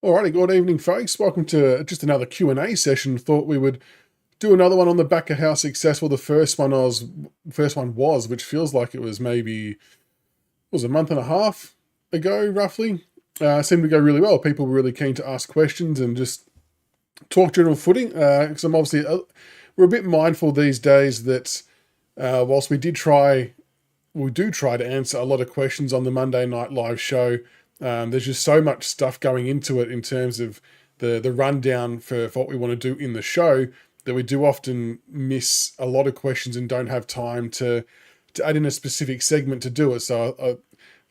Alrighty, good evening, folks. Welcome to just another Q&A session. Thought we would do another one on the back of how successful the first one was, which feels like it was maybe was a month and a half ago, roughly. Seemed to go really well. People were really keen to ask questions and just talk general footing. Because I'm obviously we're a bit mindful these days that whilst we do try to answer a lot of questions on the Monday night live show. There's just so much stuff going into it in terms of the rundown for what we want to do in the show that we do often miss a lot of questions and don't have time to add in a specific segment to do it. So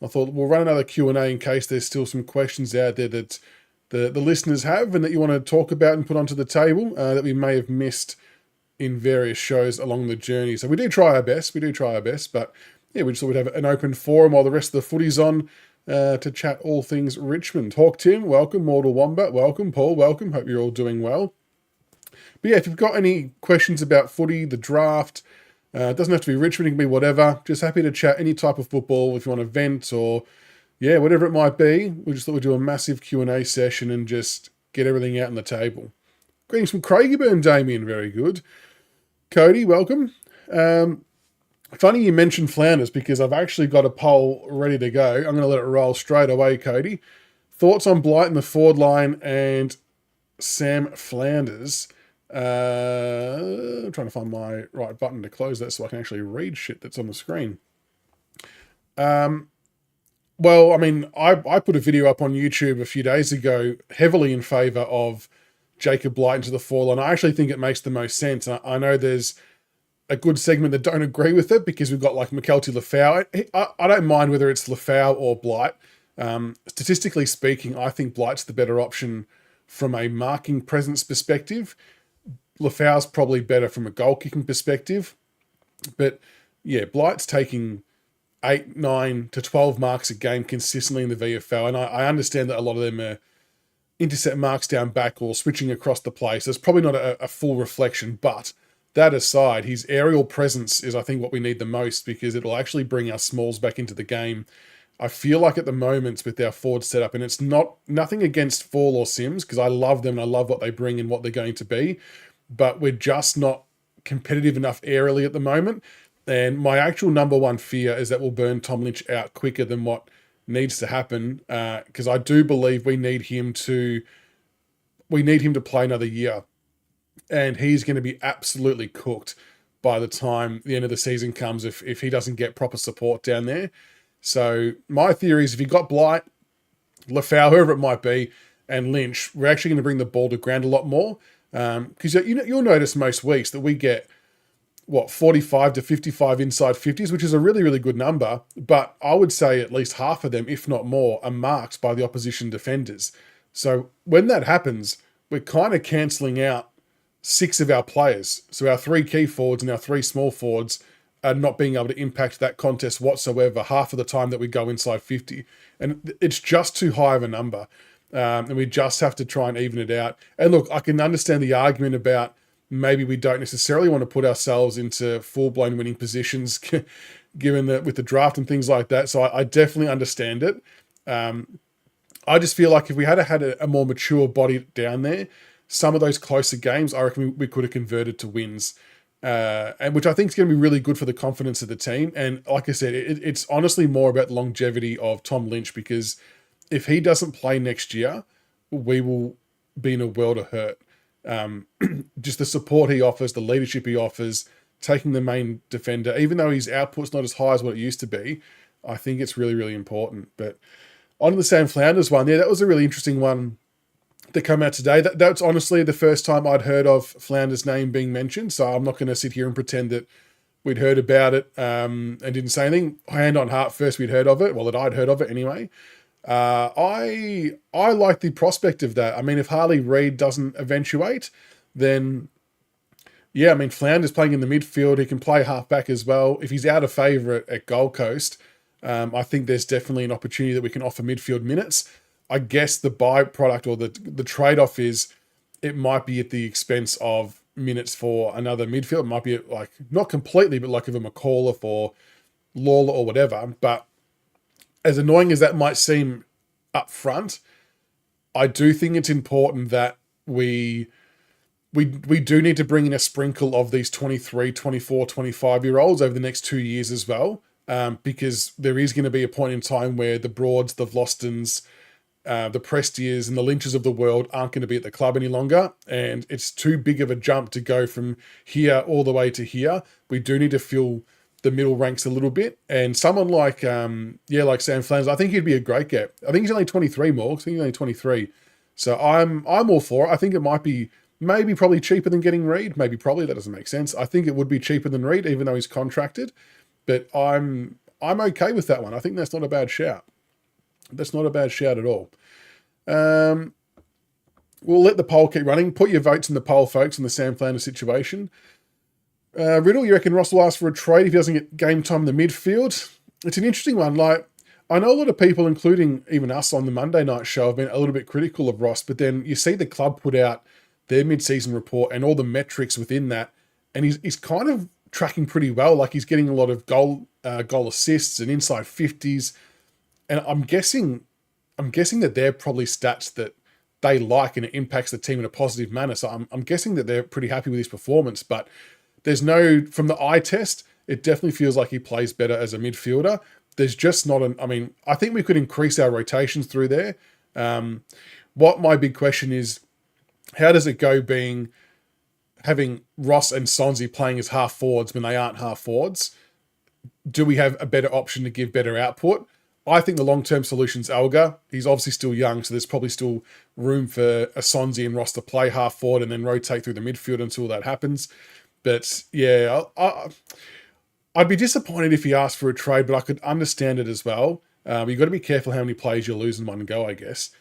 I thought we'll run another Q&A in case there's still some questions out there that the listeners have and that you want to talk about and put onto the table that we may have missed in various shows along the journey. So we do try our best. But yeah, we just thought we'd have an open forum while the rest of the footy's on. To chat all things Richmond. Hawk Tim, welcome. Mortal Wombat, welcome. Paul, welcome. Hope you're all doing well. But yeah, if you've got any questions about footy, the draft, it doesn't have to be Richmond, it can be whatever. Just happy to chat any type of football if you want to vent or, yeah, whatever it might be. We just thought we'd do a massive Q&A session and just get everything out on the table. Greetings from Craigieburn, Damien, very good. Cody, welcome. Funny you mentioned Flanders because I've actually got a poll ready to go. I'm going to let it roll straight away, Cody. Thoughts on Blight in the forward line and Sam Flanders? I'm trying to find my right button to close that so I can actually read shit that's on the screen. Well, I mean, I put a video up on YouTube a few days ago heavily in favour of Jacob Blight into the forward line. I actually think it makes the most sense. And I know there's a good segment that don't agree with it because we've got like McKelty Lafau. I don't mind whether it's Lafau or Blight. Statistically speaking, I think Blight's the better option from a marking presence perspective. Lafau's probably better from a goal kicking perspective. But yeah, Blight's taking 8, 9 to 12 marks a game consistently in the VFL. And I understand that a lot of them are intercept marks down back or switching across the play. So it's probably not a full reflection, but that aside, his aerial presence is, I think, what we need the most because it'll actually bring our smalls back into the game. I feel like at the moment with our forward setup, and it's nothing against Fall or Sims because I love them and I love what they bring and what they're going to be, but we're just not competitive enough aerially at the moment. And my actual number one fear is that we'll burn Tom Lynch out quicker than what needs to happen because I do believe we need him to play another year. And he's going to be absolutely cooked by the time the end of the season comes if he doesn't get proper support down there. So my theory is if you got Blight, Lafau, whoever it might be, and Lynch, we're actually going to bring the ball to ground a lot more. Because you'll notice most weeks that we get, 45 to 55 inside 50s, which is a really, really good number. But I would say at least half of them, if not more, are marked by the opposition defenders. So when that happens, we're kind of cancelling out 6 of our players. So our 3 key forwards and our 3 small forwards are not being able to impact that contest whatsoever half of the time that we go inside 50. And it's just too high of a number. And we just have to try and even it out. And look, I can understand the argument about maybe we don't necessarily want to put ourselves into full-blown winning positions given that with the draft and things like that. So I definitely understand it. I just feel like if we had a more mature body down there, some of those closer games, I reckon we could have converted to wins, and which I think is going to be really good for the confidence of the team. And like I said, it's honestly more about the longevity of Tom Lynch because if he doesn't play next year, we will be in a world of hurt. Just the support he offers, the leadership he offers, taking the main defender, even though his output's not as high as what it used to be, I think it's really, really important. But on the Sam Flanders one, yeah, that was a really interesting one that come out today. That's honestly the first time I'd heard of Flanders' name being mentioned, so I'm not going to sit here and pretend that we'd heard about it and didn't say anything. Hand on heart, first we'd heard of it, well, that I'd heard of it anyway. I like the prospect of that. I mean, if Harley Reed doesn't eventuate, then yeah, I mean, Flanders playing in the midfield, he can play halfback as well. If he's out of favour at Gold Coast, I think there's definitely an opportunity that we can offer midfield minutes. I guess the byproduct or the trade-off is it might be at the expense of minutes for another midfield. It might be like, not completely, but like of a McAuliffe or Lawler or whatever. But as annoying as that might seem up front, I do think it's important that we do need to bring in a sprinkle of these 23, 24, 25-year-olds over the next 2 years as well, because there is going to be a point in time where the Broads, the Vlostons, the Prestiers and the Lynches of the world aren't going to be at the club any longer, and it's too big of a jump to go from here all the way to here. We do need to fill the middle ranks a little bit, and someone like like Sam Flanders, I think he'd be a great get. I think he's only 23, Morgs. I think he's only 23, so I'm all for it. I think it might be probably cheaper than getting Reed. Probably that doesn't make sense. I think it would be cheaper than Reed, even though he's contracted, but I'm okay with that one. I think that's not a bad shout. That's not a bad shout at all. We'll let the poll keep running. Put your votes in the poll, folks, on the Sam Flanders situation. Riddle, you reckon Ross will ask for a trade if he doesn't get game time in the midfield? It's an interesting one. Like, I know a lot of people, including even us on the Monday night show, have been a little bit critical of Ross, but then you see the club put out their mid-season report and all the metrics within that, and he's kind of tracking pretty well. Like, he's getting a lot of goal assists and inside 50s, and I'm guessing that they're probably stats that they like and it impacts the team in a positive manner. So I'm guessing that they're pretty happy with his performance, but there's no, from the eye test, it definitely feels like he plays better as a midfielder. There's just not I think we could increase our rotations through there. What my big question is, how does it go having Ross and Sonsi playing as half forwards when they aren't half forwards? Do we have a better option to give better output? I think the long-term solution's Elgar. He's obviously still young, so there's probably still room for a Sonsi and Ross to play half forward and then rotate through the midfield until that happens. But yeah, I'd be disappointed if he asked for a trade, but I could understand it as well. You've got to be careful how many players you lose in one go, I guess.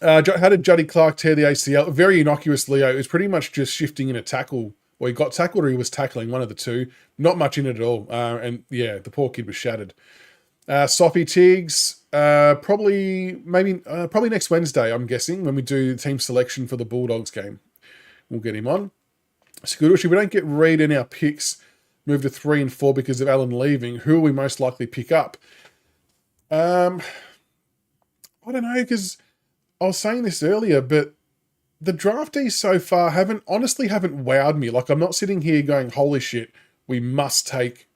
How did Juddy Clark tear the ACL? Very innocuous, Leo. It was pretty much just shifting in a tackle. Well, he got tackled or he was tackling, one of the two. Not much in it at all. And yeah, the poor kid was shattered. Sophie Tiggs, probably next Wednesday, I'm guessing, when we do the team selection for the Bulldogs game. We'll get him on. Scooter, if we don't get Reed in our picks, move to 3 and 4 because of Alan leaving, who will we most likely pick up? I don't know, because I was saying this earlier, but the draftees so far haven't wowed me. Like, I'm not sitting here going, holy shit, we must take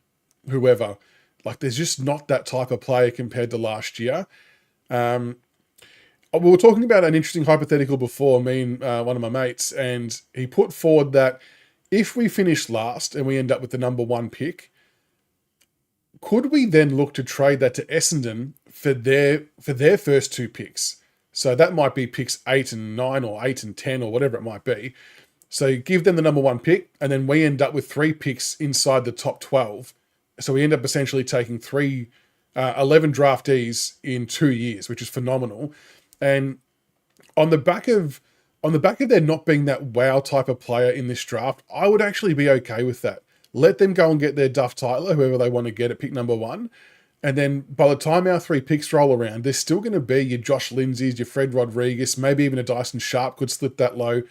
whoever. Like, there's just not that type of player compared to last year. We were talking about an interesting hypothetical before, me and one of my mates, and he put forward that if we finish last and we end up with the number 1 pick, could we then look to trade that to Essendon for their first 2 picks? So that might be picks 8 and 9 or 8 and 10 or whatever it might be. So give them the number 1 pick, and then we end up with 3 picks inside the top 12. So we end up essentially taking 11 draftees in 2 years, which is phenomenal. And on the back of there not being that wow type of player in this draft, I would actually be okay with that. Let them go and get their Duff Tyler, whoever they want to get at pick number 1. And then by the time our 3 picks roll around, there's still going to be your Josh Lindsay's, your Fred Rodriguez, maybe even a Dyson Sharp could slip that low.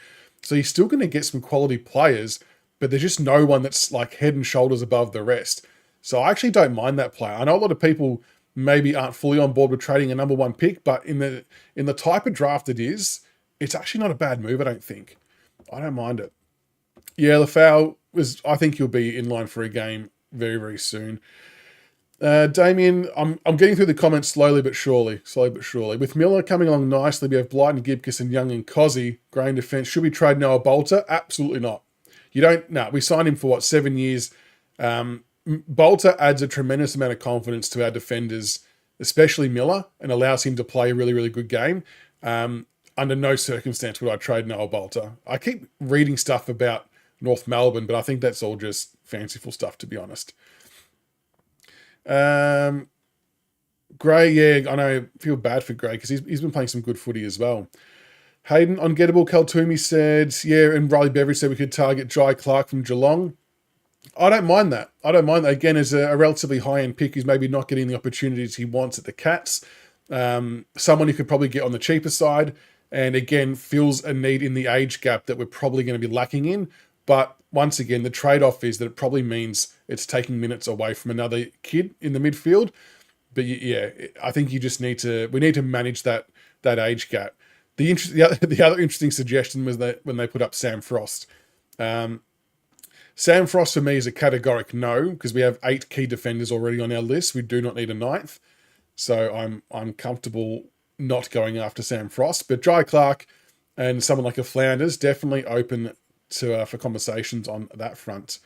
So you're still going to get some quality players, but there's just no one that's like head and shoulders above the rest. So I actually don't mind that player. I know a lot of people maybe aren't fully on board with trading a number 1 pick, but in the type of draft it is, it's actually not a bad move, I don't think. I don't mind it. Yeah, Lafau I think he'll be in line for a game very, very soon. Damien, I'm getting through the comments slowly but surely. With Miller coming along nicely, we have Blight and Gibkus and Young and Cozzy. Grain defence. Should we trade Noah Balter? Absolutely not. We signed him for 7 years. Balter adds a tremendous amount of confidence to our defenders, especially Miller, and allows him to play a really, really good game. Under no circumstance would I trade Noah Balter. I keep reading stuff about North Melbourne, but I think that's all just fanciful stuff, to be honest. Gray, yeah, I know, feel bad for Gray because he's been playing some good footy as well. Hayden, ungettable, Kaltumi said, yeah, and Riley Beveridge said we could target Jai Clark from Geelong. I don't mind that. Again, as a relatively high-end pick who's maybe not getting the opportunities he wants at the Cats. Someone who could probably get on the cheaper side, and again, feels a need in the age gap that we're probably going to be lacking in. But once again, the trade-off is that it probably means it's taking minutes away from another kid in the midfield. But yeah, I think we need to manage that that age gap. The other interesting suggestion was that when they put up Sam Frost. Sam Frost for me is a categoric no, because we have 8 key defenders already on our list. We do not need a 9th. So I'm comfortable not going after Sam Frost. But Jai Clark and someone like a Flanders, definitely open to for conversations on that front.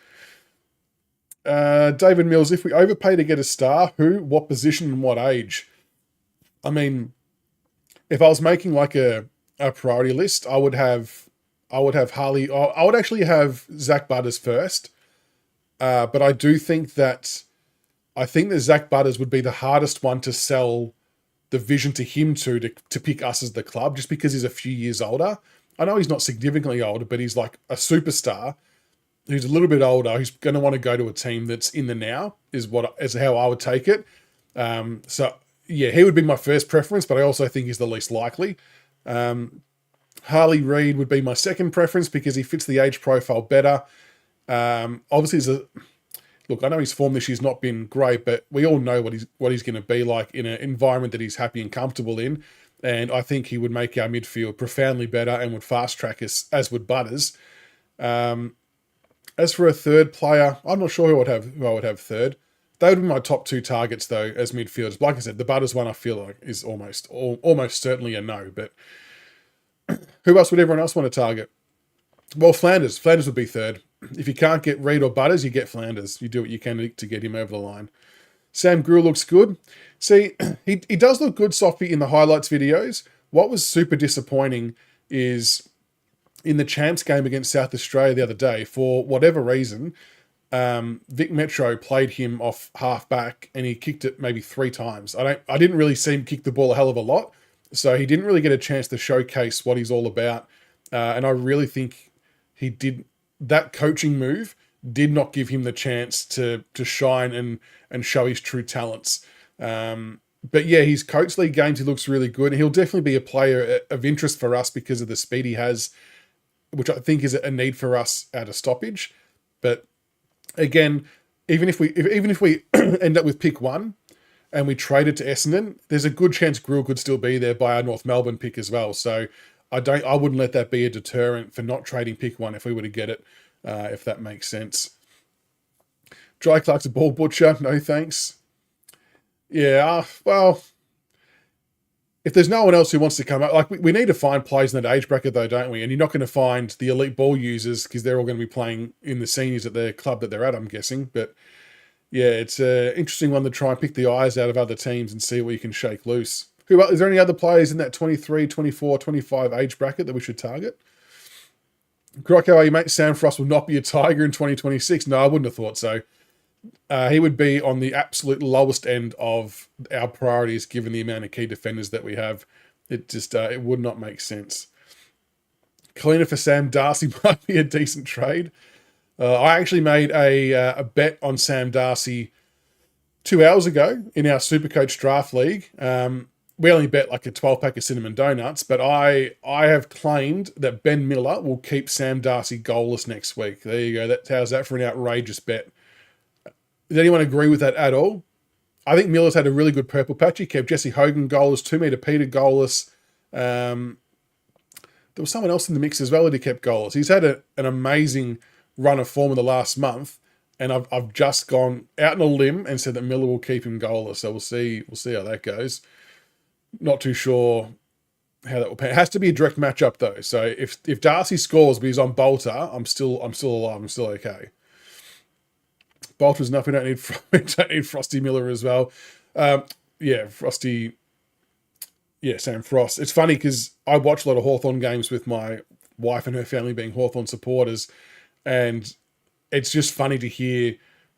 David Mills, if we overpay to get a star, who, what position, and what age? I mean, if I was making like a priority list, I would have Harley. I would actually have Zach Butters first. But I do think that Zach Butters would be the hardest one to sell the vision to him to pick us as the club, just because he's a few years older. I know he's not significantly older, but he's like a superstar who's a little bit older, who's going to want to go to a team that's in the now, is how I would take it. So yeah, he would be my first preference, but I also think he's the least likely. Harley Reed would be my second preference because he fits the age profile better. Obviously, look, I know his form this year's not been great, but we all know what he's going to be like in an environment that he's happy and comfortable in. And I think he would make our midfield profoundly better and would fast track us, as would Butters. As for a third player, I'm not sure who I would have third. They would be my top 2 targets, though, as midfielders. Like I said, the Butters one I feel like is almost certainly a no. But who else would everyone else want to target? Well, Flanders. Flanders would be third. If you can't get Reed or Butters, you get Flanders. You do what you can to get him over the line. Sam Grew looks good. See, he does look good, Sophie, in the highlights videos. What was super disappointing is in the Champs game against South Australia the other day, for whatever reason, Vic Metro played him off half back and he kicked it maybe 3 times. I didn't really see him kick the ball a hell of a lot, so he didn't really get a chance to showcase what he's all about. And I really think that coaching move did not give him the chance to shine and show his true talents. But yeah, his coach league games, he looks really good. He'll definitely be a player of interest for us because of the speed he has, which I think is a need for us at a stoppage. But again, even if we end up with pick 1 and we trade it to Essendon, there's a good chance Gruel could still be there by our North Melbourne pick as well. So I wouldn't let that be a deterrent for not trading pick 1 if we were to get it, if that makes sense. Dry Clark's a ball butcher. No thanks. Yeah, well, if there's no one else who wants to come up, like we need to find players in that age bracket though, don't we? And you're not going to find the elite ball users because they're all going to be playing in the seniors at their club that they're at, I'm guessing. But yeah, it's an interesting one to try and pick the eyes out of other teams and see what you can shake loose. Is there any other players in that 23, 24, 25 age bracket that we should target? Grocko, mate, Sam Frost will not be a Tiger in 2026. No, I wouldn't have thought so. He would be on the absolute lowest end of our priorities given the amount of key defenders that we have. It just it would not make sense. Cleaner for Sam Darcy might be a decent trade. I actually made a bet on Sam Darcy 2 hours ago in our Supercoach Draft League. We only bet like a 12-pack of cinnamon donuts, but I have claimed that Ben Miller will keep Sam Darcy goalless next week. There you go. How's that for an outrageous bet? Does anyone agree with that at all? I think Miller's had a really good purple patch. He kept Jesse Hogan goalless, 2 metre Peter goalless. There was someone else in the mix as well that he kept goalless. He's had an amazing run of form in the last month, and I've just gone out on a limb and said that Miller will keep him goalless. So we'll see how that goes. Not too sure how that will pan. It has to be a direct matchup though. So if Darcy scores but he's on Bolter, I'm still alive. I'm still okay. Bolter's enough. We don't need Frosty Miller as well. Frosty. Yeah, Sam Frost. It's funny because I watch a lot of Hawthorn games with my wife and her family being Hawthorn supporters, and it's just funny to hear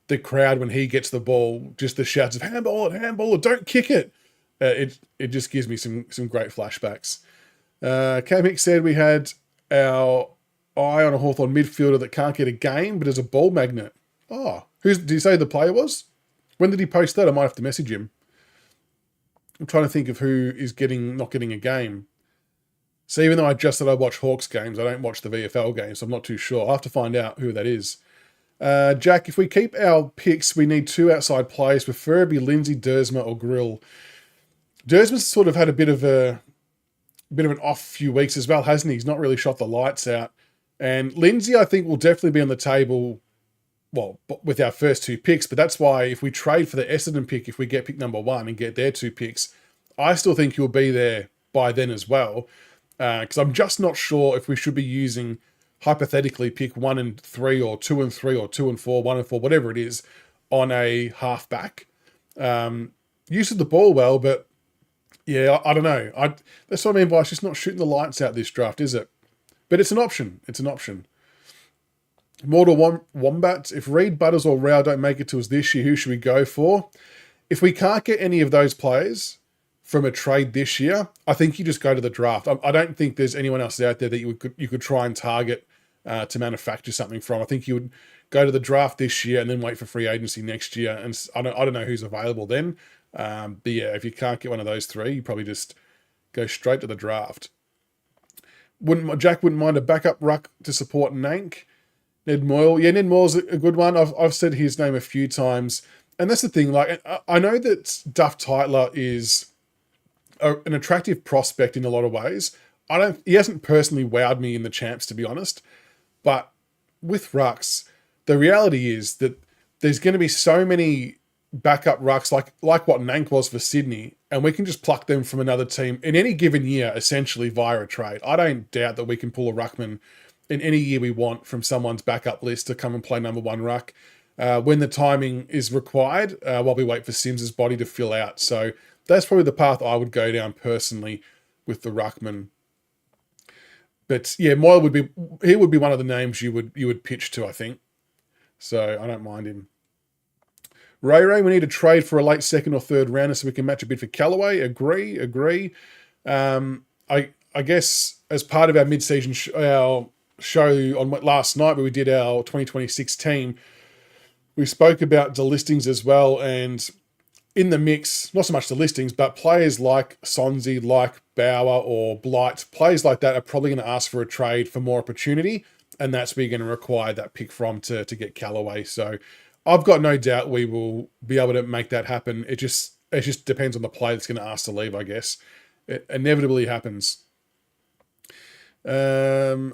the crowd when he gets the ball, just the shouts of handball it, don't kick it. It just gives me some great flashbacks. Cam Hicks said we had our eye on a Hawthorn midfielder that can't get a game, but is a ball magnet. Oh, did you say the player was? When did he post that? I might have to message him. I'm trying to think of who is not getting a game. So even though I just said I watch Hawks games, I don't watch the VFL games, so I'm not too sure. I'll have to find out who that is. Jack, if we keep our picks, we need 2 outside players, preferably Lindsay, Dersma or Grill. Dersma's sort of had a bit of a bit of an off few weeks as well, hasn't he? He's not really shot the lights out. And Lindsay, I think, will definitely be on the table, well, with our first 2 picks. But that's why if we trade for the Essendon pick, if we get pick number 1 and get their 2 picks, I still think he'll be there by then as well. Because I'm just not sure if we should be using, hypothetically, pick 1 and 3 or 2 and 3 or 2 and 4, 1 and 4, whatever it is, on a halfback. Uses the ball well, but yeah, I don't know. That's what I mean by it's just not shooting the lights out this draft, is it? But it's an option. It's an option. Mortal Wombats. If Reed, Butters or Rao don't make it to us this year, who should we go for? If we can't get any of those players from a trade this year, I think you just go to the draft. I don't think there's anyone else out there that you could try and target to manufacture something from. I think you would go to the draft this year and then wait for free agency next year. And I don't know who's available then. But yeah, if you can't get one of those 3, you probably just go straight to the draft. Jack wouldn't mind a backup ruck to support Nank. Ned Moyle. Yeah, Ned Moyle's a good one. I've said his name a few times. And that's the thing. Like, I know that Duff Tytler is an attractive prospect in a lot of ways. He hasn't personally wowed me in the champs, to be honest. But with rucks, the reality is that there's going to be so many backup rucks like what Nank was for Sydney, and we can just pluck them from another team in any given year, essentially via a trade. I don't doubt that we can pull a ruckman in any year we want from someone's backup list to come and play number 1 ruck when the timing is required, while we wait for Sims's body to fill out. So that's probably the path I would go down personally with the ruckman. But yeah, Moyle would be one of the names you would pitch to, I think. So I don't mind him. Ray, we need to trade for a late 2nd or 3rd rounder so we can match a bid for Callaway. Agree. I guess as part of our mid-season our show on last night where we did our 2026 team, we spoke about delistings as well, and in the mix, not so much the listings, but players like Sonzi, like Bauer or Blight, players like that are probably going to ask for a trade for more opportunity, and that's where you're going to require that pick from to get Callaway. So I've got no doubt we will be able to make that happen. It just depends on the player that's going to ask to leave, I guess. It inevitably happens. Miller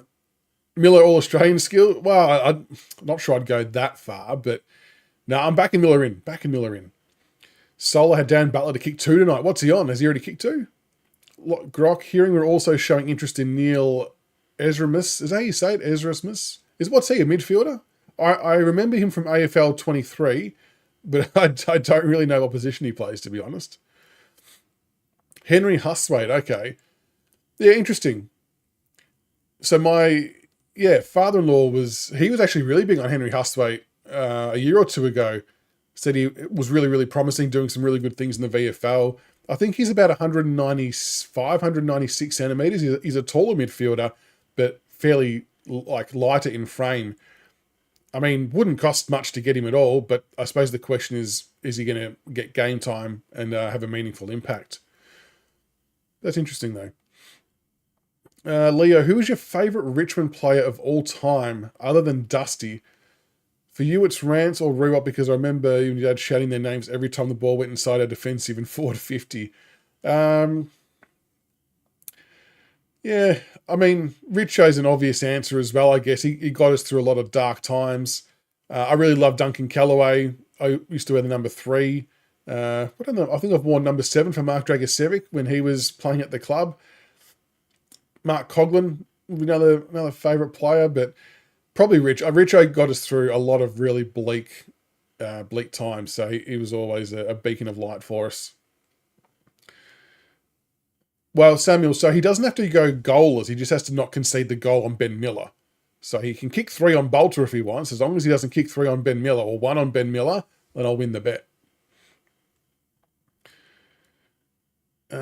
All-Australian skill. Well, I'm not sure I'd go that far, but no, I'm backing Miller in. Solar had Dan Butler to kick 2 tonight. What's he on? Has he already kicked 2? Grok, hearing we're also showing interest in Neil Ezramus. Is that how you say it? Ezramus? What's he, a midfielder? I remember him from AFL 23, but I don't really know what position he plays, to be honest. Henry Hustwaite, okay. Yeah, interesting. So my father-in-law was actually really big on Henry Hustwaite a year or 2 ago. Said he was really, really promising, doing some really good things in the VFL. I think he's about 195, 196 centimetres. He's a taller midfielder, but fairly lighter in frame. I mean, wouldn't cost much to get him at all, but I suppose the question is he going to get game time and have a meaningful impact? That's interesting, though. Leo, who is your favourite Richmond player of all time, other than Dusty? For you, it's Rance or Ruwap, because I remember your dad shouting their names every time the ball went inside our defensive in 4-50. Yeah, I mean, Richo's an obvious answer as well, I guess. He got us through a lot of dark times. I really love Duncan Callaway. I used to wear the number 3. I think I've worn number 7 for Mark Dragosevic when he was playing at the club. Mark Coughlin, another favourite player, but probably Rich. Richo got us through a lot of really bleak times, so he was always a beacon of light for us. Well, Samuel, so he doesn't have to go goalless. He just has to not concede the goal on Ben Miller. So he can kick 3 on Balter if he wants. As long as he doesn't kick 3 on Ben Miller or 1 on Ben Miller, then I'll win the bet.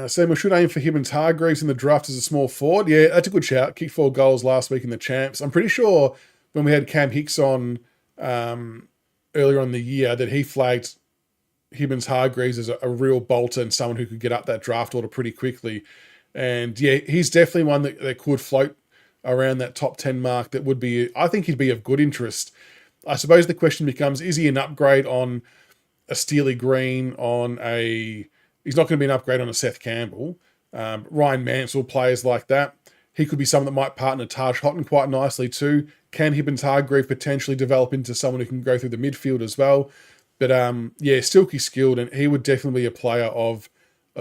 Samuel should aim for Hibbins Hargreaves in the draft as a small forward. Yeah, that's a good shout. Kicked 4 goals last week in the champs. I'm pretty sure when we had Cam Hicks on earlier on the year that he flagged Hibbins Hargreaves as a real bolter and someone who could get up that draft order pretty quickly. And yeah, he's definitely one that could float around that top 10 mark. That would be, I think he'd be of good interest. I suppose the question becomes, is he an upgrade on a Steely Green, he's not going to be an upgrade on a Seth Campbell. Ryan Mansell, players like that. He could be someone that might partner Taj Houghton quite nicely too. Can Hibbins Hargreave potentially develop into someone who can go through the midfield as well? But yeah, Stilkey's skilled, and he would definitely be a player of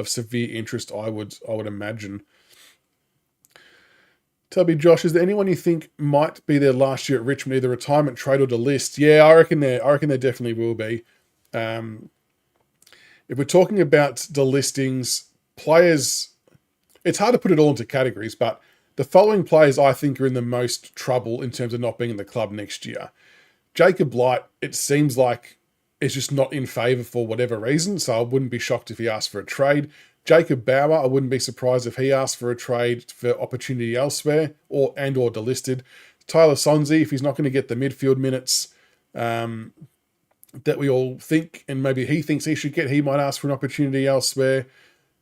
severe interest, I would imagine. Tubby Josh, is there anyone you think might be their last year at Richmond, either retirement, trade, or delist? Yeah, I reckon there definitely will be. If we're talking about delistings, players, it's hard to put it all into categories, but the following players I think are in the most trouble in terms of not being in the club next year. Jacob Blight, it seems like is just not in favour for whatever reason, so I wouldn't be shocked if he asked for a trade. Jacob Bauer, I wouldn't be surprised if he asked for a trade for opportunity elsewhere or delisted. Tyler Sonsie, if he's not going to get the midfield minutes that we all think, and maybe he thinks he should get, he might ask for an opportunity elsewhere.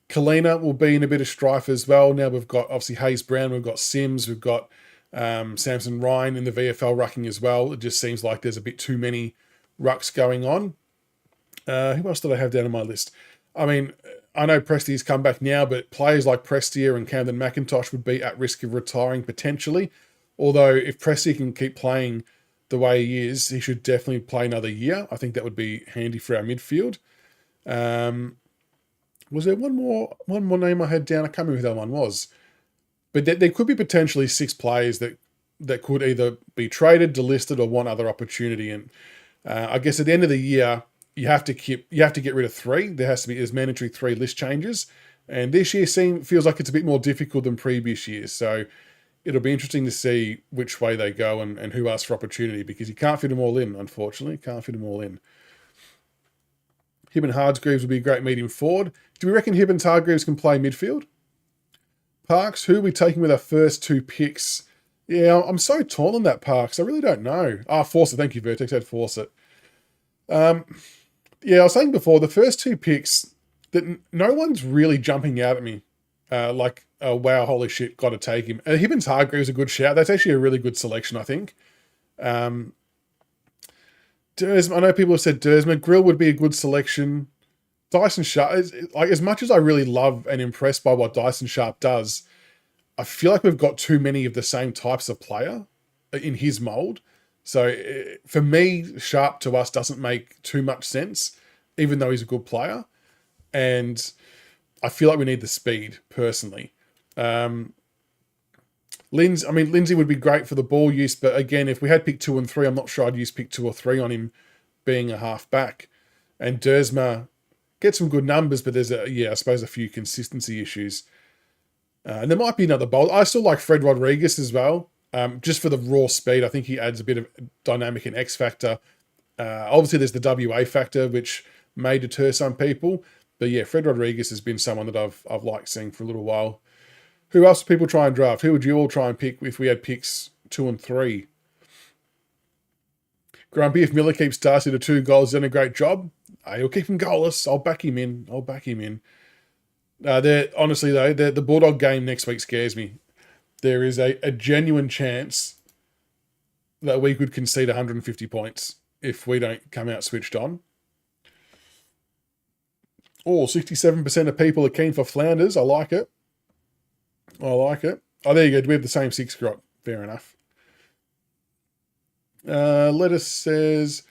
Kalina will be in a bit of strife as well. Now we've got obviously Hayes Brown, we've got Sims, we've got Samson Ryan in the VFL rucking as well. It just seems like there's a bit too many rucks going on. Who else did I have down on my list? I mean, I know Presti's come back now, but players like Prestia and Camden McIntosh would be at risk of retiring potentially. Although if Presti can keep playing the way he is, he should definitely play another year. I think that would be handy for our midfield. Was there one more name I had down? I can't remember who that one was. But there could be potentially 6 players that could either be traded, delisted, or one other opportunity. And I guess at the end of the year, you have to get rid of 3. There's mandatory 3 list changes. And this year feels like it's a bit more difficult than previous years. So it'll be interesting to see which way they go and who asks for opportunity, because you can't fit them all in, unfortunately. Can't fit them all in. Hibbins Hargreaves would be a great medium forward. Do we reckon Hibbins Hargreaves can play midfield? Parks, who are we taking with our first 2 picks? Yeah, I'm so torn on that, Parks. I really don't know. Fawcett. Thank you, Vertex. I had Fawcett. Yeah, I was saying before, the first 2 picks, that no one's really jumping out at me. Wow, holy shit, got to take him. Hibbins Hargreaves is a good shout. That's actually a really good selection, I think. I know people have said Dersma. Grill would be a good selection. Dyson Sharp, as much as I really love and impressed by what Dyson Sharp does, I feel like we've got too many of the same types of player in his mould. So for me, Sharp to us doesn't make too much sense, even though he's a good player. And I feel like we need the speed, personally. Lindsay would be great for the ball use, but again, if we had pick 2 and 3, I'm not sure I'd use pick 2 or 3 on him being a half back. And Dersma gets some good numbers, but there's I suppose a few consistency issues. And there might be another bowl. I still like Fred Rodriguez as well, just for the raw speed. I think he adds a bit of dynamic and X factor. Obviously, there's the WA factor, which may deter some people. But yeah, Fred Rodriguez has been someone that I've liked seeing for a little while. Who else would people try and draft? Who would you all try and pick if we had picks 2 and 3? Grumpy, if Miller keeps Darcy to 2 goals, he's done a great job. He'll keep him goalless. I'll back him in. Honestly, though, the Bulldog game next week scares me. There is a genuine chance that we could concede 150 points if we don't come out switched on. 67% of people are keen for Flanders. I like it. Oh, there you go. Do we have the same 6, Grok? Fair enough. Lettuce says,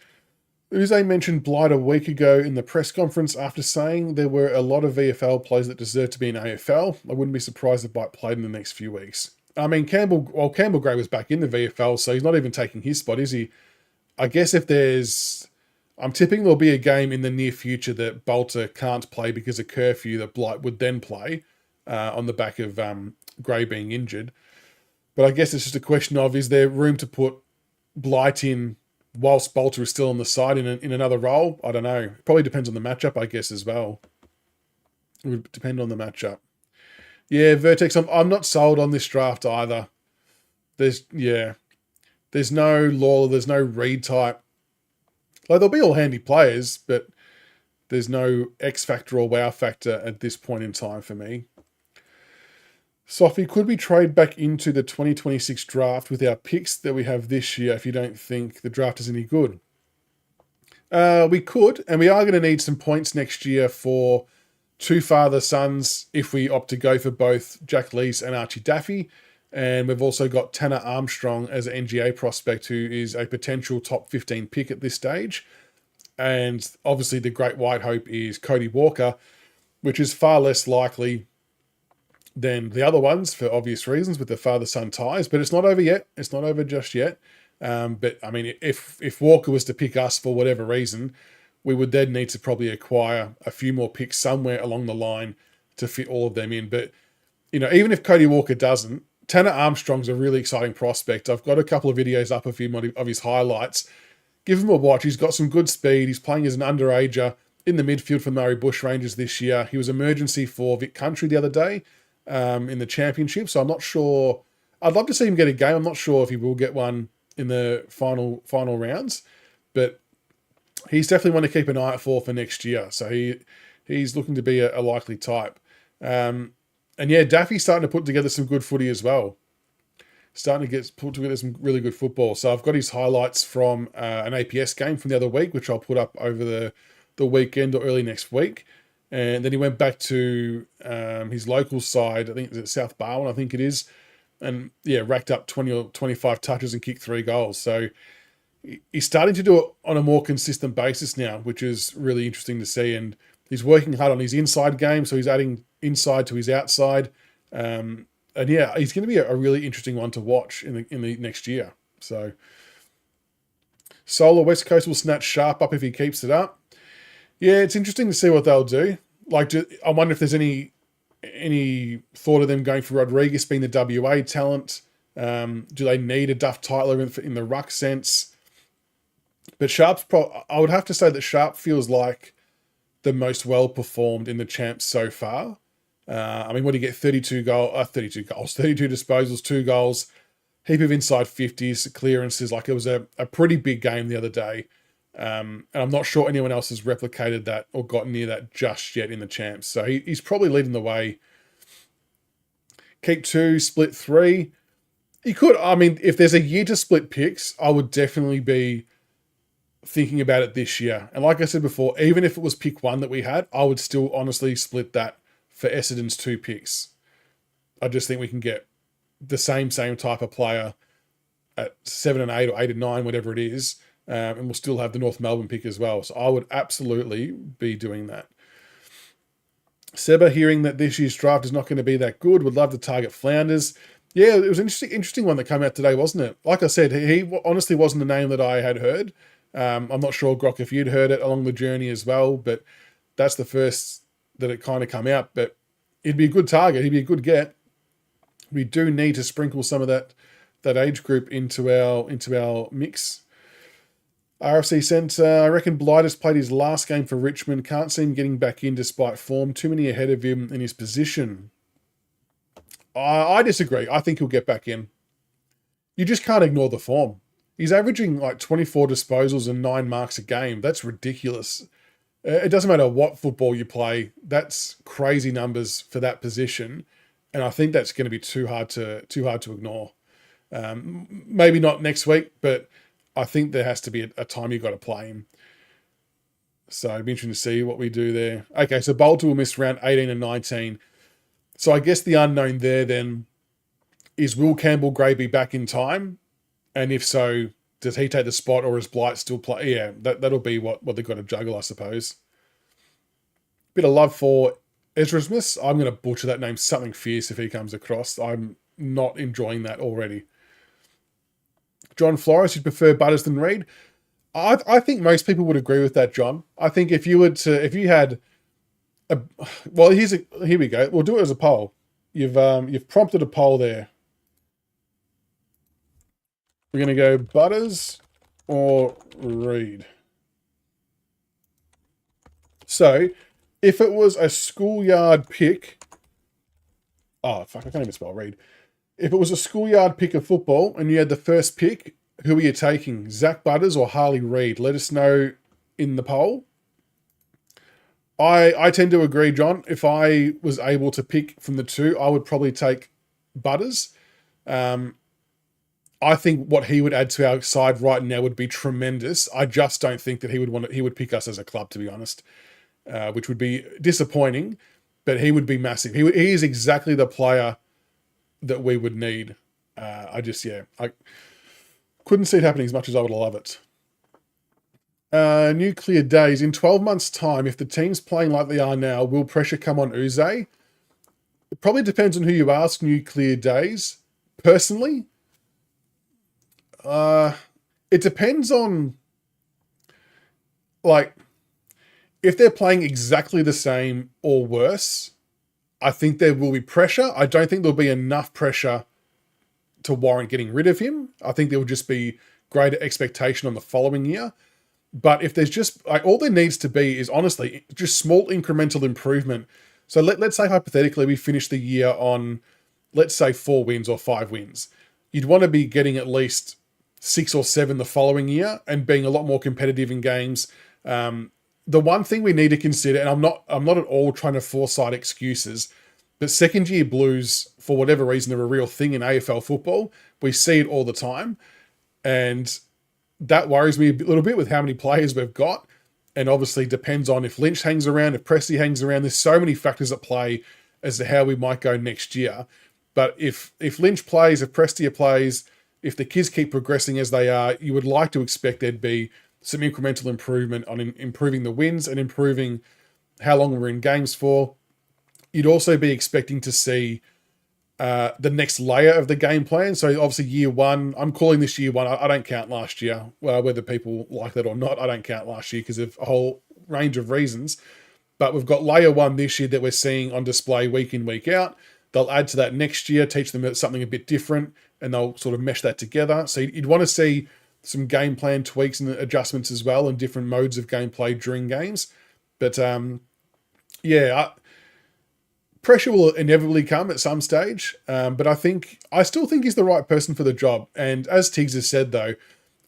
Uze mentioned Blight a week ago in the press conference after saying there were a lot of VFL players that deserve to be in AFL. I wouldn't be surprised if Blight played in the next few weeks. I mean, Campbell Gray was back in the VFL, so he's not even taking his spot, is he? I guess I'm tipping there'll be a game in the near future that Balter can't play because of curfew that Blight would then play on the back of Gray being injured. But I guess it's just a question of, is there room to put Blight in whilst Balter is still on the side in another role? I don't know. Probably depends on the matchup, I guess, as well. It would depend on the matchup. Yeah, Vertex, I'm not sold on this draft either. There's no Lawler, there's no Reed type. Like, they'll be all handy players, but there's no X factor or wow factor at this point in time for me. Sophie, could we trade back into the 2026 draft with our picks that we have this year if you don't think the draft is any good? We could, and we are going to need some points next year for two father sons if we opt to go for both Jack Lees and Archie Daffy. And we've also got Tanner Armstrong as an NGA prospect who is a potential top 15 pick at this stage. And obviously the great white hope is Cody Walker, which is far less likely than the other ones for obvious reasons with the father-son ties. But it's not over yet. It's not over just yet. But I mean, if Walker was to pick us for whatever reason, we would then need to probably acquire a few more picks somewhere along the line to fit all of them in. But, you know, even if Cody Walker doesn't, Tanner Armstrong's a really exciting prospect. I've got a couple of videos up of him, of his highlights. Give him a watch. He's got some good speed. He's playing as an underager in the midfield for Murray Bushrangers this year. He was emergency for Vic Country the other day in the championship. So I'm not sure. I'd love to see him get a game. I'm not sure if he will get one in the final rounds, but he's definitely one to keep an eye out for next year. So he's looking to be a likely type. And yeah, Daffy's starting to put together some good footy as well. Starting to put together some really good football. So I've got his highlights from an APS game from the other week, which I'll put up over the weekend or early next week. And then he went back to his local side, I think it's South Barwon, I think it is. And yeah, racked up 20 or 25 touches and kicked 3 goals. So he's starting to do it on a more consistent basis now, which is really interesting to see. And he's working hard on his inside game, so he's adding inside to his outside. And yeah, he's going to be a really interesting one to watch in the next year. So Solar West Coast will snatch Sharp up if he keeps it up. Yeah, it's interesting to see what they'll do. Like, I wonder if there's any thought of them going for Rodriguez being the WA talent. Do they need a Duff Tyler in the ruck sense? But I would have to say that Sharp feels like the most well-performed in the champs so far. I mean, what do you get? 32 disposals, 2 goals, heap of inside 50s, clearances. Like, it was a pretty big game the other day. And I'm not sure anyone else has replicated that or gotten near that just yet in the champs. So he's probably leading the way. Keep 2, split 3. You could, I mean, if there's a year to split picks, I would definitely be thinking about it this year. And like I said before, even if it was pick 1 that we had, I would still honestly split that for Essendon's 2 picks. I just think we can get the same type of player at 7 and 8 or 8 and 9, whatever it is. And we'll still have the North Melbourne pick as well. So I would absolutely be doing that. Seba, hearing that this year's draft is not going to be that good, would love to target Flanders. Yeah, it was an interesting one that came out today, wasn't it? Like I said, he honestly wasn't the name that I had heard. I'm not sure, Grock, if you'd heard it along the journey as well, but that's the first that it kind of come out. But he'd be a good target. He'd be a good get. We do need to sprinkle some of that age group into our mix. RFC Centre, I reckon Blight has played his last game for Richmond. Can't see him getting back in despite form. Too many ahead of him in his position. I disagree. I think he'll get back in. You just can't ignore the form. He's averaging like 24 disposals and 9 marks a game. That's ridiculous. It doesn't matter what football you play. That's crazy numbers for that position. And I think that's going to be too hard to ignore. Maybe not next week, but I think there has to be a time you've got to play him. So it'd be interesting to see what we do there. Okay, so Balter will miss round 18 and 19. So I guess the unknown there then is, will Campbell-Gray be back in time? And if so, does he take the spot or is Blight still play? Yeah, that'll be what they've got to juggle, I suppose. Bit of love for Ezrasmus. I'm going to butcher that name, something fierce, if he comes across. I'm not enjoying that already. John Flores, you'd prefer Butters than Reed? I think most people would agree with that, John. I think if you had well, here we go. We'll do it as a poll. You've prompted a poll there. We're going to go Butters or Reed. So, if it was a schoolyard pick, oh fuck, I can't even spell Reed. If it was a schoolyard pick of football and you had the first pick, who are you taking? Zach Butters or Harley Reed? Let us know in the poll. I tend to agree, John. If I was able to pick from the two, I would probably take Butters. I think what he would add to our side right now would be tremendous. I just don't think that he would pick us as a club, to be honest. which would be disappointing, but he would be massive. He is exactly the player that we would need. I couldn't see it happening as much as I would love it. Nuclear Days. In 12 months' time, if the team's playing like they are now, will pressure come on Uze? It probably depends on who you ask, Nuclear Days. Personally, it depends on, like, if they're playing exactly the same or worse, I think there will be pressure. I don't think there'll be enough pressure to warrant getting rid of him. I think there will just be greater expectation on the following year. But if there's just, like, all there needs to be is honestly just small incremental improvement. So let's say hypothetically we finish the year on, let's say 4 wins or 5 wins. You'd want to be getting at least 6 or 7 the following year and being a lot more competitive in games. The one thing we need to consider, and I'm not at all trying to foresight excuses, but second year blues, for whatever reason, are a real thing in AFL football. We see it all the time. And that worries me a little bit with how many players we've got. And obviously depends on if Lynch hangs around, if Presti hangs around. There's so many factors at play as to how we might go next year. But if Lynch plays, if Prestia plays, if the kids keep progressing as they are, you would like to expect there'd be some incremental improvement on improving the wins and improving how long we're in games for. You'd also be expecting to see the next layer of the game plan. So obviously year one, I'm calling this year one. I don't count last year. Well, whether people like that or not, I don't count last year because of a whole range of reasons. But we've got layer one this year that we're seeing on display week in, week out. They'll add to that next year, teach them something a bit different, and they'll sort of mesh that together. So you'd want to see some game plan tweaks and adjustments as well, and different modes of gameplay during games. But pressure will inevitably come at some stage. But I still think he's the right person for the job. And as Tiggs has said, though,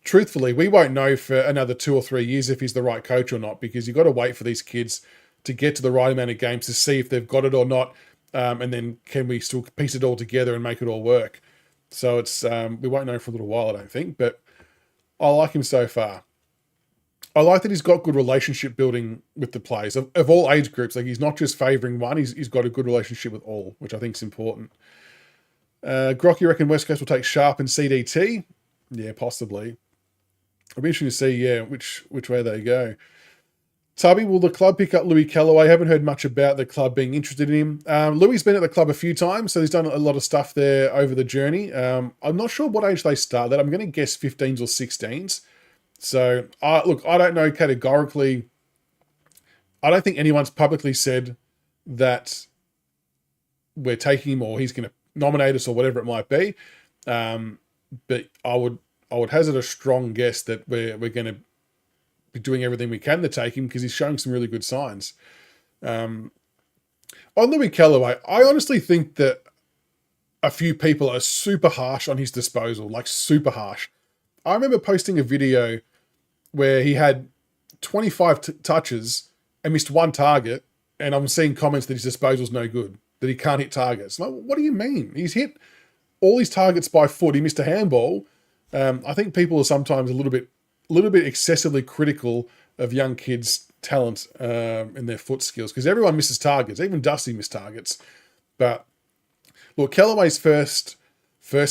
truthfully, we won't know for another 2 or 3 years if he's the right coach or not, because you've got to wait for these kids to get to the right amount of games to see if they've got it or not. And then can we still piece it all together and make it all work? So it's we won't know for a little while, I don't think. But I like him so far. I like that he's got good relationship building with the players of all age groups. Like, he's not just favouring one, he's got a good relationship with all, which I think is important. Grock, you reckon West Coast will take Sharp and CDT? Yeah, possibly. It'll be interesting to see, which way they go. Tubby, will the club pick up Louis Callaway? Haven't heard much about the club being interested in him. Louis's been at the club a few times, so he's done a lot of stuff there over the journey. I'm not sure what age they start at. I'm going to guess 15s or 16s. So, look, I don't know categorically. I don't think anyone's publicly said that we're taking him or he's going to nominate us or whatever it might be. But I would hazard a strong guess that we're going to be doing everything we can to take him because he's showing some really good signs. On Louis Callaway, I honestly think that a few people are super harsh on his disposal, like super harsh. I remember posting a video where he had 25 touches and missed 1 target, and I'm seeing comments that his disposal's no good, that he can't hit targets. Like, what do you mean? He's hit all his targets by foot. He missed a handball. I think people are sometimes a little bit excessively critical of young kids' talent and their foot skills, because everyone misses targets. Even Dusty missed targets. But look, Callaway's first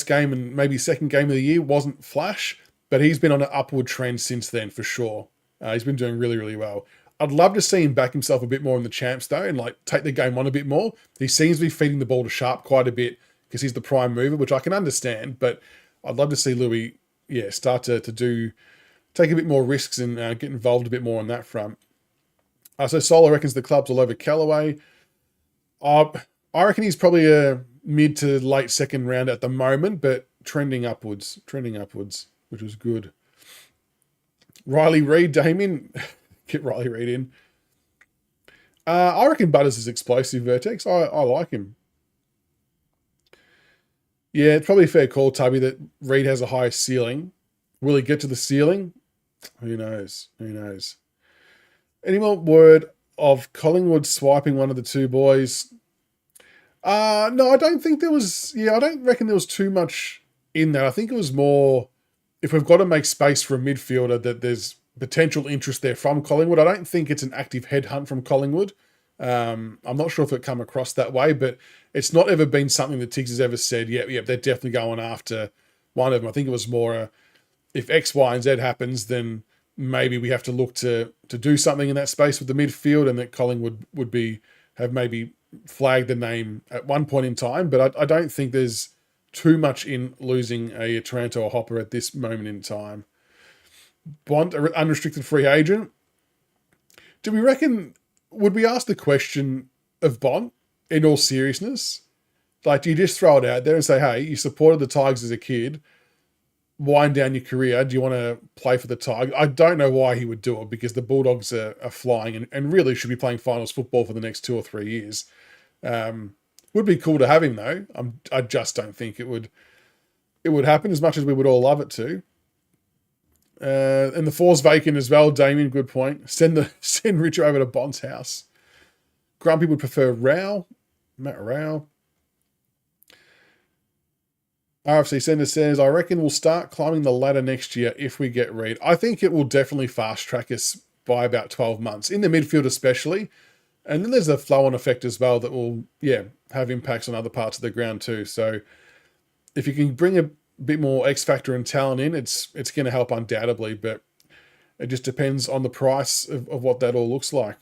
game and maybe second game of the year wasn't flash, but he's been on an upward trend since then for sure. He's been doing really, really well. I'd love to see him back himself a bit more in the champs though, and like take the game on a bit more. He seems to be feeding the ball to Sharp quite a bit because he's the prime mover, which I can understand, but I'd love to see Louis, start to take a bit more risks and get involved a bit more on that front. So Solo reckons the club's all over Callaway. I reckon he's probably a mid to late second round at the moment, but trending upwards, which was good. Riley Reed, Damien, get Riley Reed in. I reckon Butters is explosive, Vertex. I like him. Yeah, it's probably a fair call, Tubby, that Reed has a high ceiling. Will he get to the ceiling? Who knows? Any more word of Collingwood swiping one of the 2 boys? No, I don't think there was... I don't reckon there was too much in that. I think it was more... if we've got to make space for a midfielder, that there's potential interest there from Collingwood. I don't think it's an active headhunt from Collingwood. I'm not sure if it come across that way, but it's not ever been something that Tiggs has ever said, yeah, they're definitely going after one of them. I think it was more if X, Y, and Z happens, then maybe we have to look to do something in that space with the midfield, and that Collingwood would have maybe flagged the name at one point in time. But I don't think there's too much in losing a Taranto or Hopper at this moment in time. Bont, an unrestricted free agent. Do we reckon, would we ask the question of Bont in all seriousness? Like, do you just throw it out there and say, hey, you supported the Tigers as a kid, wind down your career, do you want to play for the Tigers? I don't know why he would do it, because the Bulldogs are flying and really should be playing finals football for the next 2 or 3 years. Would be cool to have him though. I just don't think it would happen, as much as we would all love it to. And the 4's vacant as well, Damien, good point. Send Richard over to Bond's house. Grumpy would prefer Matt Rao. RFC Sender says, I reckon we'll start climbing the ladder next year if we get Reed. I think it will definitely fast track us by about 12 months, in the midfield especially. And then there's a flow-on effect as well that will, have impacts on other parts of the ground too. So if you can bring a bit more X factor and talent in, it's going to help undoubtedly, but it just depends on the price of what that all looks like.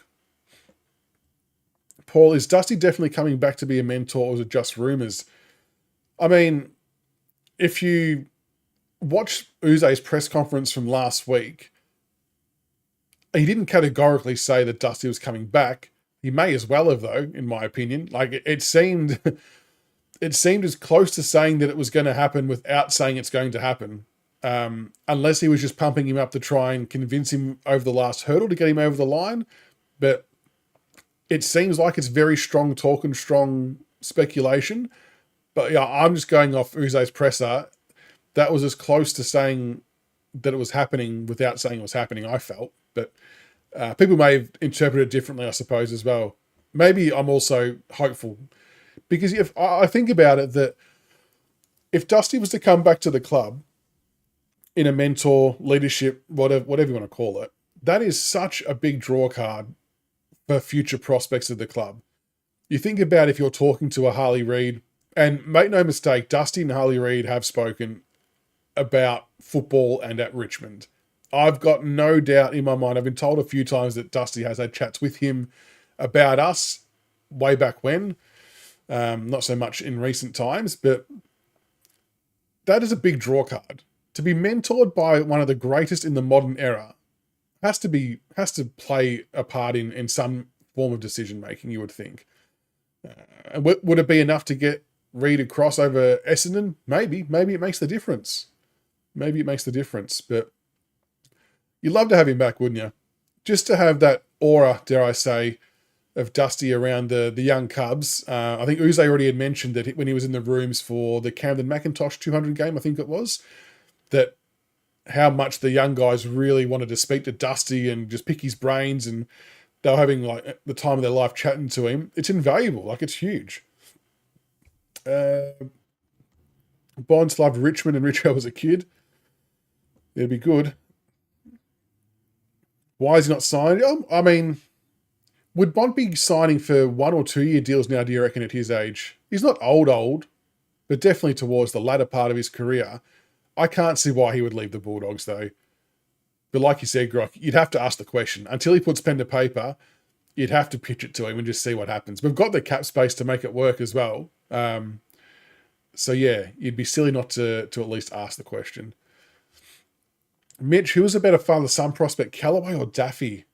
Paul, is Dusty definitely coming back to be a mentor, or is it just rumours? I mean, if you watch Uze's press conference from last week, he didn't categorically say that Dusty was coming back. He may as well have, though, in my opinion. Like, it seemed as close to saying that it was going to happen without saying it's going to happen. Unless he was just pumping him up to try and convince him over the last hurdle to get him over the line. But it seems like it's very strong talk and strong speculation. But yeah, I'm just going off Uze's presser. That was as close to saying that it was happening without saying it was happening, I felt. But people may have interpreted it differently, I suppose, as well. Maybe I'm also hopeful. Because if I think about it, that if Dusty was to come back to the club in a mentor, leadership, whatever you want to call it, that is such a big draw card for future prospects of the club. You think about if you're talking to a Harley Reed, and make no mistake, Dusty and Harley Reed have spoken about football and at Richmond. I've got no doubt in my mind. I've been told a few times that Dusty has had chats with him about us way back when. Not so much in recent times, but that is a big draw card. To be mentored by one of the greatest in the modern era has to play a part in some form of decision making, you would think. Would it be enough to get Reed across over Essendon? Maybe it makes the difference. But you'd love to have him back, wouldn't you? Just to have that aura, dare I say, of Dusty around the young Cubs. I think Uze already had mentioned that when he was in the rooms for the Camden McIntosh 200 game, I think it was, that how much the young guys really wanted to speak to Dusty and just pick his brains, and they were having like the time of their life chatting to him. It's invaluable. Like, it's huge. Bonds loved Richmond and Richo as a kid. It'd be good. Why is he not signed? I mean, would Bont be signing for 1 or 2 year deals now, do you reckon, at his age? He's not old, but definitely towards the latter part of his career. I can't see why he would leave the Bulldogs, though. But like you said, Grock, you'd have to ask the question. Until he puts pen to paper, you'd have to pitch it to him and just see what happens. We've got the cap space to make it work as well. So yeah, you'd be silly not to at least ask the question. Mitch, who was a better father-son prospect, Callaway or Daffy?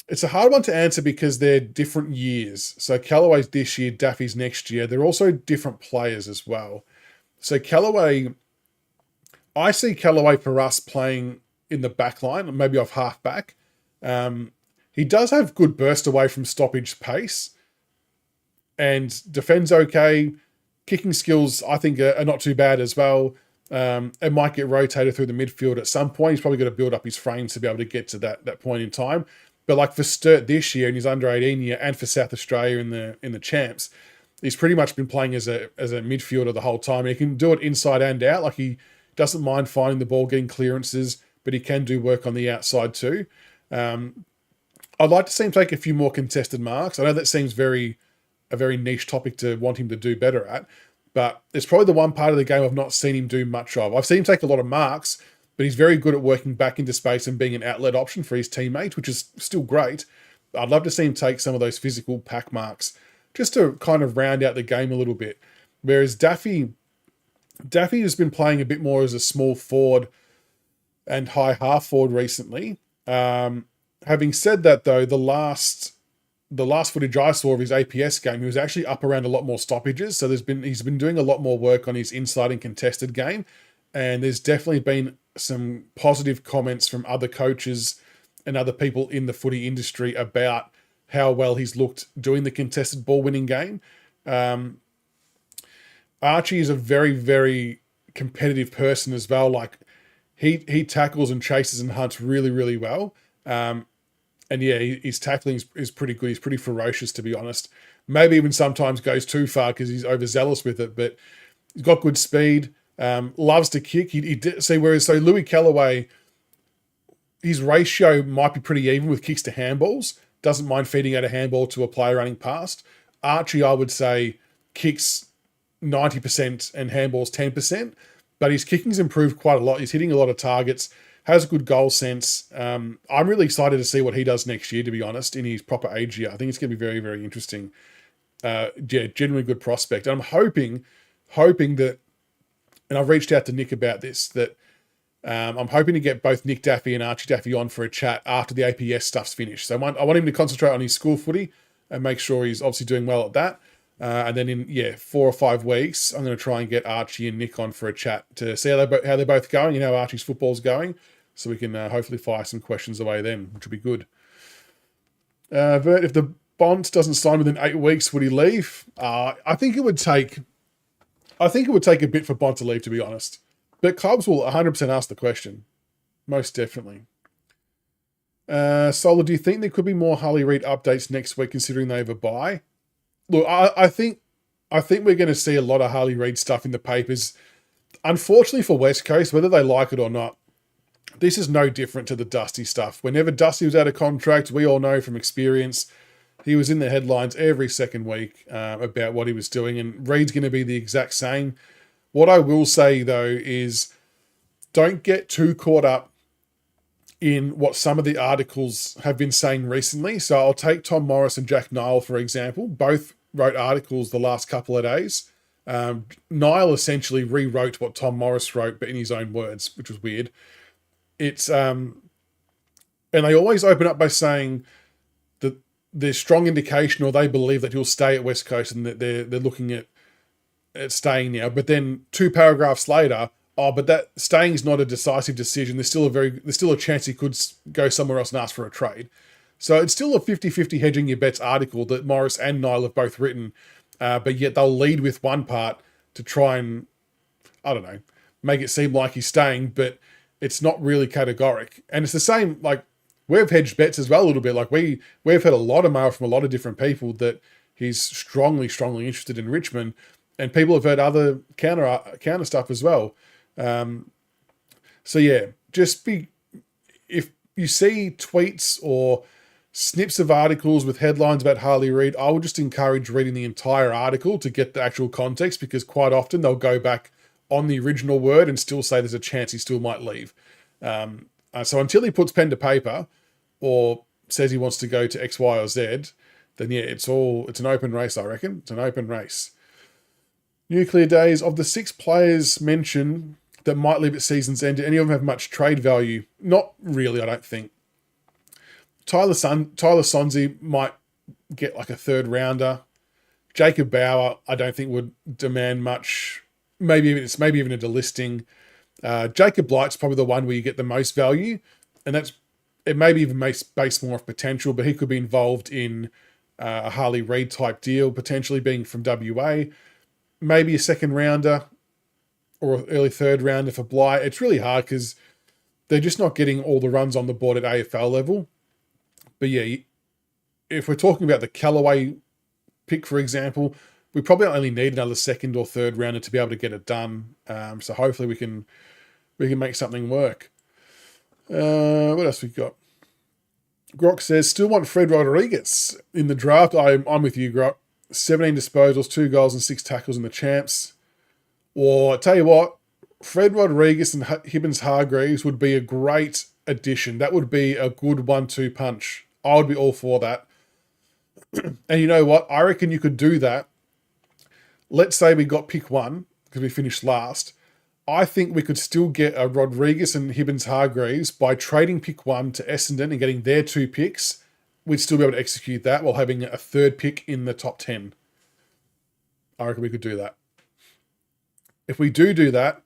It's a hard one to answer because they're different years. So Callaway's this year, Daffy's next year. They're also different players as well. So Callaway, I see Callaway for us playing in the back line, maybe off half back. He does have good burst away from stoppage pace and defends okay. Kicking skills, I think, are not too bad as well. It might get rotated through the midfield at some point. He's probably got to build up his frames to be able to get to that point in time. But like for Sturt this year in his under 18 year, and for South Australia in the champs, he's pretty much been playing as a midfielder the whole time. He can do it inside and out. Like, he doesn't mind finding the ball, getting clearances, but he can do work on the outside too. I'd like to see him take a few more contested marks. I know that seems a very niche topic to want him to do better at, but it's probably the one part of the game I've not seen him do much of. I've seen him take a lot of marks, but he's very good at working back into space and being an outlet option for his teammate, which is still great. I'd love to see him take some of those physical pack marks just to kind of round out the game a little bit. Whereas Daffy has been playing a bit more as a small forward and high half forward recently. Having said that, though, the last footage I saw of his APS game, he was actually up around a lot more stoppages. So he's been doing a lot more work on his inside and contested game, and there's definitely been some positive comments from other coaches and other people in the footy industry about how well he's looked doing the contested ball winning game. Archie is a very, very competitive person as well. Like he tackles and chases and hunts really, really well. And yeah, his tackling is pretty good. He's pretty ferocious, to be honest. Maybe even sometimes goes too far because he's overzealous with it, but he's got good speed, loves to kick. Whereas Louis Callaway, his ratio might be pretty even with kicks to handballs. Doesn't mind feeding out a handball to a player running past. Archie, I would say, kicks 90% and handballs 10%, but his kicking's improved quite a lot. He's hitting a lot of targets, has a good goal sense. I'm really excited to see what he does next year, to be honest, in his proper age year. I think it's going to be very, very interesting. Genuinely good prospect. And I'm hoping that, and I've reached out to Nick about this, that I'm hoping to get both Nick Daffy and Archie Daffy on for a chat after the APS stuff's finished. So I want him to concentrate on his school footy and make sure he's obviously doing well at that. And then in 4 or 5 weeks, I'm going to try and get Archie and Nick on for a chat to see how they're both going and how Archie's football's going, so we can hopefully fire some questions away then, which will be good. Vert, if the Bont doesn't sign within 8 weeks, would he leave? I think it would take a bit for Bont to leave, to be honest. But clubs will 100% ask the question, most definitely. Solar, do you think there could be more Harley Reed updates next week, considering they have a bye? Look, I think we're going to see a lot of Harley Reed stuff in the papers. Unfortunately for West Coast, whether they like it or not, this is no different to the Dusty stuff. Whenever Dusty was out of contract, we all know from experience, he was in the headlines every second week about what he was doing, and Reed's going to be the exact same. What I will say, though, is don't get too caught up in what some of the articles have been saying recently. So I'll take Tom Morris and Jack Nile, for example. Both wrote articles the last couple of days. Nile essentially rewrote what Tom Morris wrote, but in his own words, which was weird. It's and they always open up by saying that there's strong indication, or they believe that he'll stay at West Coast and that they're looking at staying now. But then 2 paragraphs later, but that staying is not a decisive decision. There's still a chance he could go somewhere else and ask for a trade. So it's still a 50-50 hedging your bets article that Morris and Nile have both written, but yet they'll lead with one part to try and, I don't know, make it seem like he's staying, but it's not really categoric. And it's the same, like, we've hedged bets as well a little bit. Like, we've had a lot of mail from a lot of different people that he's strongly, strongly interested in Richmond, and people have heard other counter stuff as well. So yeah, if you see tweets or snips of articles with headlines about Harley Reed, I would just encourage reading the entire article to get the actual context, because quite often they'll go back on the original word and still say there's a chance he still might leave. So until he puts pen to paper or says he wants to go to X, Y, or Z, then yeah, it's an open race, I reckon. It's an open race. Nuclear Days, of the 6 players mentioned that might leave at season's end, do any of them have much trade value? Not really, I don't think. Tyler Sonzi might get like a 3rd rounder. Jacob Bauer, I don't think would demand much. Maybe even a delisting. Jacob Blight's probably the one where you get the most value, and it maybe even based more of potential, but he could be involved in a Harley Reid type deal, potentially being from WA. Maybe a 2nd rounder or an early 3rd rounder for Blight. It's really hard because they're just not getting all the runs on the board at AFL level. But yeah, if we're talking about the Callaway pick, for example, we probably only need another 2nd or 3rd rounder to be able to get it done. So hopefully we can make something work. What else we got? Grock says, still want Fred Rodriguez in the draft. I'm with you, Grock. 17 disposals, 2 goals and 6 tackles in the champs. Or, I tell you what, Fred Rodriguez and Hibbins Hargreaves would be a great addition. That would be a good 1-2 punch. I would be all for that. And you know what? I reckon you could do that. Let's say we got pick 1, because we finished last. I think we could still get a Rodriguez and Hibbins Hargreaves by trading pick 1 to Essendon and getting their 2 picks. We'd still be able to execute that while having a 3rd pick in the top 10. I reckon we could do that. If we do that,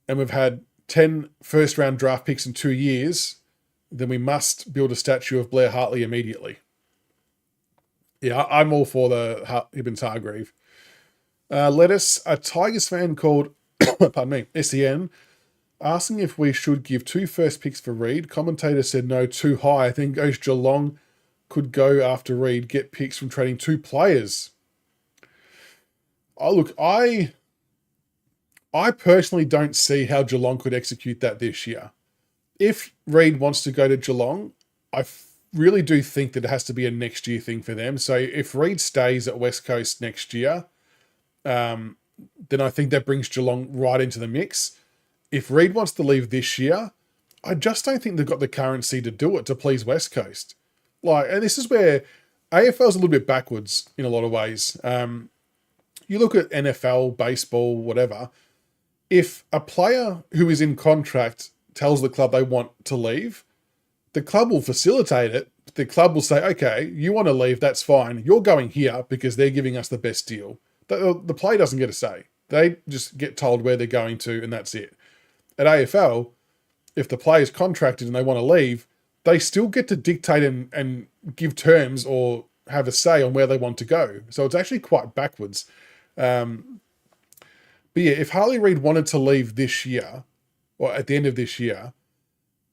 and we've had 10 first-round draft picks in 2 years, then we must build a statue of Blair Hartley immediately. Yeah, I'm all for the Hibbins Hargrave. Lettuce, a Tigers fan called, pardon me, SEN, asking if we should give 2 first picks for Reed. Commentator said no, too high. I think goes Geelong could go after Reed, get picks from trading 2 players. Oh, look, I personally don't see how Geelong could execute that this year. If Reed wants to go to Geelong, I really do think that it has to be a next year thing for them. So if Reed stays at West Coast next year, then I think that brings Geelong right into the mix. If Reed wants to leave this year, I just don't think they've got the currency to do it to please West Coast. And this is where AFL is a little bit backwards in a lot of ways. You look at NFL, baseball, whatever. If a player who is in contract tells the club they want to leave, the club will facilitate it. The club will say, okay, you want to leave, that's fine. You're going here because they're giving us the best deal. The player doesn't get a say. They just get told where they're going to, and that's it. At AFL, if the player's contracted and they want to leave, they still get to dictate and give terms or have a say on where they want to go. So it's actually quite backwards. But yeah, if Harley Reed wanted to leave this year, or at the end of this year,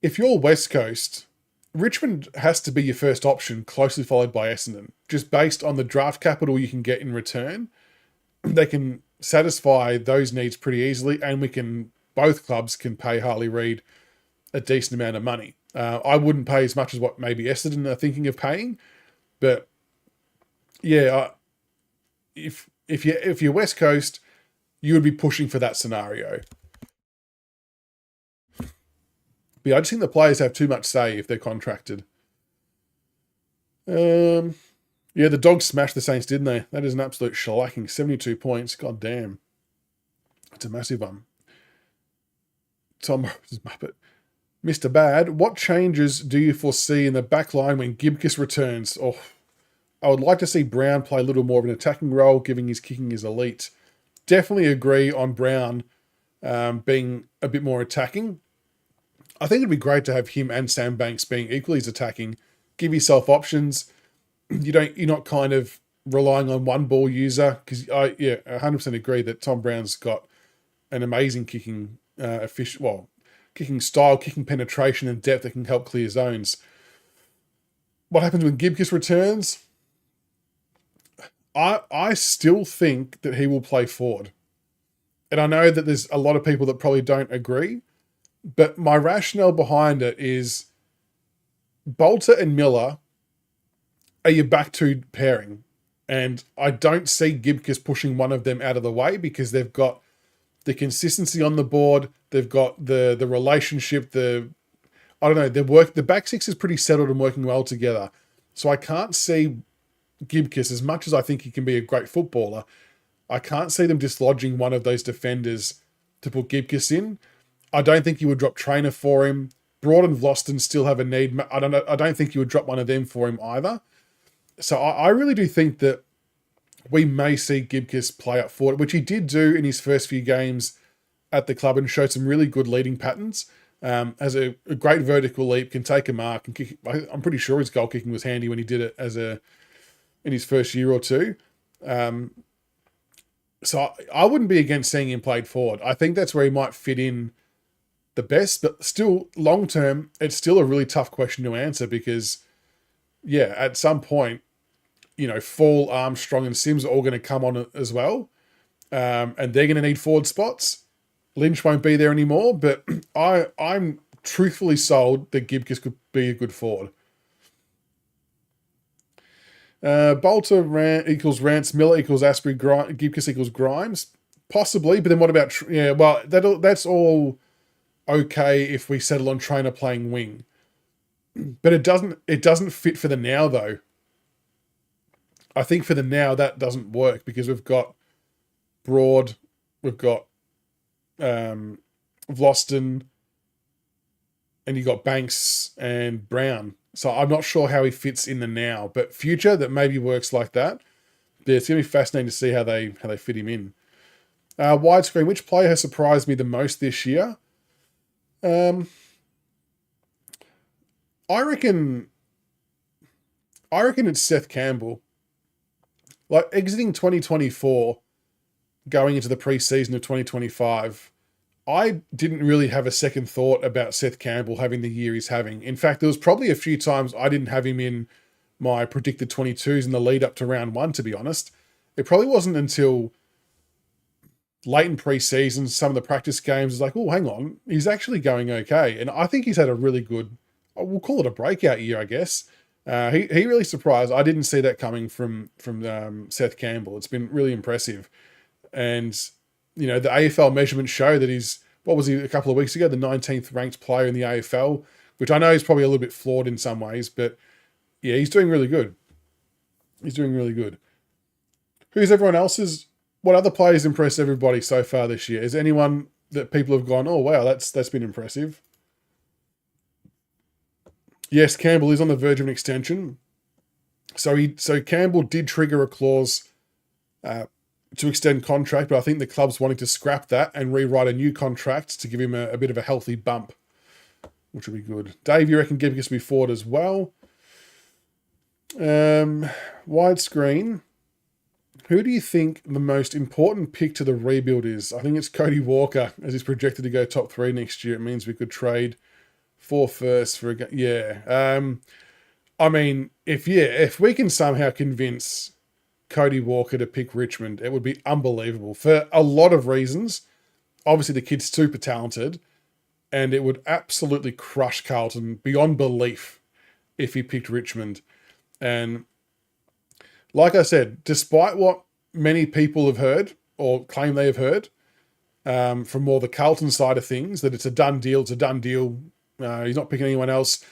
if you're West Coast, Richmond has to be your first option, closely followed by Essendon. Just based on the draft capital you can get in return, they can satisfy those needs pretty easily, and both clubs can pay Harley Reed a decent amount of money. I wouldn't pay as much as what maybe Essendon are thinking of paying, but yeah, if you're West Coast, you would be pushing for that scenario. But yeah, I just think the players have too much say if they're contracted. Yeah, the Dogs smashed the Saints, didn't they? That is an absolute shellacking. 72 points. God damn. It's a massive one. Tom Muppet. Mr. Bad, what changes do you foresee in the back line when Gibkus returns? Oh, I would like to see Brown play a little more of an attacking role, given his kicking is elite. Definitely agree on Brown being a bit more attacking. I think it'd be great to have him and Sam Banks being equally as attacking. Give yourself options. You're not kind of relying on one ball user, because I 100% agree that Tom Brown's got an amazing kicking kicking style, kicking penetration and depth that can help clear zones. What happens when Gibkus returns? I still think that he will play forward. And I know that there's a lot of people that probably don't agree, but my rationale behind it is Balter and Miller are your back two pairing. And I don't see Gibkus pushing one of them out of the way, because they've got the consistency on the board. They've got the relationship, the back six is pretty settled and working well together. So I can't see Gibkus, as much as I think he can be a great footballer, I can't see them dislodging one of those defenders to put Gibkus in. I don't think you would drop Trainer for him. Broad and Vlosten still have a need. I don't think you would drop one of them for him either. So I really do think that we may see Gibkus play up forward, which he did do in his first few games at the club and showed some really good leading patterns. Has a great vertical leap, can take a mark, and kick. I'm pretty sure his goal kicking was handy when he did it in his first year or two. So I wouldn't be against seeing him played forward. I think that's where he might fit in the best, but still, long term, it's still a really tough question to answer, because, yeah, at some point, Fall, Armstrong, and Sims are all going to come on as well, and they're going to need forward spots. Lynch won't be there anymore, but I'm truthfully sold that Gibkus could be a good forward. Balter equals Rance, Miller equals Asprey, Gibkus equals Grimes. Possibly, but then what about... that's all okay if we settle on Trainer playing wing. But it doesn't fit for the now, though. I think for the now, that doesn't work because we've got Broad, we've got Vlosten, and you've got Banks and Brown. So I'm not sure how he fits in the now, but future, that maybe works like that. Yeah, it's going to be fascinating to see how they fit him in. Widescreen, which player has surprised me the most this year? I reckon it's Seth Campbell. Like, exiting 2024, going into the preseason of 2025, I didn't really have a second thought about Seth Campbell having the year he's having. In fact, there was probably a few times I didn't have him in my predicted 22s in the lead up to round one, to be honest. It probably wasn't until late in preseason, some of the practice games, is like, oh, hang on, he's actually going okay. And I think he's had a really good, we'll call it a breakout year, I guess. He really surprised. I didn't see that coming from Seth Campbell. It's been really impressive. And, you know, the AFL measurements show that he's, what was he a couple of weeks ago, the 19th ranked player in the AFL, which I know is probably a little bit flawed in some ways, but yeah, he's doing really good. He's doing really good. Who's everyone else's? What other players impressed everybody so far this year? Is there anyone that people have gone, oh wow, that's been impressive? Yes, Campbell is on the verge of an extension. So Campbell did trigger a clause to extend contract, but I think the club's wanting to scrap that and rewrite a new contract to give him a bit of a healthy bump, which will be good. Dave, you reckon Gibkus will be forward as well? Widescreen. Who do you think the most important pick to the rebuild is? I think it's Cody Walker, as he's projected to go top 3 next year. It means we could trade 4 firsts for a game. Yeah. I mean, if we can somehow convince Cody Walker to pick Richmond, it would be unbelievable for a lot of reasons. Obviously, the kid's super talented, and it would absolutely crush Carlton beyond belief if he picked Richmond. And like I said, despite what many people have heard or claim they have heard from more the Carlton side of things, that it's a done deal, he's not picking anyone else.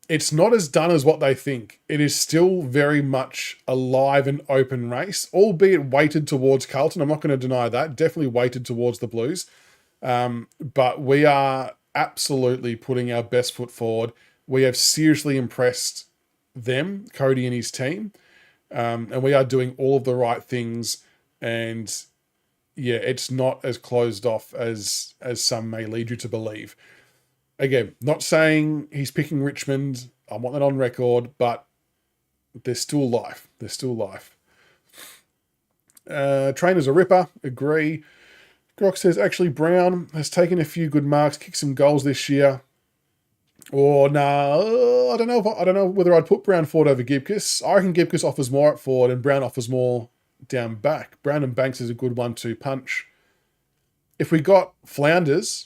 It's not as done as what they think. It is still very much a live and open race, albeit weighted towards Carlton. I'm not going to deny that. Definitely weighted towards the Blues. But we are absolutely putting our best foot forward. We have seriously impressed them, Cody and his team. And we are doing all of the right things. And yeah, it's not as closed off as some may lead you to believe. Again, not saying he's picking Richmond. I want that on record, but there's still life. There's still life. Trainer's a ripper. Agree. Grock says, actually, Brown has taken a few good marks, kicked some goals this year. Or I don't know whether I'd put Brown forward over Gibkus. I reckon Gibkus offers more at forward and Brown offers more down back. Brown and Banks is a good 1-2 punch. If we got Flanders,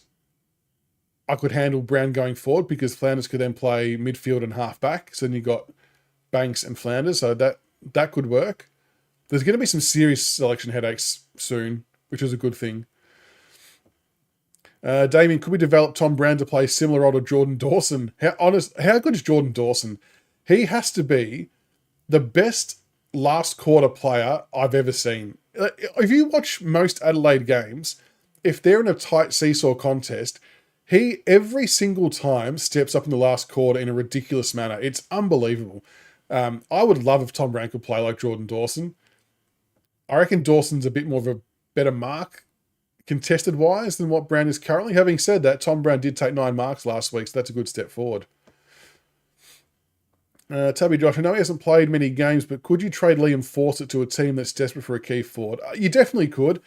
I could handle Brown going forward because Flanders could then play midfield and half back. So then you got Banks and Flanders. So that could work. There's going to be some serious selection headaches soon, which is a good thing. Damien, could we develop Tom Brown to play similar role to Jordan Dawson? How good is Jordan Dawson? He has to be the best last quarter player I've ever seen. If you watch most Adelaide games, if they're in a tight seesaw contest, he every single time steps up in the last quarter in a ridiculous manner. It's unbelievable. I would love if Tom Brown could play like Jordan Dawson. I reckon Dawson's a bit more of a better mark contested wise than what Brown is currently. Having said that, Tom Brown did take 9 marks last week, so that's a good step forward. Tubby Josh, I know he hasn't played many games, but could you trade Liam Fawcett to a team that's desperate for a key forward? You definitely could.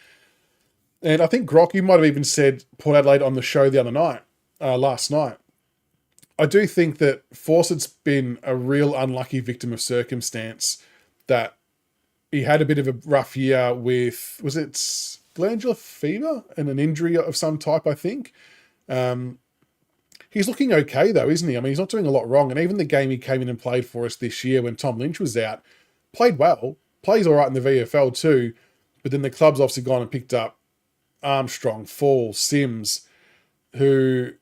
And I think Grock, you might have even said Port Adelaide on the show the other night, last night. I do think that Fawcett's been a real unlucky victim of circumstance, that he had a bit of a rough year with, was it glandular fever and an injury of some type, I think. He's looking okay though, isn't he? I mean, he's not doing a lot wrong. And even the game he came in and played for us this year when Tom Lynch was out, played well, plays all right in the VFL too. But then the club's obviously gone and picked up Armstrong, Fall, Sims, who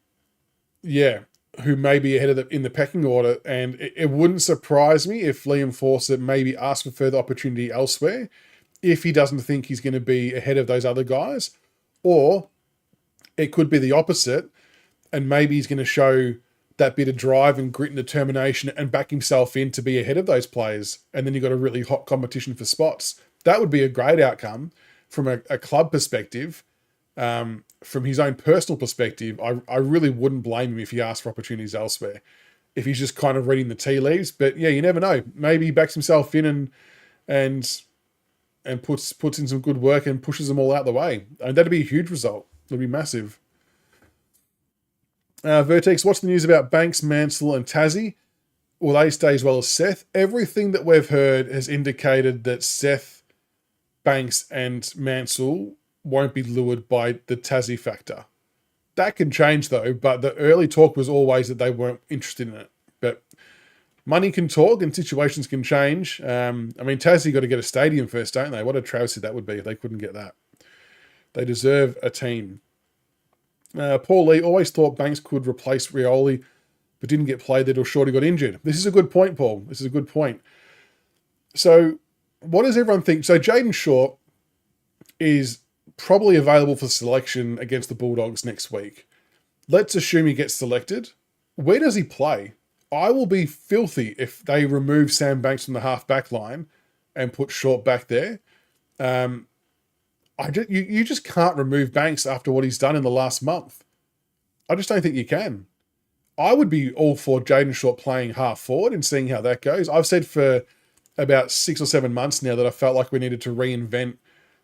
may be ahead of in the pecking order. And it wouldn't surprise me if Liam Fawcett maybe asks for further opportunity elsewhere if he doesn't think he's going to be ahead of those other guys. Or it could be the opposite, and maybe he's going to show that bit of drive and grit and determination and back himself in to be ahead of those players. And then you've got a really hot competition for spots. That would be a great outcome from a club perspective. From his own personal perspective, I really wouldn't blame him if he asked for opportunities elsewhere, if he's just kind of reading the tea leaves. But yeah, you never know. Maybe he backs himself in and puts in some good work and pushes them all out the way. And that'd be a huge result. It'd be massive. Vertex, what's the news about Banks, Mansell, and Tassie? Will they stay as well as Seth? Everything that we've heard has indicated that Seth, Banks, and Mansell won't be lured by the Tassie factor. That can change though, but the early talk was always that they weren't interested in it. But money can talk and situations can change. I mean, Tassie got to get a stadium first, don't they? What a travesty that would be if they couldn't get that. They deserve a team. Paul Lee always thought Banks could replace Rioli, but didn't get played there till Shorty got injured. This is a good point, Paul. This is a good point. So what does everyone think? So Jaden Short is probably available for selection against the Bulldogs next week. Let's assume he gets selected. Where does he play? I will be filthy if they remove Sam Banks from the half-back line and put Short back there. You just can't remove Banks after what he's done in the last month. I just don't think you can. I would be all for Jaden Short playing half forward and seeing how that goes. I've said for about 6 or 7 months now that I felt like we needed to reinvent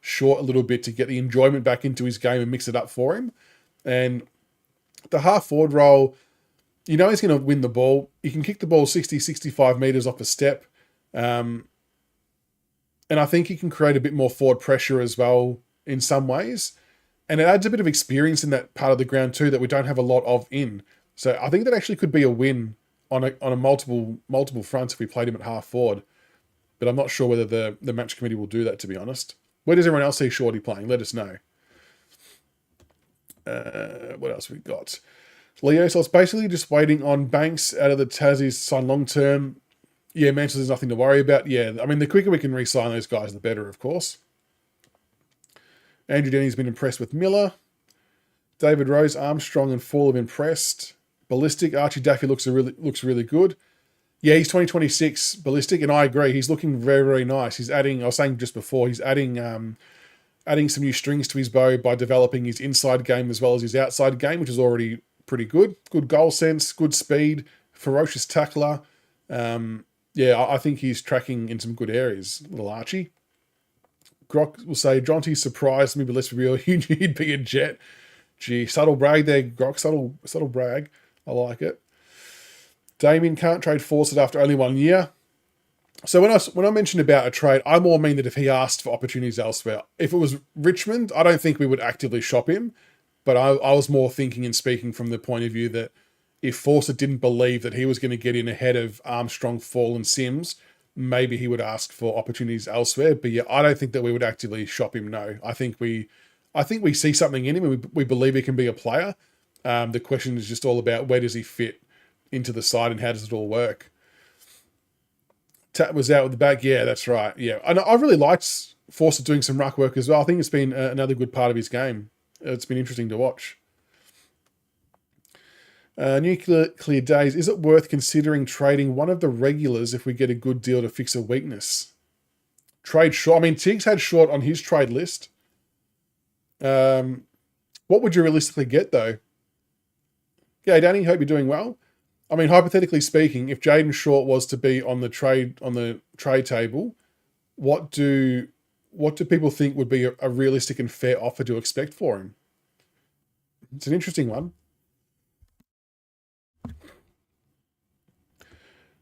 Short a little bit to get the enjoyment back into his game and mix it up for him. And the half forward role, you know he's going to win the ball. He can kick the ball 60, 65 metres off a step. And I think he can create a bit more forward pressure as well in some ways. And it adds a bit of experience in that part of the ground too that we don't have a lot of in. So I think that actually could be a win on a multiple fronts if we played him at half forward. But I'm not sure whether the match committee will do that, to be honest. Where does everyone else see Shorty playing? Let us know. What else we got? Leo, so it's basically just waiting on Banks out of the Tassies sign long term. Yeah, Manchester, there's nothing to worry about. Yeah, I mean, the quicker we can re-sign those guys, the better, of course. Andrew Denny's been impressed with Miller. David Rose, Armstrong, and Fall have impressed. Ballistic, Archie Daffy looks really good. Yeah, he's 2026 Ballistic, and I agree. He's looking very, very nice. He's adding, I was saying just before, he's adding some new strings to his bow by developing his inside game as well as his outside game, which is already pretty good. Good goal sense, good speed, ferocious tackler. I think he's tracking in some good areas, little Archie. Grock will say, Jonty surprised me, but let's be real, you knew he'd be a Jet. Gee, subtle brag there, Grock, subtle brag. I like it. Damien can't trade Fawcett after only 1 year. So when I mentioned about a trade, I more mean that if he asked for opportunities elsewhere. If it was Richmond, I don't think we would actively shop him. But I was more thinking and speaking from the point of view that if Fawcett didn't believe that he was going to get in ahead of Armstrong, Fall, and Sims, maybe he would ask for opportunities elsewhere. But yeah, I don't think that we would actively shop him, no. I think we see something in him and we believe he can be a player. The question is just all about where does he fit into the side and how does it all work. Tat was out with the back. Yeah, that's right. Yeah, and I really liked Fawcett doing some ruck work as well. I think it's been another good part of his game. It's been interesting to watch. Nuclear Days, is it worth considering trading one of the regulars if we get a good deal to fix a weakness? Trade Short. I mean, Tiggs had Short on his trade list. What would you realistically get though? Yeah, Danny, hope you're doing well. I mean, hypothetically speaking, if Jaden Short was to be on the trade table, what do people think would be a realistic and fair offer to expect for him? It's an interesting one.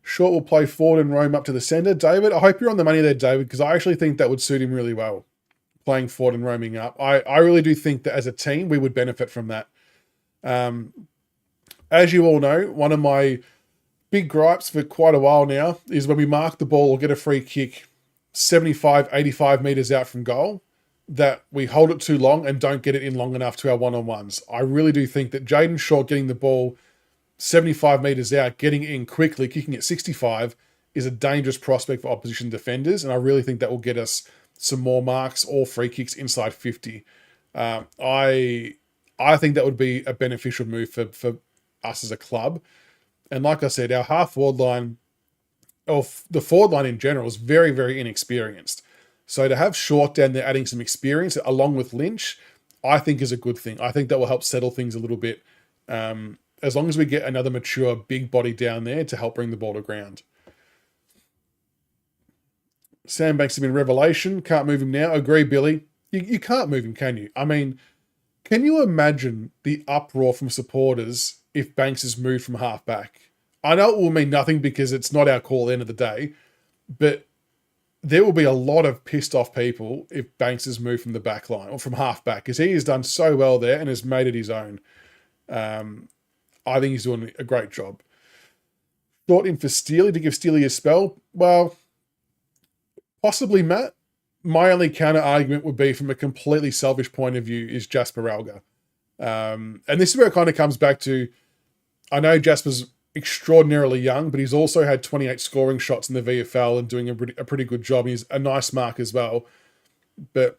Short will play forward and roam up to the centre. David, I hope you're on the money there, David, because I actually think that would suit him really well, playing forward and roaming up. I really do think that as a team, we would benefit from that. As you all know, one of my big gripes for quite a while now is when we mark the ball or get a free kick 75, 85 metres out from goal, that we hold it too long and don't get it in long enough to our one-on-ones. I really do think that Jaden Shaw getting the ball 75 metres out, getting in quickly, kicking at 65 is a dangerous prospect for opposition defenders, and I really think that will get us some more marks or free kicks inside 50. I think that would be a beneficial move for us as a club. And like I said, our half-forward line, or the forward line in general, is very, very inexperienced. So to have Short down there adding some experience along with Lynch, I think is a good thing. I think that will help settle things a little bit, as long as we get another mature big body down there to help bring the ball to ground. Sam Banks has been revelation. Can't move him now. Agree, Billy. You can't move him, can you? I mean, can you imagine the uproar from supporters if Banks is moved from half back? I know it will mean nothing because it's not our call at the end of the day, but there will be a lot of pissed off people if Banks is moved from the back line or from half back, because he has done so well there and has made it his own. I think he's doing a great job. Thought in for Steely to give Steely a spell. Well, possibly, Matt. My only counter argument would be, from a completely selfish point of view, is Jasper Alga. And this is where it kind of comes back to, I know Jasper's extraordinarily young, but he's also had 28 scoring shots in the VFL and doing a pretty good job. He's a nice mark as well. But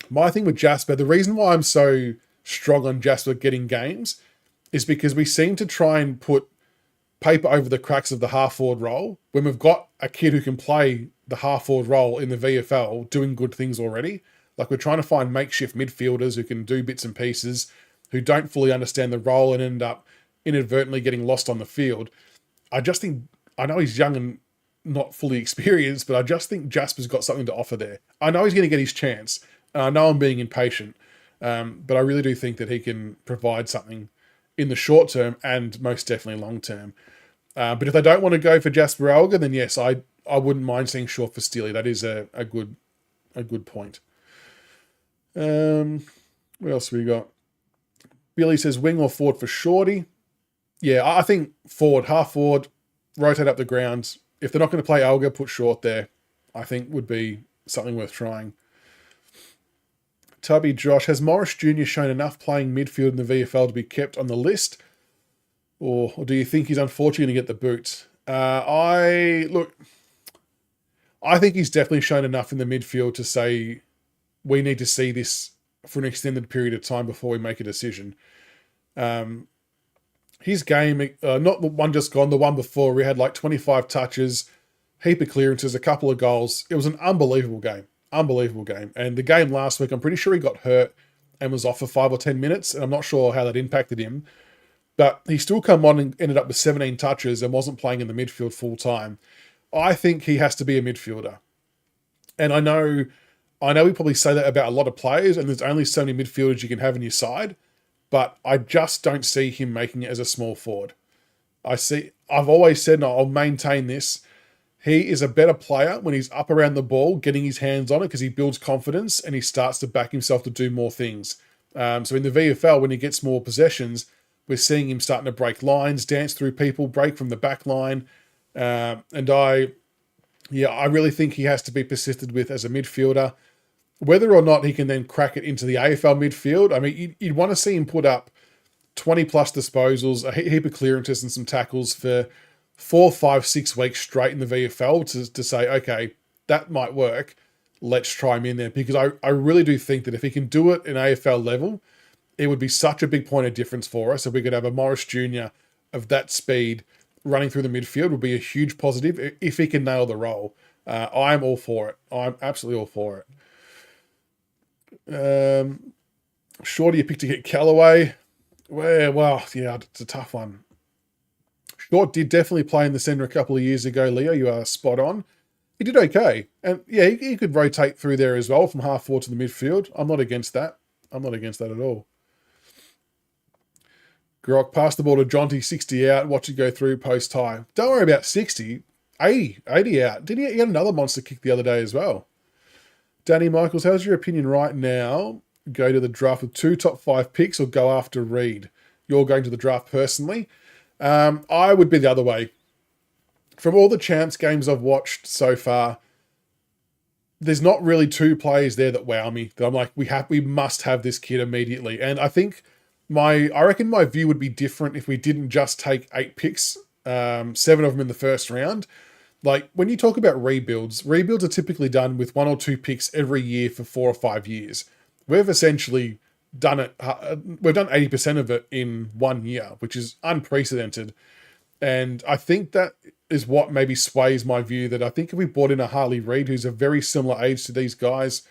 my thing with Jasper, the reason why I'm so strong on Jasper getting games is because we seem to try and put paper over the cracks of the half-forward role when we've got a kid who can play the half-forward role in the VFL doing good things already. Like, we're trying to find makeshift midfielders who can do bits and pieces, who don't fully understand the role and end up inadvertently getting lost on the field. I just think, I know he's young and not fully experienced, but I just think Jasper's got something to offer there. I know he's going to get his chance, and I know I'm being impatient, but I really do think that he can provide something in the short term and most definitely long term. But if they don't want to go for Jasper Alga, then yes, I wouldn't mind seeing Short for Steely. That is a good point. What else have we got? Billy says wing or forward for Shorty. Yeah, I think forward, half forward, rotate up the ground. If they're not going to play Alga, put Short there. I think would be something worth trying. Tubby Josh, has Morris Jr. shown enough playing midfield in the VFL to be kept on the list? Or do you think he's unfortunately going to get the boot? I think he's definitely shown enough in the midfield to say we need to see this for an extended period of time before we make a decision. His game, not the one just gone, the one before, we had like 25 touches, heap of clearances, a couple of goals. It was an unbelievable game. Unbelievable game. And the game last week, I'm pretty sure he got hurt and was off for 5 or 10 minutes, and I'm not sure how that impacted him. But he still come on and ended up with 17 touches and wasn't playing in the midfield full time. I think he has to be a midfielder. And I know we probably say that about a lot of players, and there's only so many midfielders you can have in your side, but I just don't see him making it as a small forward. I've always said, and I'll maintain this, he is a better player when he's up around the ball, getting his hands on it, because he builds confidence and he starts to back himself to do more things. So in the VFL, when he gets more possessions, we're seeing him starting to break lines, dance through people, break from the back line. And I really think he has to be persisted with as a midfielder. Whether or not he can then crack it into the AFL midfield, I mean, you'd want to see him put up 20 plus disposals, a heap of clearances and some tackles for 4, 5, 6 weeks straight in the VFL to say, okay, that might work. Let's try him in there. Because I really do think that if he can do it in AFL level, it would be such a big point of difference for us. If we could have a Morris Jr. of that speed running through the midfield, would be a huge positive if he can nail the role. I'm all for it. I'm absolutely all for it. Shorty, you picked to get Callaway. Well, yeah, it's a tough one. Short did definitely play in the centre a couple of years ago, Leo. You are spot on. He did okay. And yeah, he could rotate through there as well from half forward to the midfield. I'm not against that. I'm not against that at all. Grock, pass the ball to Jonty, 60 out. Watch it go through post-tie. Don't worry about 60. 80 out. Did he get another monster kick the other day as well? Danny Michaels, how's your opinion right now? Go to the draft with 2 top 5 picks or go after Reed? you're going to the draft personally. I would be the other way. From all the champs games I've watched so far, there's not really two players there that wow me, that I'm like, we must have this kid immediately. And I think I reckon my view would be different if we didn't just take 8 picks, 7 of them in the first round. Like, when you talk about rebuilds are typically done with 1 or 2 picks every year for 4 or 5 years. We've essentially done it. We've done 80% of it in 1 year, which is unprecedented. And I think that is what maybe sways my view, that I think if we brought in a Harley Reed, who's a very similar age to these guys,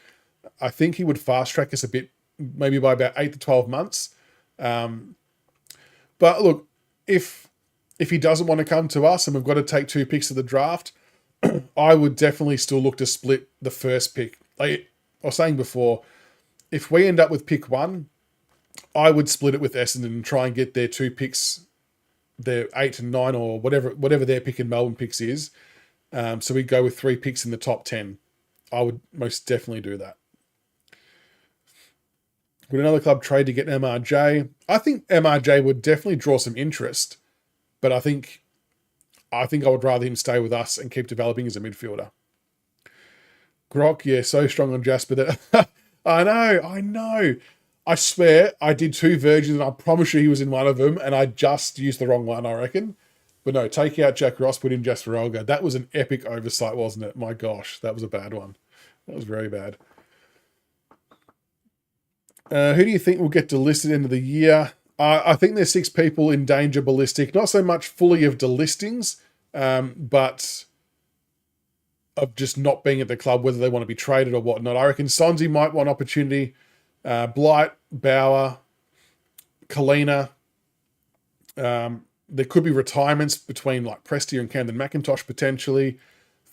I think he would fast track us a bit, maybe by about 8 to 12 months. But look, if he doesn't want to come to us and we've got to take 2 picks of the draft, I would definitely still look to split the first pick. Like I was saying before, if we end up with pick 1, I would split it with Essendon and try and get their 2 picks, their 8 and 9 or whatever their pick in Melbourne picks is. So we go with 3 picks in the top 10. I would most definitely do that. Would another club trade to get MRJ? I think MRJ would definitely draw some interest, but I think I would rather him stay with us and keep developing as a midfielder. Ruck, yeah, so strong on Jasper that I know. I swear I did 2 versions and I promise you he was in one of them and I just used the wrong one, I reckon. But no, take out Jack Ross, put in Jasper Olga. That was an epic oversight, wasn't it? My gosh, that was a bad one. That was very bad. Who do you think will get delisted end of the year? I think there's 6 people in danger ballistic. Not so much fully of delistings, but of just not being at the club, whether they want to be traded or whatnot. I reckon Sonzi might want opportunity. Blight, Bauer, Kalina. There could be retirements between like Prestia and Camden McIntosh potentially.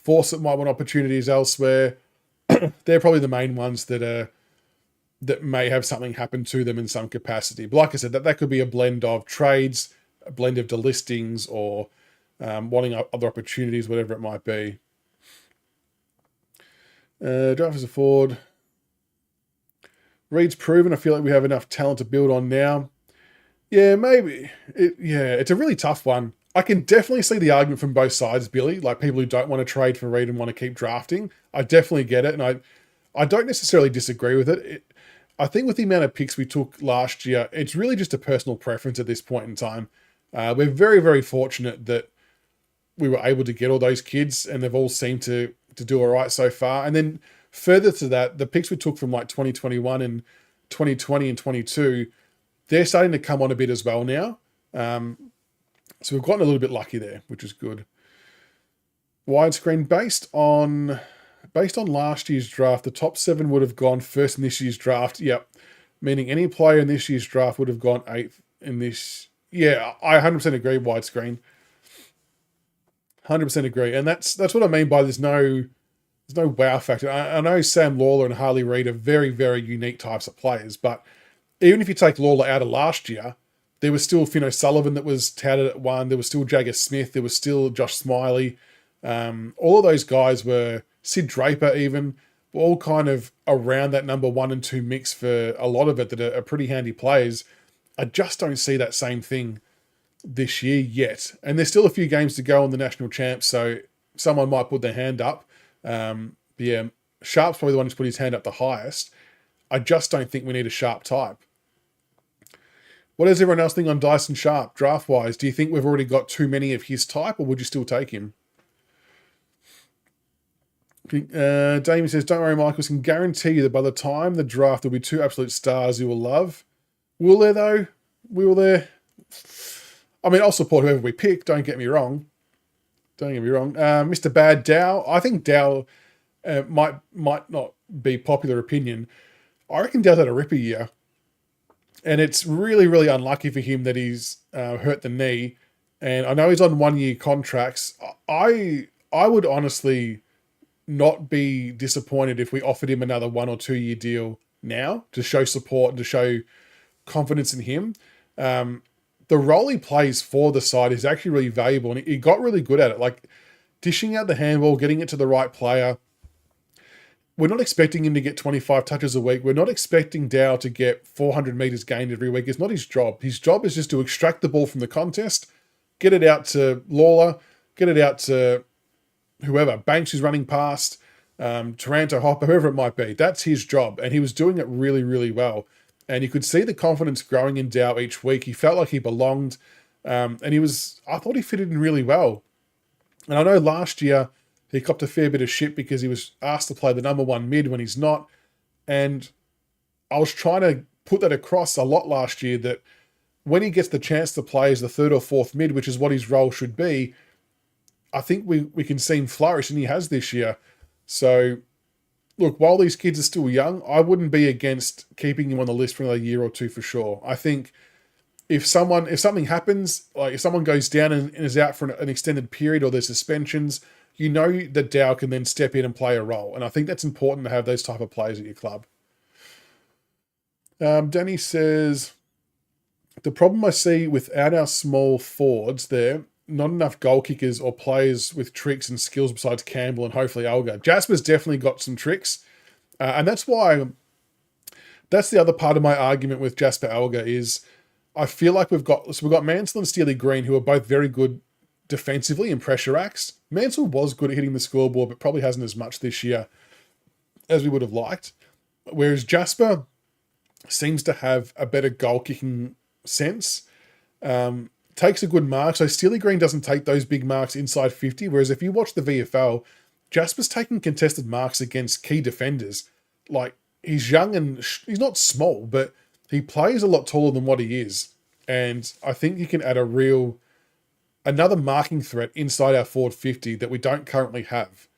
Fawcett might want opportunities elsewhere. They're probably the main ones that may have something happen to them in some capacity. But like I said, that could be a blend of trades, a blend of delistings, or wanting other opportunities, whatever it might be. Draft as a forward. Reed's proven. I feel like we have enough talent to build on now. Yeah, maybe. It's a really tough one. I can definitely see the argument from both sides, Billy. Like people who don't want to trade for Reed and want to keep drafting. I definitely get it, and I don't necessarily disagree with it. I think with the amount of picks we took last year, it's really just a personal preference at this point in time. We're very, very fortunate that we were able to get all those kids, and they've all seemed to do all right so far. And then further to that, the picks we took from like 2021 and 2020 and 22, they're starting to come on a bit as well now. So we've gotten a little bit lucky there, which is good. Widescreen, based on last year's draft, the top 7 would have gone first in this year's draft. Yep. Meaning any player in this year's draft would have gone 8th in this. Yeah, I 100% agree, Widescreen. 100% agree. And that's what I mean by there's no wow factor. I know Sam Lawler and Harley Reed are very, very unique types of players, but even if you take Lawler out of last year, there was still Fino Sullivan that was touted at 1. There was still Jagger Smith. There was still Josh Smiley. All of those guys were, Sid Draper even, were all kind of around that number 1 and 2 mix for a lot of it that are pretty handy players. I just don't see that same thing this year yet. And there's still a few games to go on the national champs, so someone might put their hand up. Yeah, Sharp's probably the one who's put his hand up the highest. I just don't think we need a Sharp type. What does everyone else think on Dyson Sharp, draft-wise? Do you think we've already got too many of his type, or would you still take him? Damien says, don't worry, Michael, can guarantee you that by the time the draft, there'll be 2 absolute stars you will love. Will there, though? Will there? I mean, I'll support whoever we pick, don't get me wrong. Mr. Bad Dow. I think Dow might not be popular opinion. I reckon Dow's had a ripper year. And it's really, really unlucky for him that he's hurt the knee. And I know he's on 1-year contracts. I would honestly not be disappointed if we offered him another 1 or 2 year deal now to show support and to show confidence in him. The role he plays for the side is actually really valuable, and he got really good at it. Like dishing out the handball, getting it to the right player. we're not expecting him to get 25 touches a week. We're not expecting Dow to get 400 metres gained every week. It's not his job. His job is just to extract the ball from the contest, get it out to Lawler, get it out to whoever, Banks who's running past, Taranto, Hopper, whoever it might be. That's his job. And he was doing it really, really well. And you could see the confidence growing in Dow each week. He felt like he belonged. And I thought he fitted in really well. And I know last year he copped a fair bit of shit because he was asked to play the number one mid when he's not. And I was trying to put that across a lot last year, that when he gets the chance to play as the third or fourth mid, which is what his role should be, I think we can see him flourish, and he has this year. So, look, while these kids are still young, I wouldn't be against keeping him on the list for another year or two for sure. I think if something happens, like if someone goes down and is out for an extended period, or there's suspensions, you know that Dow can then step in and play a role. And I think that's important to have those type of players at your club. Danny says, the problem I see without our small forwards there, not enough goal kickers or players with tricks and skills besides Campbell and hopefully Elgar. Jasper's definitely got some tricks. And that's the other part of my argument with Jasper Elgar is I feel like we've got Mansell and Steely Green, who are both very good defensively in pressure acts. Mansell was good at hitting the scoreboard, but probably hasn't as much this year as we would have liked. Whereas Jasper seems to have a better goal kicking sense. Takes a good mark. So Steely Green doesn't take those big marks inside 50. Whereas if you watch the VFL, Jasper's taking contested marks against key defenders. Like, he's young and he's not small, but he plays a lot taller than what he is. And I think he can add another marking threat inside our forward 50 that we don't currently have.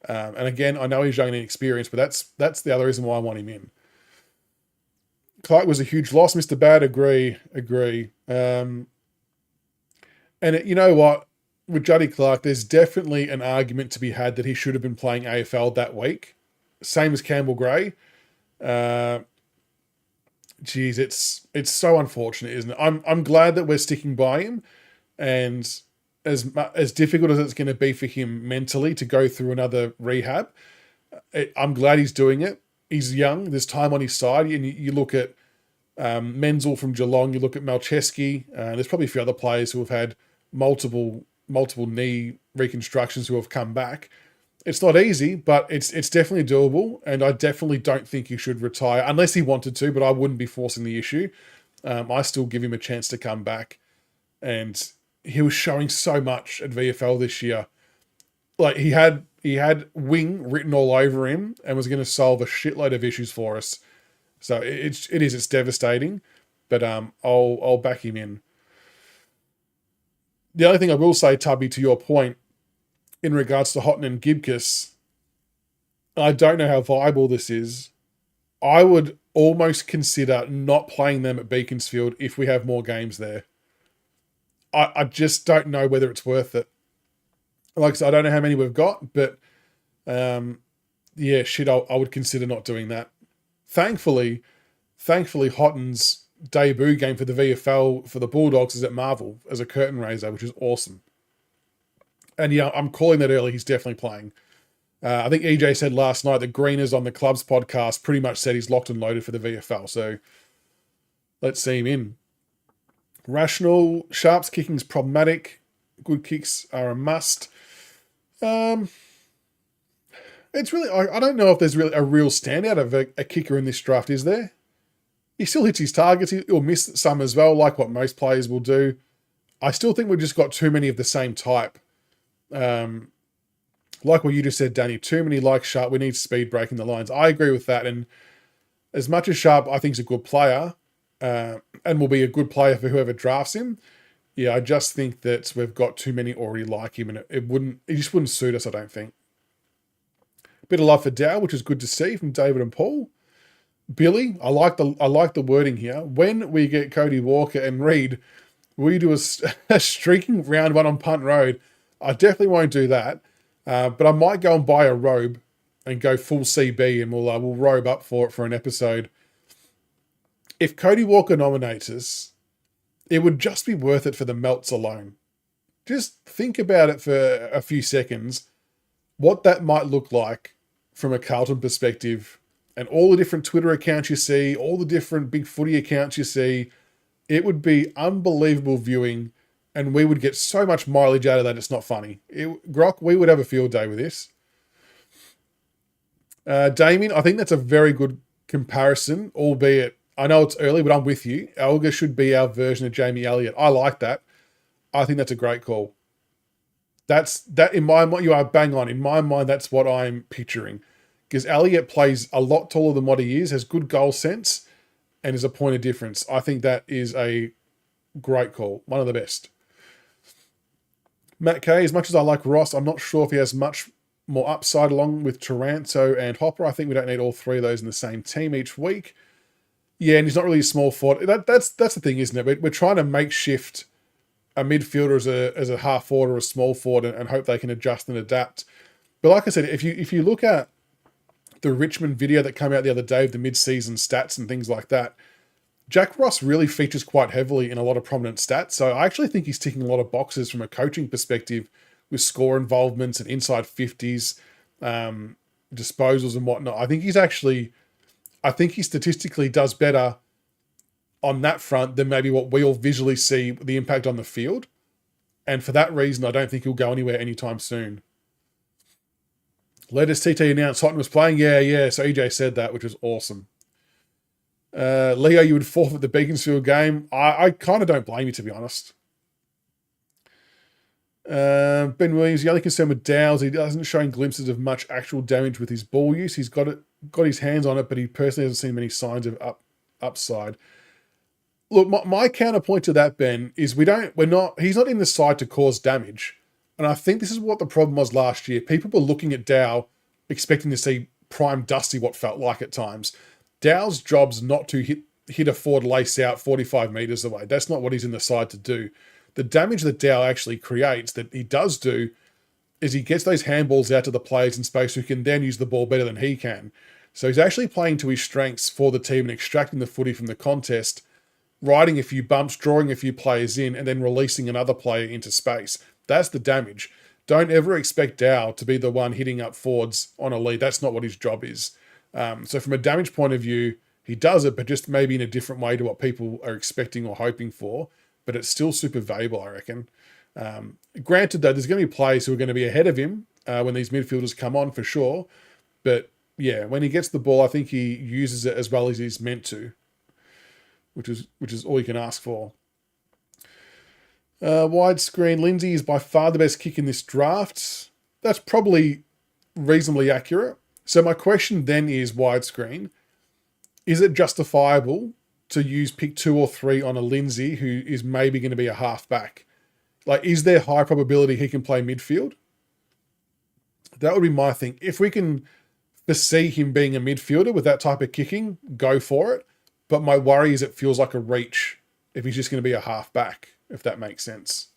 And again, I know he's young and inexperienced, but that's the other reason why I want him in. Clark was a huge loss. Mr. Bad, agree. And you know what? With Juddy Clark, there's definitely an argument to be had that he should have been playing AFL that week. Same as Campbell Gray. Geez, it's so unfortunate, isn't it? I'm glad that we're sticking by him, and as difficult as it's going to be for him mentally to go through another rehab, I'm glad he's doing it. He's young. There's time on his side, and you look at Menzel from Geelong. You look at Malcheski. There's probably a few other players who have had multiple knee reconstructions who have come back. It's not easy, but it's definitely doable, and I definitely don't think he should retire unless he wanted to, but I wouldn't be forcing the issue. I still give him a chance to come back, and he was showing so much at VFL this year. Like, he had wing written all over him and was going to solve a shitload of issues for us. So it's devastating, but I'll back him in. The other thing I will say, Tubby, to your point, in regards to Houghton and Gibkus, I don't know how viable this is. I would almost consider not playing them at Beaconsfield if we have more games there. I just don't know whether it's worth it. Like I said, I don't know how many we've got, but I would consider not doing that. Thankfully, Houghton's debut game for the VFL for the Bulldogs is at Marvel as a curtain raiser, which is awesome. And yeah, I'm calling that early. He's definitely playing. I think EJ said last night that Greeners on the club's podcast pretty much said he's locked and loaded for the VFL. So let's see him in. Rational. Sharp's kicking's problematic. Good kicks are a must. It's really, I don't know if there's really a real standout of a kicker in this draft, is there? He still hits his targets. He'll miss some as well, like what most players will do. I still think we've just got too many of the same type. Like what you just said, Danny, too many like Sharp. We need speed breaking the lines. I agree with that. And as much as Sharp, I think, is a good player and will be a good player for whoever drafts him, yeah, I just think that we've got too many already like him, and it just wouldn't suit us, I don't think. Bit of love for Dow, which is good to see from David and Paul. Billy, I like the wording here. When we get Cody Walker and Reed, we do a streaking round one on Punt Road. I definitely won't do that, but I might go and buy a robe and go full CB, and we'll robe up for it for an episode. If Cody Walker nominates us, it would just be worth it for the melts alone. Just think about it for a few seconds, what that might look like from a Carlton perspective, and all the different Twitter accounts you see, all the different big footy accounts you see, it would be unbelievable viewing, and we would get so much mileage out of that. It's not funny. Grock, we would have a field day with this. Damien, I think that's a very good comparison, albeit I know it's early, but I'm with you. Elgar should be our version of Jamie Elliott. I like that. I think that's a great call. That in my mind, you are bang on. In my mind, that's what I'm picturing. Because Elliott plays a lot taller than what he is, has good goal sense, and is a point of difference. I think that is a great call. One of the best. Matt Kay, as much as I like Ross, I'm not sure if he has much more upside along with Taranto and Hopper. I think we don't need all three of those in the same team each week. Yeah, and he's not really a small forward. That's the thing, isn't it? We're trying to makeshift a midfielder as a half forward or a small forward and hope they can adjust and adapt. But like I said, if you look at the Richmond video that came out the other day of the mid-season stats and things like that, Jack Ross really features quite heavily in a lot of prominent stats. So I actually think he's ticking a lot of boxes from a coaching perspective with score involvements and inside 50s, disposals and whatnot. I think he statistically does better on that front than maybe what we all visually see the impact on the field. And for that reason, I don't think he'll go anywhere anytime soon. Latest TT announced Houghton was playing. Yeah. So EJ said that, which was awesome. Leo, you would forfeit the Beaconsfield game. I kind of don't blame you, to be honest. Ben Williams, the only concern with Dow's, he doesn't show glimpses of much actual damage with his ball use. He's got his hands on it, but he personally hasn't seen many signs of upside. Look, my counterpoint to that, Ben, is he's not in the side to cause damage. And I think this is what the problem was last year. People were looking at Dow expecting to see prime Dusty, what felt like at times. Dow's job's not to hit a forward lace out 45 metres away. That's not what he's in the side to do. The damage that Dow actually creates, that he does do, is he gets those handballs out to the players in space who can then use the ball better than he can. So he's actually playing to his strengths for the team and extracting the footy from the contest, riding a few bumps, drawing a few players in, and then releasing another player into space. That's the damage. Don't ever expect Dow to be the one hitting up forwards on a lead. That's not what his job is. So from a damage point of view, he does it, but just maybe in a different way to what people are expecting or hoping for. But it's still super valuable, I reckon. Granted, though, there's going to be players who are going to be ahead of him when these midfielders come on, for sure. But yeah, when he gets the ball, I think he uses it as well as he's meant to, which is all you can ask for. Widescreen, Lindsay is by far the best kick in this draft. That's probably reasonably accurate. So my question then is, widescreen, is it justifiable to use pick 2 or 3 on a Lindsay who is maybe going to be a halfback? Like, is there high probability he can play midfield? That would be my thing. If we can foresee him being a midfielder with that type of kicking, go for it. But my worry is it feels like a reach if he's just going to be a halfback, if that makes sense.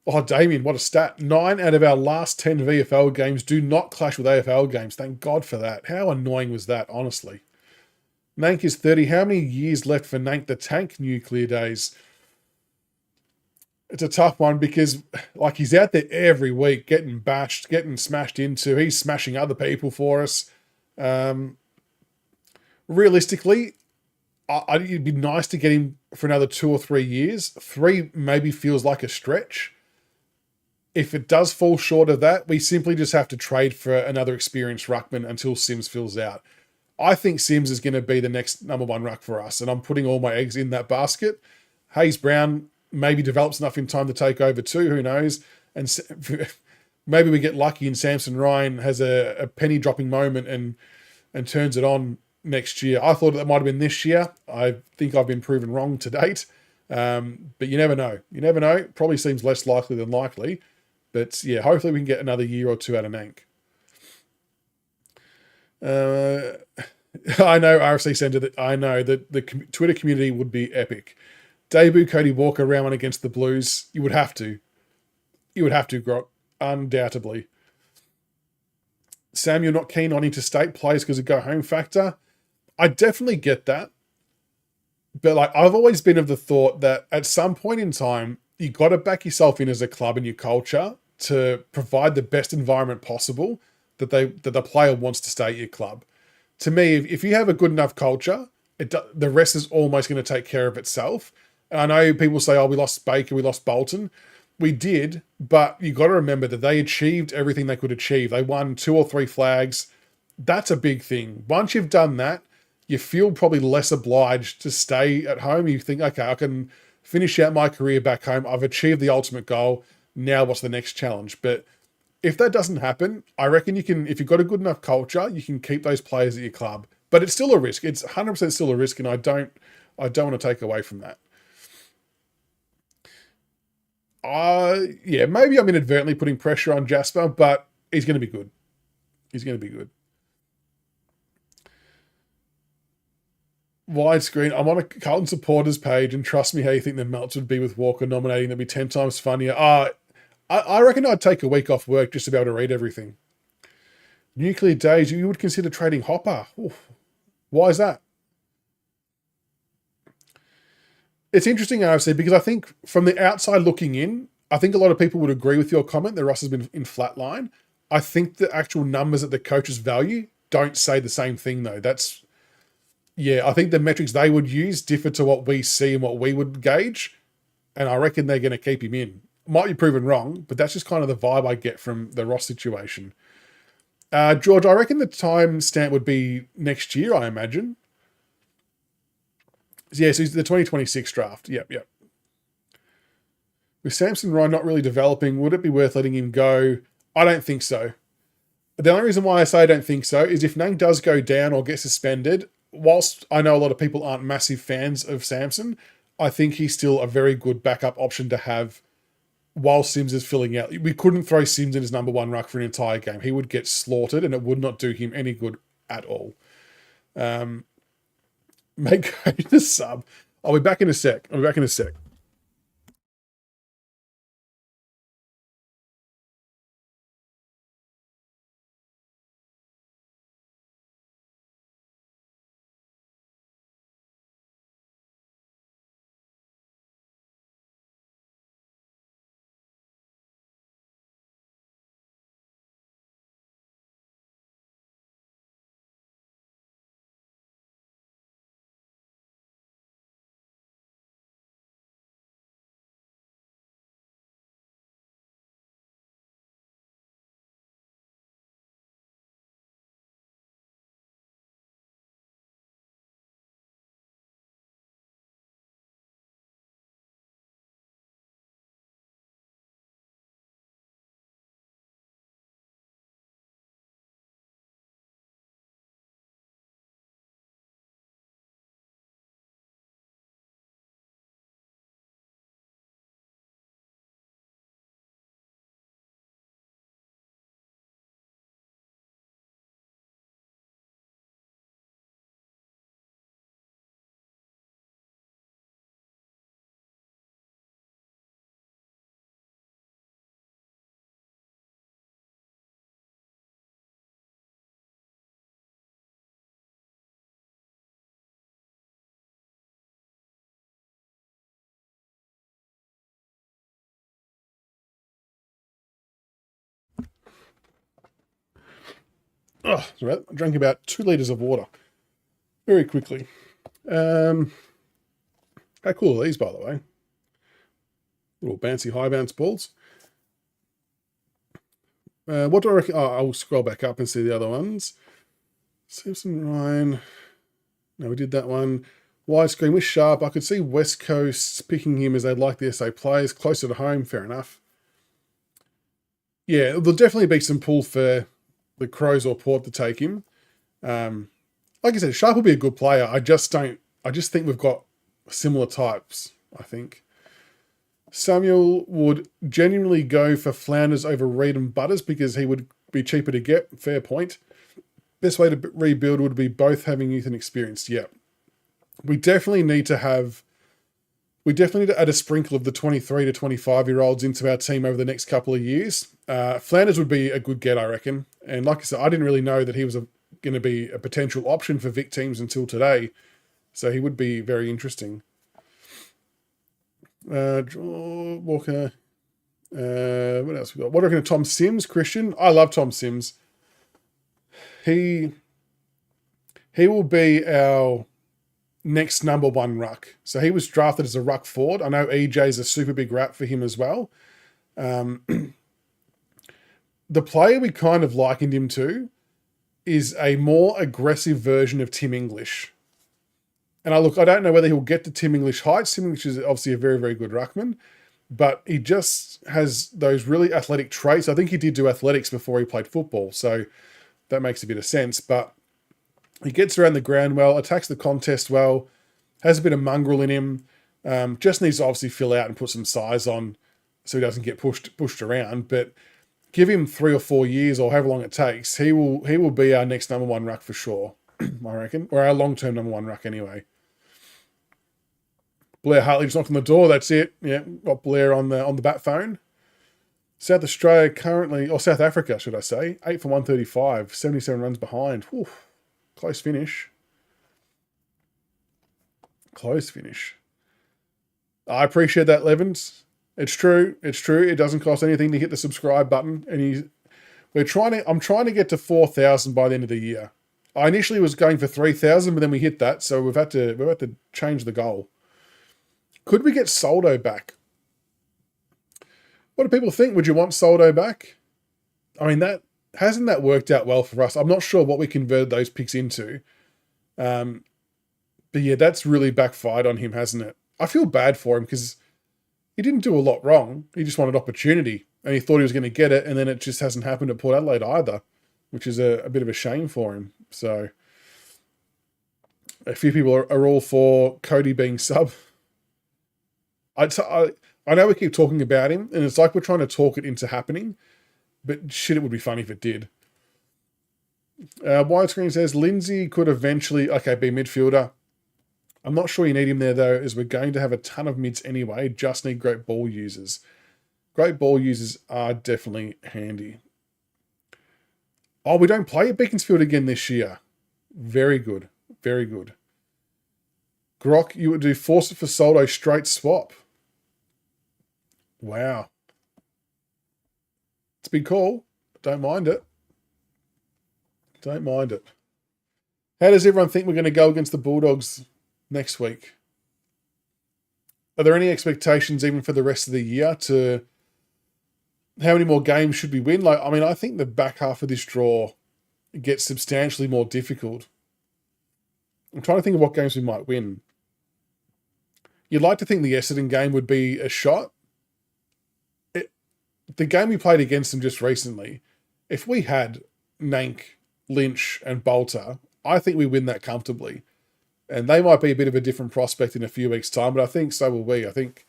Oh, Damien, what a stat. 9 out of our last 10 VFL games do not clash with AFL games. Thank God for that. How annoying was that, honestly? Nank is 30. How many years left for Nank the Tank nuclear days? It's a tough one because, like, he's out there every week getting bashed, getting smashed into. He's smashing other people for us. Realistically, it'd be nice to get him for another 2 or 3 years. 3 maybe feels like a stretch. If it does fall short of that, we simply just have to trade for another experienced ruckman until Sims fills out. I think Sims is going to be the next number 1 ruck for us, and I'm putting all my eggs in that basket. Hayes Brown maybe develops enough in time to take over too, who knows? And maybe we get lucky and Samson Ryan has a penny dropping moment and turns it on next year. I thought that might have been this year. I think I've been proven wrong to date. But you never know. You never know. Probably seems less likely than likely. But yeah, hopefully we can get another year or 2 out of Nank. I know RFC Centre, that I know that the Twitter community would be epic. Debut Cody Walker round 1 against the Blues. You would have to. You would have to, Grok. Undoubtedly. Sam, you're not keen on interstate players because of go home factor. I definitely get that. But like, I've always been of the thought that at some point in time, you got to back yourself in as a club and your culture to provide the best environment possible that the player wants to stay at your club. To me, if you have a good enough culture, the rest is almost going to take care of itself. And I know people say, oh, we lost Baker, we lost Bolton. We did, but you got to remember that they achieved everything they could achieve. They won 2 or 3 flags. That's a big thing. Once you've done that, you feel probably less obliged to stay at home. You think, okay, I can finish out my career back home. I've achieved the ultimate goal. Now what's the next challenge? But if that doesn't happen, I reckon you can, if you've got a good enough culture, you can keep those players at your club. But it's still a risk. It's 100% still a risk, and I don't want to take away from that. Yeah, maybe I'm inadvertently putting pressure on Jasper, but he's going to be good. He's going to be good. Widescreen. I'm on a Carlton supporters page, and trust me, how you think the melts would be with Walker nominating? That'd be 10 times funnier. I reckon I'd take a week off work just to be able to read everything. Nuclear Days. You would consider trading Hopper. Oof. Why is that? It's interesting, AFC, because I think from the outside looking in, I think a lot of people would agree with your comment that Ross has been in flatline. I think the actual numbers that the coaches value don't say the same thing, though. I think the metrics they would use differ to what we see and what we would gauge, and I reckon they're going to keep him in. Might be proven wrong, but that's just kind of the vibe I get from the Ross situation. George, I reckon the time stamp would be next year, I imagine. Yeah, so the 2026 draft. Yep. With Samson Ryan not really developing, would it be worth letting him go? I don't think so. The only reason why I say I don't think so is if Nang does go down or get suspended, whilst I know a lot of people aren't massive fans of Samson, I think he's still a very good backup option to have while Sims is filling out. We couldn't throw Sims in as number 1 ruck for an entire game. He would get slaughtered and it would not do him any good at all. Make Cody the sub. I'll be back in a sec. Oh, I drank about 2 litres of water very quickly. How cool are these, by the way? Little bouncy high bounce balls. What do I reckon? Oh, I'll scroll back up and see the other ones. Simpson Ryan. No, we did that one. Widescreen with Sharp. I could see West Coast picking him as they'd like the SA players. Closer to home, fair enough. Yeah, there'll definitely be some pull for the Crows or Port to take him. Like I said, Sharp will be a good player. I just think we've got similar types, I think. Samuel would genuinely go for Flanders over Reed and Butters because he would be cheaper to get. Fair point. Best way to rebuild would be both having youth and experience. Yeah. We definitely need to add a sprinkle of the 23 to 25-year-olds into our team over the next couple of years. Flanders would be a good get, I reckon. And like I said, I didn't really know that he was going to be a potential option for Vic teams until today. So he would be very interesting. Walker. What else we got? What do you reckon of Tom Sims, Christian? I love Tom Sims. He will be our next number one ruck. So he was drafted as a ruck forward. I know EJ's a super big rap for him as well. The player we kind of likened him to is a more aggressive version of Tim English. And I don't know whether he'll get to Tim English heights. Tim English is obviously a very, very good ruckman, but he just has those really athletic traits. I think he did do athletics before he played football, so that makes a bit of sense. But he gets around the ground well, attacks the contest well, has a bit of mongrel in him. Just needs to obviously fill out and put some size on so he doesn't get pushed around. But give him 3 or 4 years or however long it takes, he will be our next number one ruck for sure, I reckon. Or our long-term number one ruck anyway. Blair Hartley just knocked on the door. That's it. Yeah, got Blair on the bat phone. South Australia currently, or South Africa, should I say, 8 for 135, 77 runs behind. Whew, close finish. Close finish. I appreciate that, Levins. It's true. It's true. It doesn't cost anything to hit the subscribe button, and I'm trying to get to 4,000 by the end of the year. I initially was going for 3,000, but then we hit that, so we've had to change the goal. Could we get Soldo back? What do people think? Would you want Soldo back? I mean, hasn't that worked out well for us? I'm not sure what we converted those picks into. But yeah, that's really backfired on him, hasn't it? I feel bad for him because he didn't do a lot wrong. He just wanted opportunity and he thought he was going to get it, and then it just hasn't happened at Port Adelaide either, which is a bit of a shame for him. So a few people are all for Cody being sub. I know we keep talking about him, and it's like we're trying to talk it into happening, but shit, it would be funny if it did. Widescreen says Lindsay could eventually, be midfielder. I'm not sure you need him there, though, as we're going to have a ton of mids anyway. Just need great ball users. Great ball users are definitely handy. Oh, we don't play at Beaconsfield again this year. Very good. Very good. Grok, you would do force it for Soldo straight swap. Wow. It's a big call. Don't mind it. Don't mind it. How does everyone think we're going to go against the Bulldogs next week? Are there any expectations even for the rest of the year to how many more games should we win? I think the back half of this draw gets substantially more difficult. I'm trying to think of what games we might win. You'd like to think the Essendon game would be a shot. The game we played against them just recently, if we had Nank, Lynch and Balter, I think we win that comfortably. And they might be a bit of a different prospect in a few weeks' time, but I think so will we. I think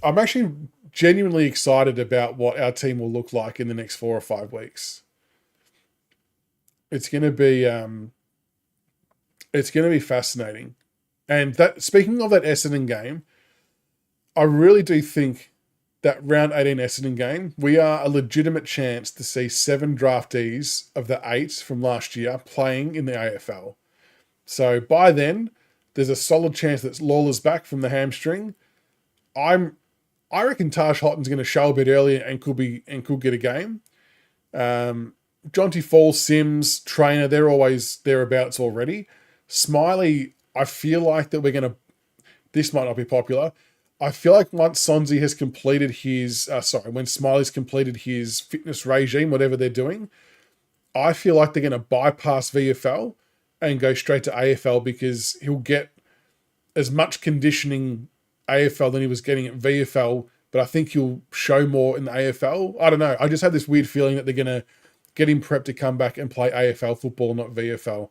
I'm actually genuinely excited about what our team will look like in the next 4 or 5 weeks. It's going to be fascinating. And speaking of that Essendon game, I really do think that round 18 Essendon game, we are a legitimate chance to see 7 draftees of the 8 from last year playing in the AFL. So by then, there's a solid chance that Lawler's back from the hamstring. I reckon Taj Hotton's going to show a bit earlier and could get a game. Jonty Fall, Sims, Trainer, they're always thereabouts already. Smiley, I feel like that this might not be popular. I feel like once Sonzi has completed when Smiley's completed his fitness regime, whatever they're doing, I feel like they're going to bypass VFL and go straight to AFL because he'll get as much conditioning AFL than he was getting at VFL, but I think he'll show more in the AFL. I don't know. I just have this weird feeling that they're going to get him prepped to come back and play AFL football, not VFL.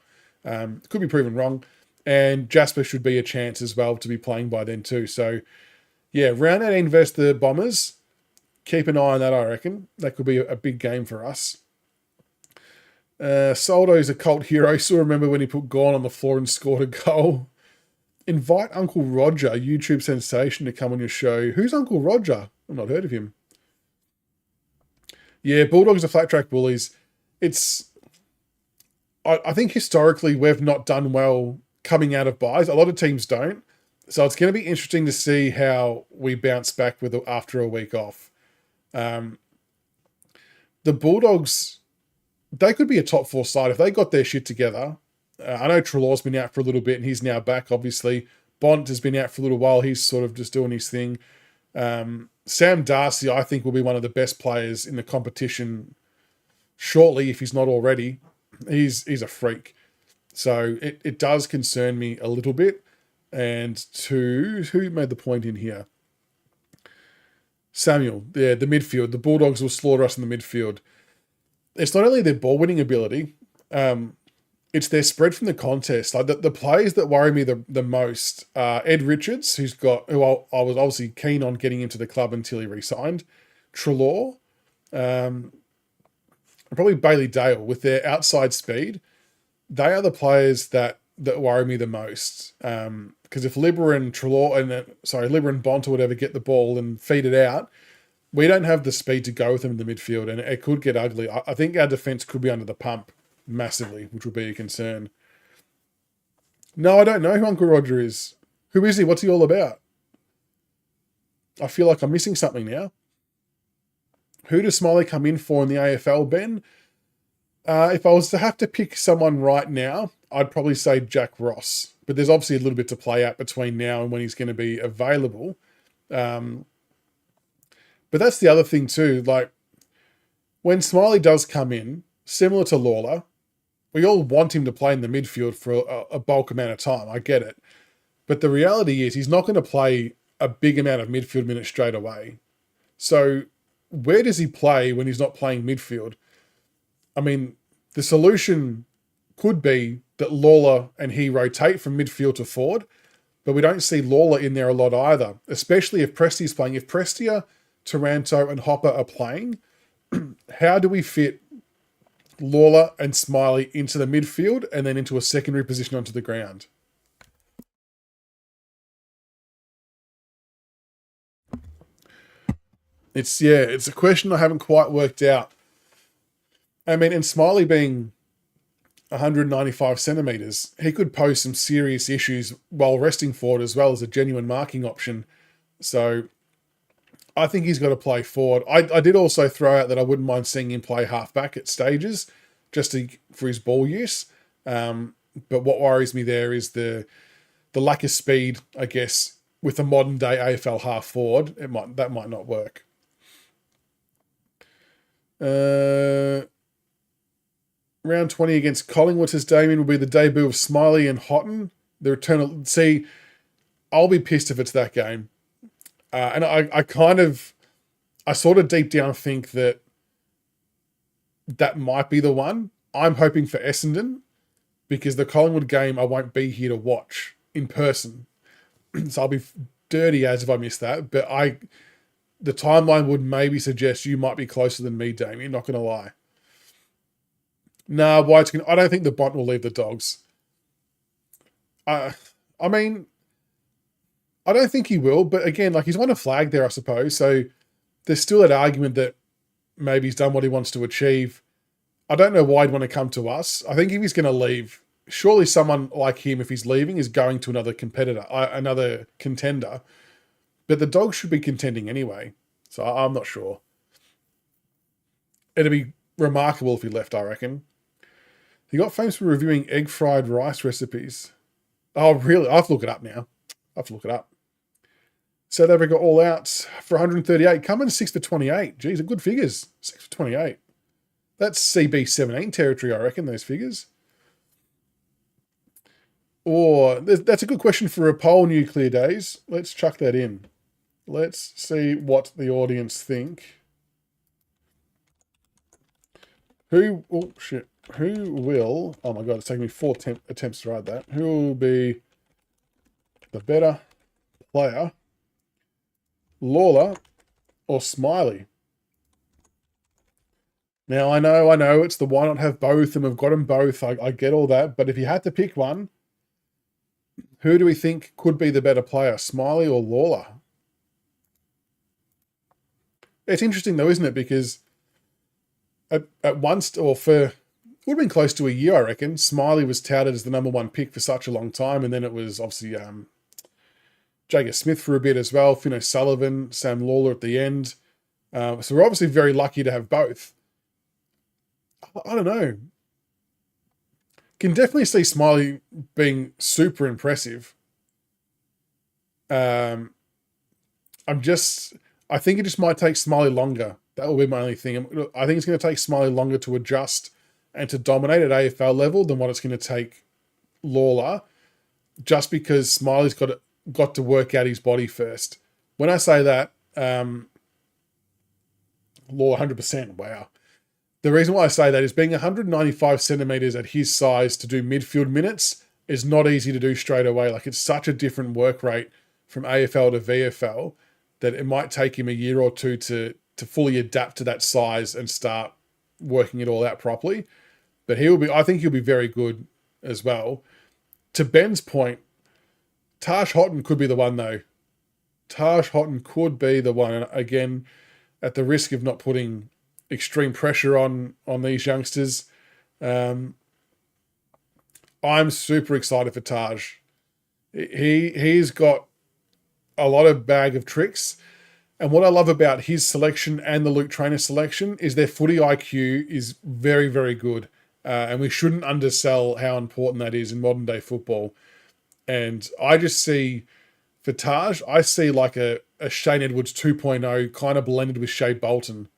Could be proven wrong. And Jasper should be a chance as well to be playing by then too. So, yeah, round 18 versus the Bombers. Keep an eye on that, I reckon. That could be a big game for us. Soldo's a cult hero. Still remember when he put Gorn on the floor and scored a goal. Invite Uncle Roger, YouTube sensation, to come on your show. Who's Uncle Roger? I've not heard of him. Yeah, Bulldogs are flat track bullies. I think historically we've not done well coming out of buys. A lot of teams don't. So it's going to be interesting to see how we bounce back after a week off. The Bulldogs, they could be a top 4 side if they got their shit together. I know Treloar's been out for a little bit and he's now back, obviously. Bont has been out for a little while. He's sort of just doing his thing. Sam Darcy, I think, will be one of the best players in the competition shortly, if he's not already. He's a freak. So it does concern me a little bit. And who made the point in here? Samuel, the midfield. The Bulldogs will slaughter us in the midfield. It's not only their ball winning ability, it's their spread from the contest. Like the players that worry me the most are Ed Richards, who I was obviously keen on getting into the club until he re-signed. Treloar, and probably Bailey Dale with their outside speed. They are the players that worry me the most. Because if Libba and Bont or whatever get the ball and feed it out, we don't have the speed to go with them in the midfield, and it could get ugly. I think our defence could be under the pump massively, which would be a concern. No, I don't know who Uncle Roger is. Who is he? What's he all about? I feel like I'm missing something now. Who does Smiley come in for in the AFL, Ben? If I was to have to pick someone right now, I'd probably say Jack Ross. But there's obviously a little bit to play out between now and when he's going to be available. But that's the other thing too. Like, when Smiley does come in, similar to Lawler, we all want him to play in the midfield for a bulk amount of time. I get it. But the reality is he's not going to play a big amount of midfield minutes straight away. So where does he play when he's not playing midfield? I mean, the solution could be that Lawler and he rotate from midfield to forward, but we don't see Lawler in there a lot either, especially if Presti's playing. If Prestia, Taranto and Hopper are playing, how do we fit Lawler and Smiley into the midfield and then into a secondary position onto the ground? It's a question I haven't quite worked out. I mean, and Smiley being 195 centimetres, he could pose some serious issues while resting forward as well as a genuine marking option. So I think he's got to play forward. I did also throw out that I wouldn't mind seeing him play halfback at stages just for his ball use. But what worries me there is the lack of speed, I guess, with a modern day AFL half forward. That might not work. Round 20 against Collingwood, says Damien, will be the debut of Smiley and Houghton. The return of... See, I'll be pissed if it's that game. And I sort of deep down think that might be the one. I'm hoping for Essendon because the Collingwood game I won't be here to watch in person. So I'll be dirty as if I miss that. But the timeline would maybe suggest you might be closer than me, Damien, not going to lie. Nah, I don't think the Bont will leave the Dogs. I mean, I don't think he will, but again, like, he's won a flag there, I suppose. So there's still that argument that maybe he's done what he wants to achieve. I don't know why he'd want to come to us. I think if he's going to leave, surely someone like him, if he's leaving, is going to another competitor, another contender. But the Dogs should be contending anyway. So I'm not sure. It'd be remarkable if he left, I reckon. He got famous for reviewing egg fried rice recipes. Oh, really? I have to look it up now. South Africa all out for 138. Coming 6 for 28. Geez, are good figures. 6 for 28. That's CB17 territory, I reckon, those figures. Or that's a good question for a poll, Nuclear Days. Let's chuck that in. Let's see what the audience think. Who will, oh my God, it's taking me 4 attempts to write that. Who will be the better player, Lawler or Smiley? Now, I know it's the why not have both, and we've got them both. I get all that. But if you had to pick one, who do we think could be the better player, Smiley or Lawler? It's interesting though, isn't it? Because at once, or for, it would have been close to a year, I reckon, Smiley was touted as the number 1 pick for such a long time. And then it was obviously Jacob Smith for a bit as well, Fino Sullivan, Sam Lawler at the end. So we're obviously very lucky to have both. I don't know. Can definitely see Smiley being super impressive. Um, I think it just might take Smiley longer. That will be my only thing. I think it's going to take Smiley longer to adjust and to dominate at AFL level than what it's going to take Lawler, just because Smiley's got to work out his body first. When I say that, Lawler 100%, wow. The reason why I say that is being 195 centimeters at his size to do midfield minutes is not easy to do straight away. Like, it's such a different work rate from AFL to VFL that it might take him a year or two to fully adapt to that size and start working it all out properly. But I think he'll be very good as well. To Ben's point, Tash Houghton could be the one though. Tash Houghton could be the one. And again, at the risk of not putting extreme pressure on these youngsters, I'm super excited for Taj. He's got a lot of bag of tricks. And what I love about his selection and the Luke Trainer selection is their footy IQ is very, very good. And we shouldn't undersell how important that is in modern day football. And I just see, for Taj, I see like a Shane Edwards 2.0 kind of blended with Shea Bolton.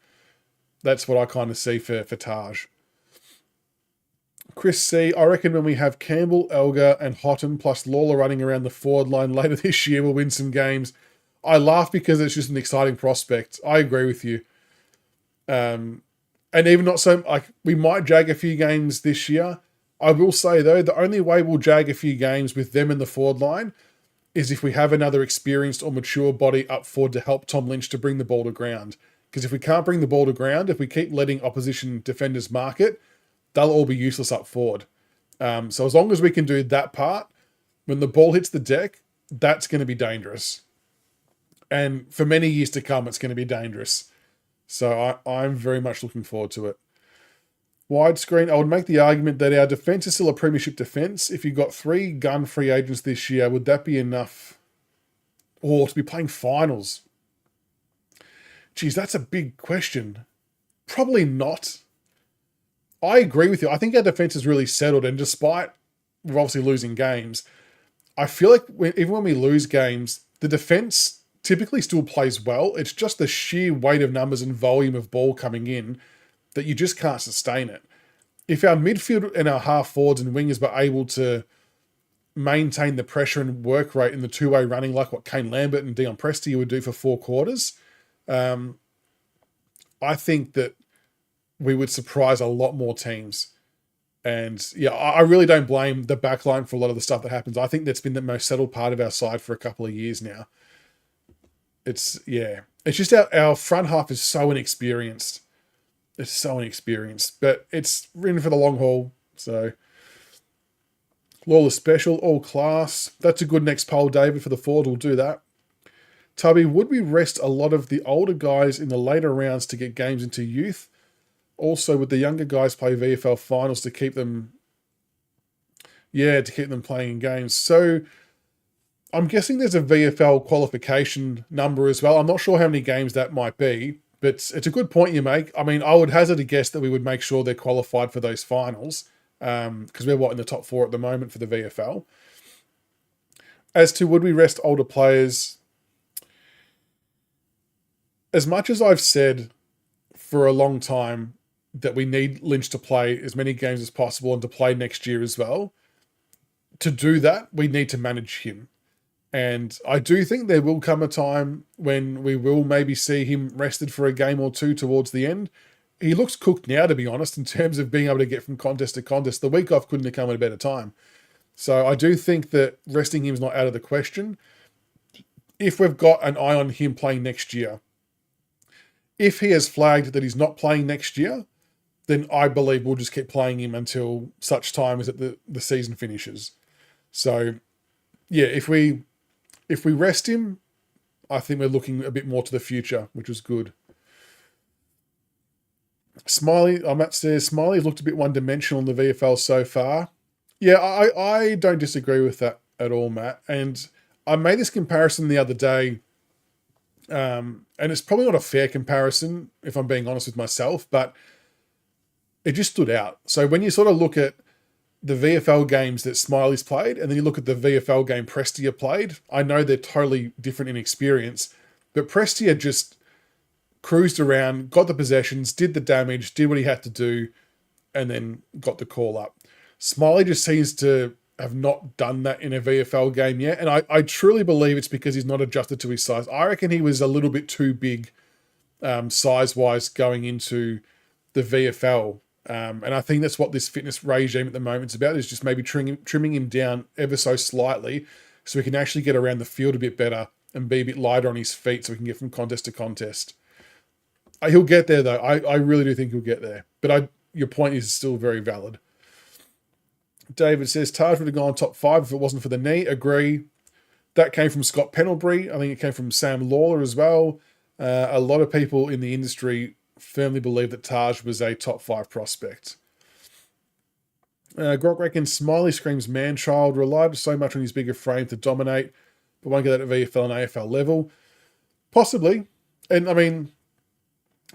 That's what I kind of see for Taj. Chris C, I reckon when we have Campbell, Elgar and Houghton plus Lawler running around the forward line later this year, we'll win some games. I laugh because it's just an exciting prospect. I agree with you. And even not so, like, we might jag a few games this year. I will say, though, the only way we'll jag a few games with them in the forward line is if we have another experienced or mature body up forward to help Tom Lynch to bring the ball to ground. Because if we can't bring the ball to ground, if we keep letting opposition defenders mark it, they'll all be useless up forward. So as long as we can do that part, when the ball hits the deck, that's going to be dangerous. And for many years to come, it's going to be dangerous. So I'm very much looking forward to it. Widescreen, I would make the argument that our defence is still a premiership defence. If you got 3 gun free agents this year, would that be enough? Or to be playing finals? Geez, that's a big question. Probably not. I agree with you. I think our defence is really settled, and despite we're obviously losing games, I feel like even when we lose games, the defence typically still plays well. It's just the sheer weight of numbers and volume of ball coming in that you just can't sustain it. If our midfield and our half forwards and wingers were able to maintain the pressure and work rate in the two-way running like what Kane Lambert and Dion Presti would do for 4 quarters, I think that we would surprise a lot more teams. And yeah, I really don't blame the backline for a lot of the stuff that happens. I think that's been the most settled part of our side for a couple of years now. It's just our front half is so inexperienced. It's so inexperienced, but it's written for the long haul. So Lawler special, all class. That's a good next poll, David, for the forward. We'll do that. Tubby, would we rest a lot of the older guys in the later rounds to get games into youth? Also, would the younger guys play VFL finals to keep them playing in games? So I'm guessing there's a VFL qualification number as well. I'm not sure how many games that might be, but it's a good point you make. I mean, I would hazard a guess that we would make sure they're qualified for those finals, because we're in the top 4 at the moment for the VFL. As to would we rest older players, as much as I've said for a long time that we need Lynch to play as many games as possible and to play next year as well, to do that, we need to manage him. And I do think there will come a time when we will maybe see him rested for a game or two towards the end. He looks cooked now, to be honest, in terms of being able to get from contest to contest. The week off couldn't have come at a better time. So I do think that resting him is not out of the question. If we've got an eye on him playing next year, if he has flagged that he's not playing next year, then I believe we'll just keep playing him until such time as the season finishes. So, yeah, if we rest him, I think we're looking a bit more to the future, which is good. Smiley, Matt says, Smiley's looked a bit one-dimensional in the VFL so far. Yeah, I don't disagree with that at all, Matt. And I made this comparison the other day And it's probably not a fair comparison, if I'm being honest with myself, but it just stood out. So when you sort of look at the VFL games that Smiley's played, and then you look at the VFL game Prestia played, I know they're totally different in experience, but Prestia just cruised around, got the possessions, did the damage, did what he had to do, and then got the call up. Smiley just seems to have not done that in a VFL game yet, and I truly believe it's because he's not adjusted to his size. I reckon he was a little bit too big size-wise going into the VFL. And I think that's what this fitness regime at the moment is about, is just maybe trimming him down ever so slightly so he can actually get around the field a bit better and be a bit lighter on his feet so he can get from contest to contest. He'll get there, though. I really do think he'll get there. But your point is still very valid. David says, Taj would have gone top 5 if it wasn't for the knee. Agree. That came from Scott Pendlebury. I think it came from Sam Lawler as well. A lot of people in the industry firmly believe that Taj was a top 5 prospect. Grok reckons Smiley screams man-child, relied so much on his bigger frame to dominate, but won't get that at VFL and AFL level. Possibly. And I mean,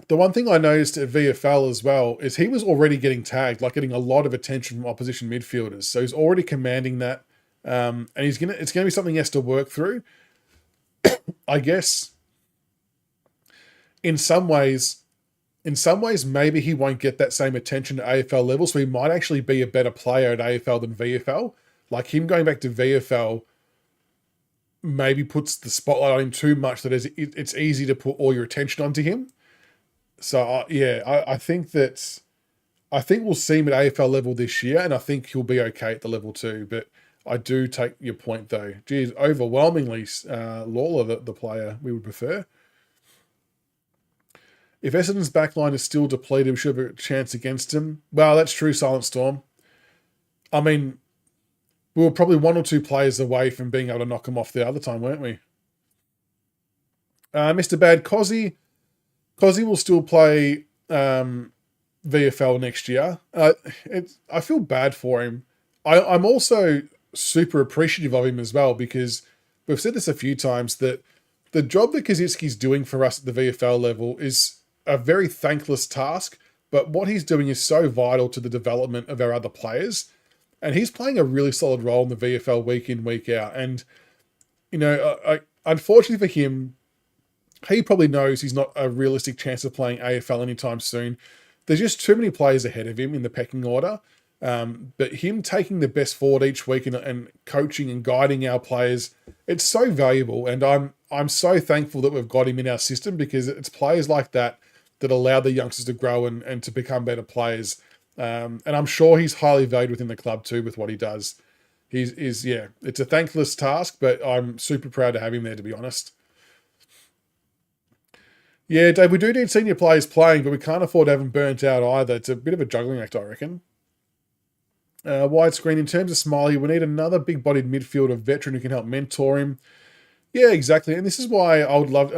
the one thing I noticed at VFL as well is he was already getting tagged, like getting a lot of attention from opposition midfielders. So he's already commanding that. And it's gonna be something he has to work through. I guess in some ways, maybe he won't get that same attention at AFL level, so he might actually be a better player at AFL than VFL. Like him going back to VFL maybe puts the spotlight on him too much that it's easy to put all your attention onto him. So I think we'll see him at AFL level this year, and I think he'll be okay at the level 2. But I do take your point though. Geez, overwhelmingly, Lawler the player we would prefer. If Essendon's backline is still depleted, we should have a chance against him. Well, that's true, Silent Storm. I mean, we were probably 1 or 2 players away from being able to knock him off the other time, weren't we? Mr. Bad, Cozzy will still play VFL next year. I feel bad for him. I'm also super appreciative of him as well, because we've said this a few times that the job that Kazitsky's doing for us at the VFL level is a very thankless task, but what he's doing is so vital to the development of our other players. And he's playing a really solid role in the VFL week in, week out. And, you know, unfortunately for him, he probably knows he's not a realistic chance of playing AFL anytime soon. There's just too many players ahead of him in the pecking order. But him taking the best forward each week and coaching and guiding our players, it's so valuable. And I'm so thankful that we've got him in our system, because it's players like that allow the youngsters to grow and to become better players. And I'm sure he's highly valued within the club too with what he does. It's a thankless task, but I'm super proud to have him there, to be honest. Yeah, Dave, we do need senior players playing, but we can't afford to have them burnt out either. It's a bit of a juggling act, I reckon. Widescreen, in terms of Smiley, we need another big-bodied midfielder veteran who can help mentor him. Yeah, exactly. And this is why I would love,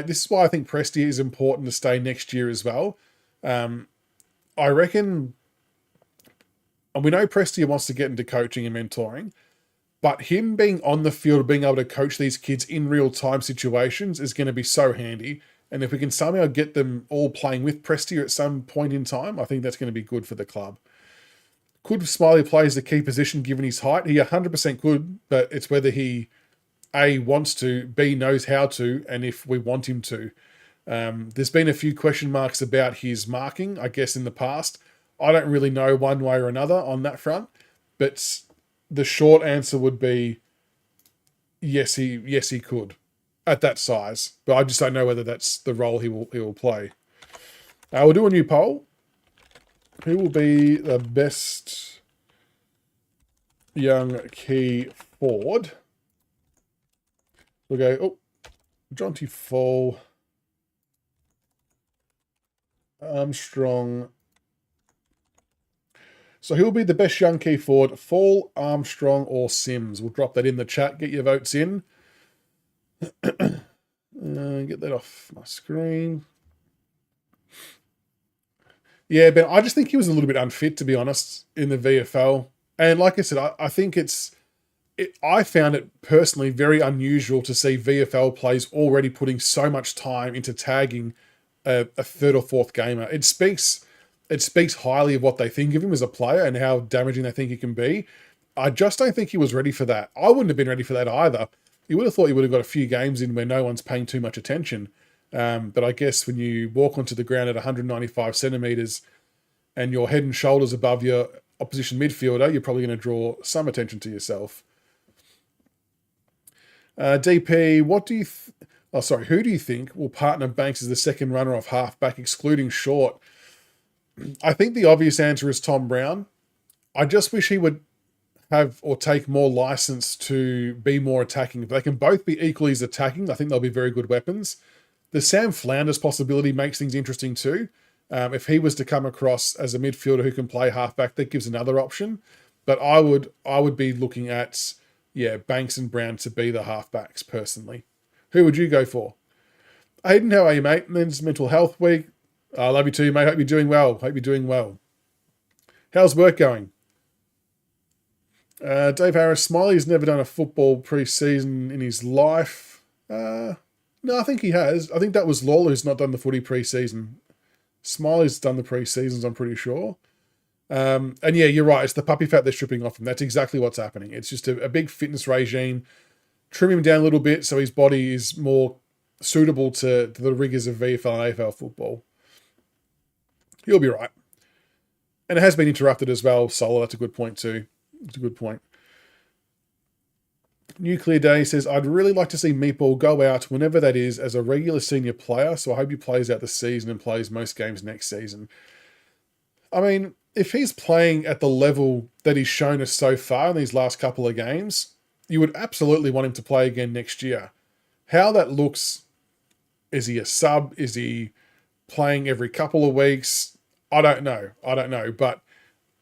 this is why I think Prestia is important to stay next year as well. I reckon, and we know Prestia wants to get into coaching and mentoring, but him being on the field, being able to coach these kids in real-time situations is going to be so handy. And if we can somehow get them all playing with Prestia at some point in time, I think that's going to be good for the club. Could Smiley play as the key position given his height? He 100% could, but it's whether he, A, wants to, B, knows how to, and if we want him to. There's been a few question marks about his marking, I guess, in the past. I don't really know one way or another on that front, but the short answer would be yes, he could at that size. But I just don't know whether that's the role he will play. We'll do a new poll. Who will be the best young key forward? We'll go, Jonty Fall, Armstrong. So who will be the best young key forward? Fall, Armstrong, or Sims? We'll drop that in the chat. Get your votes in. Get that off my screen. Yeah, Ben, I just think he was a little bit unfit, to be honest, in the VFL. And like I said, I think it's I found it personally very unusual to see VFL players already putting so much time into tagging a third or fourth gamer. It speaks highly of what they think of him as a player and how damaging they think he can be. I just don't think he was ready for that. I wouldn't have been ready for that either. You would have thought he would have got a few games in where no one's paying too much attention. But I guess when you walk onto the ground at 195 centimetres and you're head and shoulders above your opposition midfielder, you're probably going to draw some attention to yourself. DP, who do you think will partner Banks as the second runner off halfback, excluding Short? I think the obvious answer is Tom Brown. I just wish he would have or take more license to be more attacking. If they can both be equally as attacking, I think they'll be very good weapons. The Sam Flanders possibility makes things interesting too. If he was to come across as a midfielder who can play halfback, that gives another option. But I would be looking at, Banks and Brown to be the halfbacks personally. Who would you go for? Aiden, how are you, mate? Men's Mental Health Week. I love you too, mate. Hope you're doing well. How's work going? Dave Harris, Smiley's never done a football pre-season in his life. No, I think he has. I think that was Lawler who's not done the footy pre-season. Smiley's done the pre-seasons, I'm pretty sure. And yeah, you're right. It's the puppy fat they're stripping off him. That's exactly what's happening. It's just a big fitness regime. Trim him down a little bit so his body is more suitable to the rigors of VFL and AFL football. He'll be right. And it has been interrupted as well, Solo. That's a good point too. It's a good point. Nuclear Day says, I'd really like to see Meatball go out whenever that is as a regular senior player, so I hope he plays out the season and plays most games next season. I mean, if he's playing at the level that he's shown us so far in these last couple of games, you would absolutely want him to play again next year. How that looks, is he a sub? Is he playing every couple of weeks? I don't know. But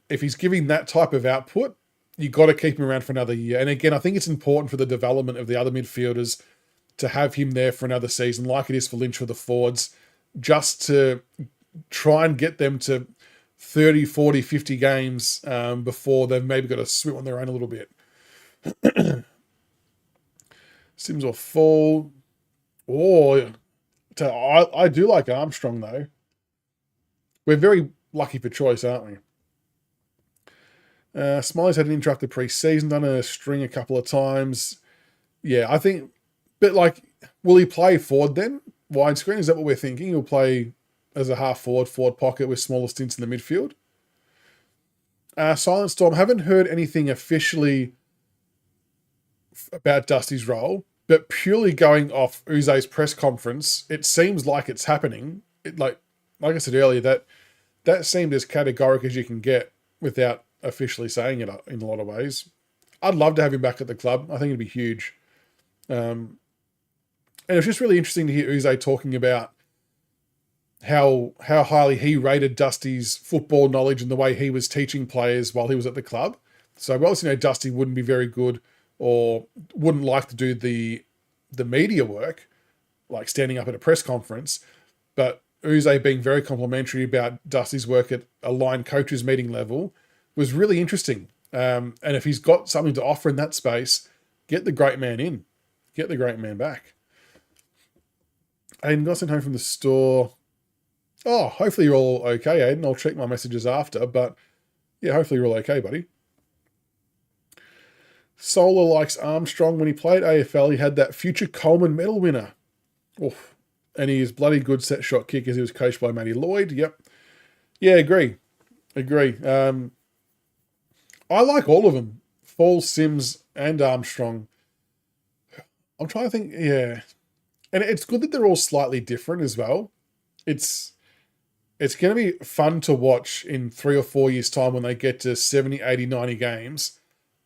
if he's giving that type of output, you got to keep him around for another year. And again, I think it's important for the development of the other midfielders to have him there for another season, like it is for Lynch for the forwards, just to try and get them to 30, 40, 50 games before they've maybe got to swim on their own a little bit. Sims or Fall. Oh, I do like Armstrong, though. We're very lucky for choice, aren't we? Smiley's had an interrupted pre-season, done a string a couple of times. Yeah, I think, but will he play forward then? Widescreen, is that what we're thinking? He'll play as a half forward pocket with smaller stints in the midfield. Silent Storm, haven't heard anything officially about Dusty's role, but purely going off Uze's press conference, it seems like it's happening. Like I said earlier, that seemed as categoric as you can get without officially saying it in a lot of ways. I'd love to have him back at the club. I think it'd be huge. And it's just really interesting to hear Uze talking about how highly he rated Dusty's football knowledge and the way he was teaching players while he was at the club. So we obviously know Dusty wouldn't be very good or wouldn't like to do the media work, like standing up at a press conference, but Uze being very complimentary about Dusty's work at a line coaches meeting level was really interesting. And if he's got something to offer in that space, get the great man in. Get the great man back. Aiden got sent home from the store. Oh, hopefully you're all okay, Aiden. I'll check my messages after, but yeah, hopefully you're all okay, buddy. Solar likes Armstrong. When he played AFL, he had that future Coleman medal winner. Oof. And he is bloody good set shot kickers. He was coached by Matty Lloyd. Yep. Yeah, agree. I like all of them. Fall, Sims, and Armstrong. I'm trying to think, yeah. And it's good that they're all slightly different as well. It's going to be fun to watch in 3 or 4 years' time when they get to 70, 80, 90 games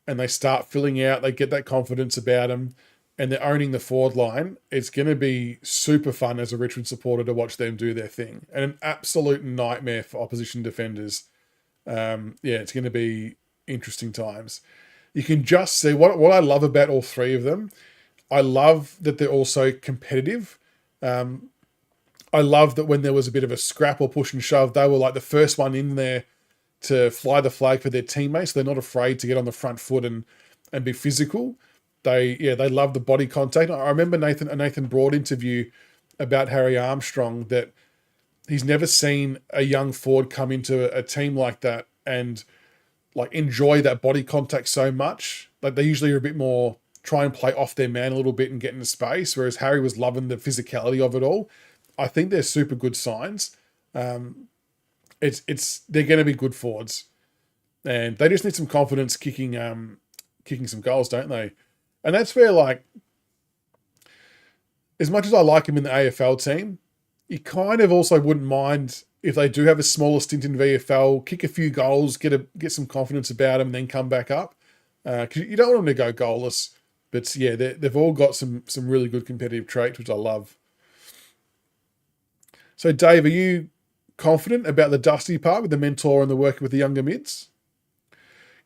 and they start filling out, they get that confidence about them, and they're owning the forward line. It's going to be super fun as a Richmond supporter to watch them do their thing. And an absolute nightmare for opposition defenders. It's going to be interesting times. You can just see what I love about all three of them. I love that they're also competitive. I love that when there was a bit of a scrap or push and shove, they were like the first one in there to fly the flag for their teammates. They're not afraid to get on the front foot and and be physical. They love the body contact. I remember a Nathan Broad interview about Harry Armstrong that he's never seen a young forward come into a team like that and like enjoy that body contact so much. Like they usually are a bit more try and play off their man a little bit and get into space, whereas Harry was loving the physicality of it all. I think they're super good signs. They're going to be good forwards, and they just need some confidence kicking some goals, don't they? And that's where, like, as much as I like him in the AFL team, you kind of also wouldn't mind if they do have a smaller stint in VFL, kick a few goals, get some confidence about him, and then come back up. Because you don't want them to go goalless. But yeah, they've all got some really good competitive traits, which I love. So Dave, are you confident about the Dusty part with the mentor and the working with the younger mids?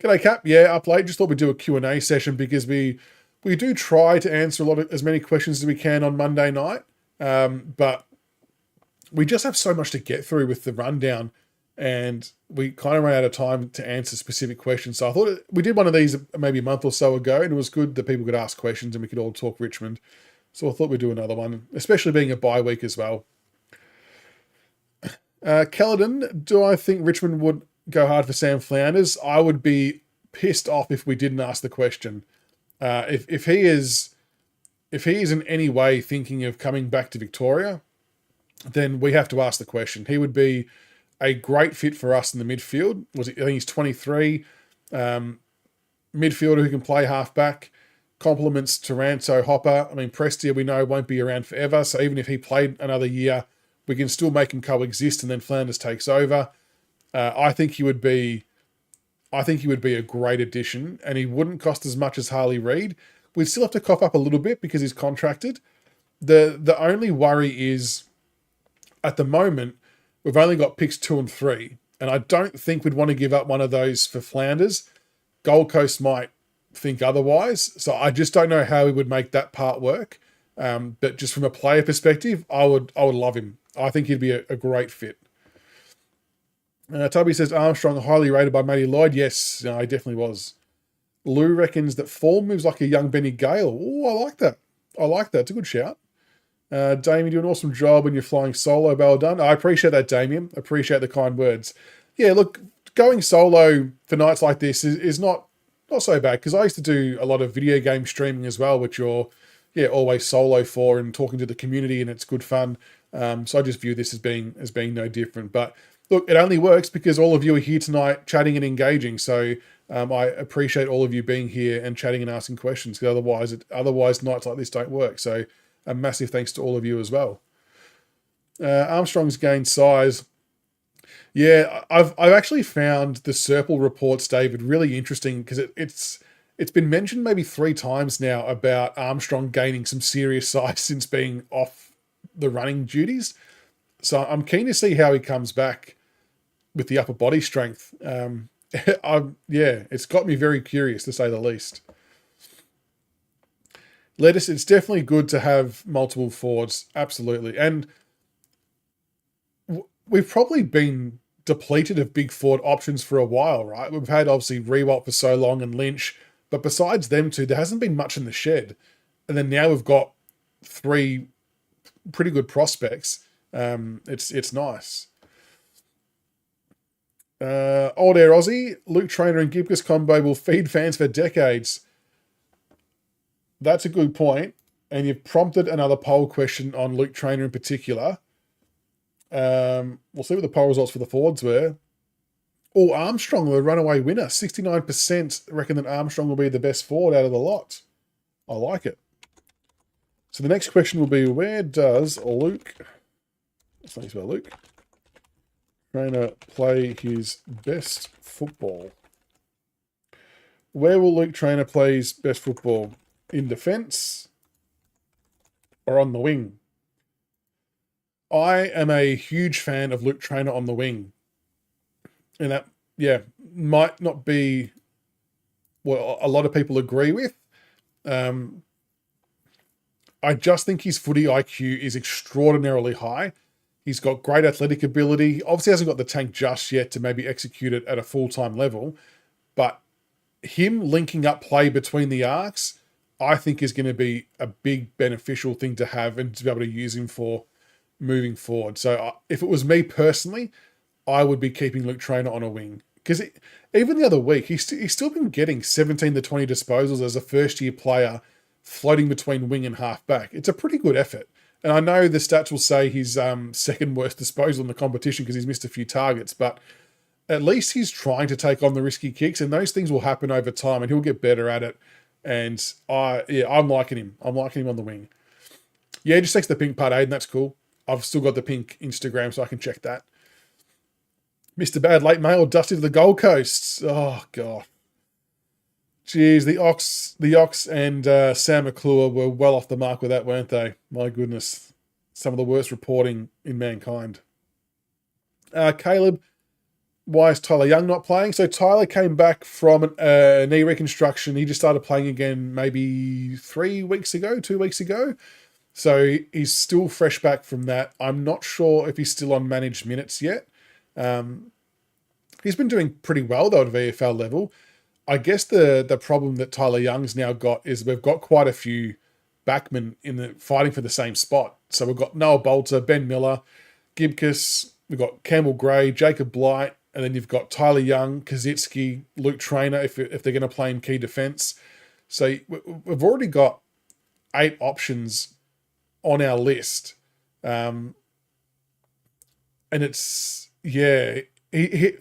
G'day Cap, yeah, up late. Just thought we'd do a Q&A session because we do try to answer as many questions as we can on Monday night. But we just have so much to get through with the rundown, and we kind of ran out of time to answer specific questions. So I thought we did one of these maybe a month or so ago, and it was good that people could ask questions and we could all talk Richmond. So I thought we'd do another one, especially being a bye week as well. Kelladon, do I think Richmond would go hard for Sam Flanders? I would be pissed off if we didn't ask the question. If he is in any way thinking of coming back to Victoria, then we have to ask the question. He would be a great fit for us in the midfield. I think he's 23, midfielder who can play halfback, complements Taranto, Hopper. I mean, Prestia we know won't be around forever, so even if he played another year, we can still make him coexist, and then Flanders takes over. I think he would be a great addition, and he wouldn't cost as much as Harley Reed. We'd still have to cough up a little bit because he's contracted. The only worry is, at the moment, we've only got picks 2 and 3, and I don't think we'd want to give up one of those for Flanders. Gold Coast might think otherwise, so I just don't know how we would make that part work. But just from a player perspective, I would love him. I think he'd be a great fit. Tubby says Armstrong highly rated by Matty Lloyd. Yes, he definitely was. Lou reckons that Fall moves like a young Benny Gale. Oh, I like that. It's a good shout. Damien, you do an awesome job when you're flying solo. Well done. I appreciate that, Damien. Appreciate the kind words. Yeah, look, going solo for nights like this is not so bad, because I used to do a lot of video game streaming as well, which you're always solo for and talking to the community, and it's good fun. So I just view this as being no different. But look, it only works because all of you are here tonight chatting and engaging. So I appreciate all of you being here and chatting and asking questions, because otherwise nights like this don't work. So a massive thanks to all of you as well. Armstrong's gained size. Yeah, I've actually found the Serple reports, David, really interesting, because it's been mentioned maybe 3 times now about Armstrong gaining some serious size since being off the running duties. So I'm keen to see how he comes back with the upper body strength. It's got me very curious, to say the least. Lettuce, it's definitely good to have multiple forwards, absolutely. And we've probably been depleted of big forward options for a while, right? We've had, obviously, Rewalt for so long and Lynch, but besides them two, there hasn't been much in the shed. And then now we've got 3 pretty good prospects. It's nice. Old Air Aussie, Luke Trainer and Gibkus combo will feed fans for decades. That's a good point. And you've prompted another poll question on Luke Trainer in particular. We'll see what the poll results for the forwards were. Oh, Armstrong, the runaway winner. 69% reckon that Armstrong will be the best forward out of the lot. I like it. So the next question will be, where does Luke, that's not spell Luke, Trainer play his best football? Where will Luke Trainer play his best football? In defence or on the wing? I am a huge fan of Luke Trainer on the wing. And that, might not be what a lot of people agree with. I just think his footy IQ is extraordinarily high. He's got great athletic ability. Obviously hasn't got the tank just yet to maybe execute it at a full-time level, but him linking up play between the arcs, I think is going to be a big beneficial thing to have and to be able to use him for moving forward. So if it was me personally, I would be keeping Luke Trainer on a wing. Because even the other week, he's still been getting 17 to 20 disposals as a first-year player floating between wing and half-back. It's a pretty good effort. And I know the stats will say he's second worst disposal in the competition because he's missed a few targets, but at least he's trying to take on the risky kicks, and those things will happen over time, and he'll get better at it. And I'm liking him. I'm liking him on the wing. Yeah, just takes the pink part, Aiden. That's cool. I've still got the pink Instagram, so I can check that. Mr. Bad Late Mail, Dusty to the Gold Coast. Oh, God. Jeez, the Ox and Sam McClure were well off the mark with that, weren't they? My goodness. Some of the worst reporting in mankind. Caleb, why is Tyler Young not playing? So Tyler came back from a knee reconstruction. He just started playing again maybe 2 weeks ago. So he's still fresh back from that. I'm not sure if he's still on managed minutes yet. He's been doing pretty well, though, at VFL level. I guess the problem that Tyler Young's now got is we've got quite a few backmen fighting for the same spot. So we've got Noah Balter, Ben Miller, Gibkus, we've got Campbell Gray, Jacob Blight, and then you've got Tyler Young, Kazitsky, Luke Trainer, if they're going to play in key defence. So we've already got 8 options on our list. And it's, yeah, he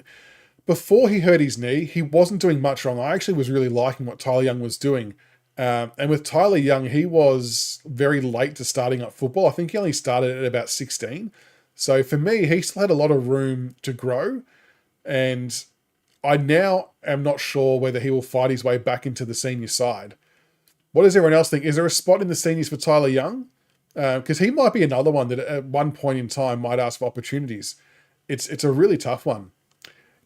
before he hurt his knee, he wasn't doing much wrong. I actually was really liking what Tyler Young was doing. And with Tyler Young, he was very late to starting up football. I think he only started at about 16. So for me, he still had a lot of room to grow. And I now am not sure whether he will fight his way back into the senior side. What does everyone else think? Is there a spot in the seniors for Tyler Young? Because he might be another one that at one point in time might ask for opportunities. It's a really tough one.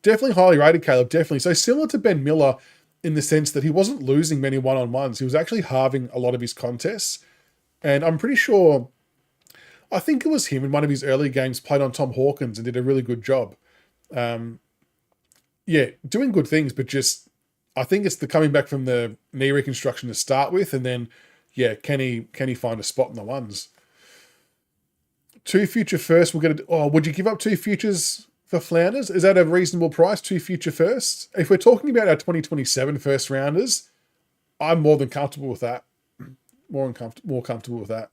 Definitely highly rated, Caleb, definitely. So similar to Ben Miller in the sense that he wasn't losing many one-on-ones. He was actually halving a lot of his contests. And I'm pretty sure, I think it was him in one of his early games played on Tom Hawkins and did a really good job. Yeah, doing good things, but just, I think it's the coming back from the knee reconstruction to start with. And then, yeah, can he find a spot in the ones? 2 future firsts. Would you give up 2 futures for Flanders? Is that a reasonable price, 2 future firsts? If we're talking about our 2027 first rounders, I'm more than comfortable with that. More comfortable with that.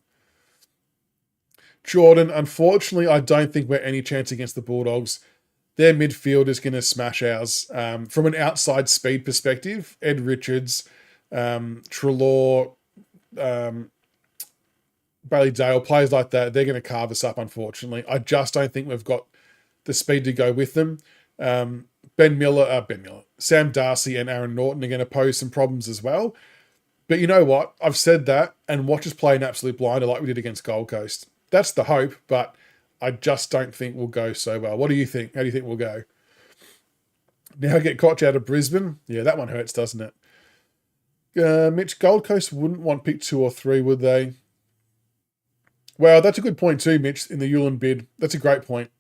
Jordan, unfortunately, I don't think we're any chance against the Bulldogs. Their midfield is going to smash ours. From an outside speed perspective, Ed Richards, Treloar, Bailey Dale, players like that, they're going to carve us up, unfortunately. I just don't think we've got the speed to go with them. Ben Miller, Sam Darcy and Aaron Norton are going to pose some problems as well. But you know what? I've said that, and watch us play an absolute blinder like we did against Gold Coast. That's the hope, but I just don't think we'll go so well. What do you think? How do you think we'll go? Now get Koch out of Brisbane. Yeah, that one hurts, doesn't it? Mitch, Gold Coast wouldn't want pick 2 or 3, would they? Well, that's a good point too, Mitch, in the Yulin bid. That's a great point.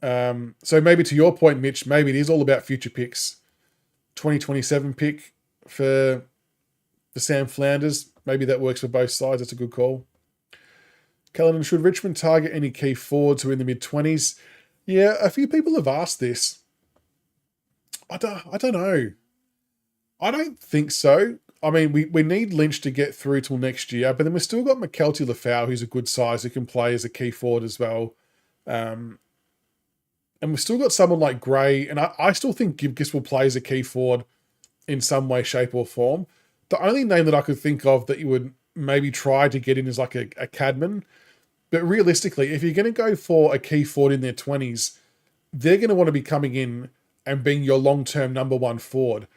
So maybe to your point, Mitch, maybe it is all about future picks. 2027 pick for Sam Flanders. Maybe that works for both sides. That's a good call. Caledon, should Richmond target any key forwards who are in the mid-20s? Yeah, a few people have asked this. I don't know. I don't think so. I mean, we need Lynch to get through till next year, but then we've still got McKelty Lafau, who's a good size, who can play as a key forward as well. And we've still got someone like Gray, and I still think Gibkus will play as a key forward in some way, shape, or form. The only name that I could think of that you would maybe try to get in is like a Cadman. But realistically, if you're going to go for a key forward in their 20s, they're going to want to be coming in and being your long-term number 1 forward.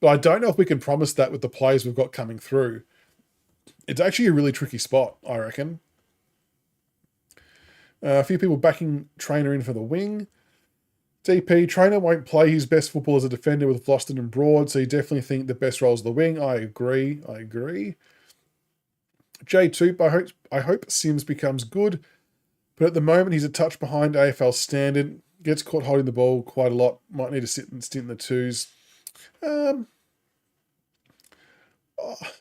But I don't know if we can promise that with the players we've got coming through. It's actually a really tricky spot, I reckon. A few people backing Trainer in for the wing. DP, Trainer won't play his best football as a defender with Vlauston and Broad, so you definitely think the best role is the wing. I agree. J Toop, I hope Sims becomes good, but at the moment he's a touch behind AFL standard. Gets caught holding the ball quite a lot. Might need to sit and stint in the 2s.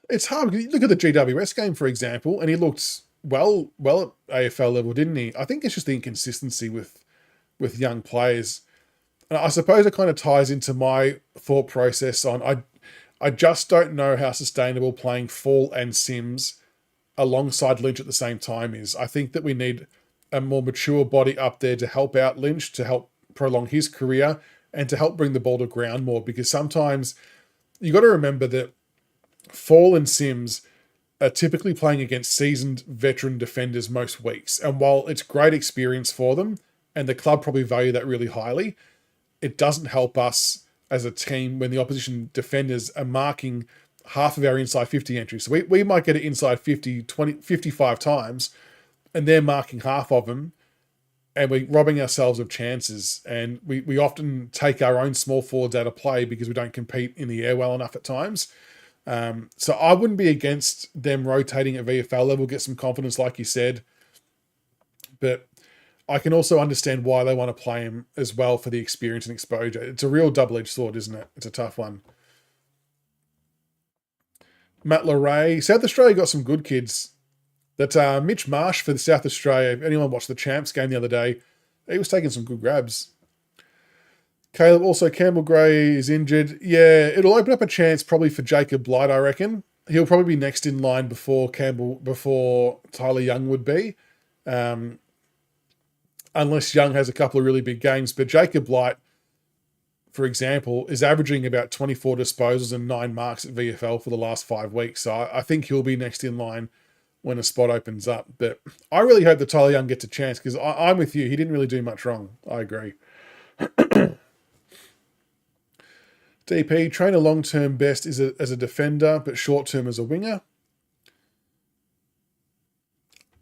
It's hard. Look at the GWS game, for example, and he looked well at AFL level, didn't he? I think it's just the inconsistency with young players. And I suppose it kind of ties into my thought process on I just don't know how sustainable playing Fall and Sims alongside Lynch at the same time is. I think that we need a more mature body up there to help out Lynch, to help prolong his career, and to help bring the ball to ground more. Because sometimes you got to remember that Fall and Sims are typically playing against seasoned veteran defenders most weeks. And while it's great experience for them, and the club probably value that really highly, it doesn't help us as a team when the opposition defenders are marking half of our inside 50 entries. So we might get it inside 50, 20, 55 times, and they're marking half of them, and we're robbing ourselves of chances. And we often take our own small forwards out of play because we don't compete in the air well enough at times. So I wouldn't be against them rotating at VFL level, get some confidence, like you said. But I can also understand why they want to play him as well for the experience and exposure. It's a real double-edged sword, isn't it? It's a tough one. Matt Leray. South Australia got some good kids. That Mitch Marsh for the South Australia. If anyone watched the Champs game the other day, he was taking some good grabs. Caleb, also Campbell Gray is injured. Yeah, it'll open up a chance probably for Jacob Blight, I reckon. He'll probably be next in line before Tyler Young would be. Unless Young has a couple of really big games. But Jacob Blight, for example, is averaging about 24 disposals and 9 marks at VFL for the last 5 weeks. So I think he'll be next in line when a spot opens up. But I really hope that Tyler Young gets a chance, because I'm with you. He didn't really do much wrong. I agree. DP, trainer long-term best is as a defender, but short-term as a winger.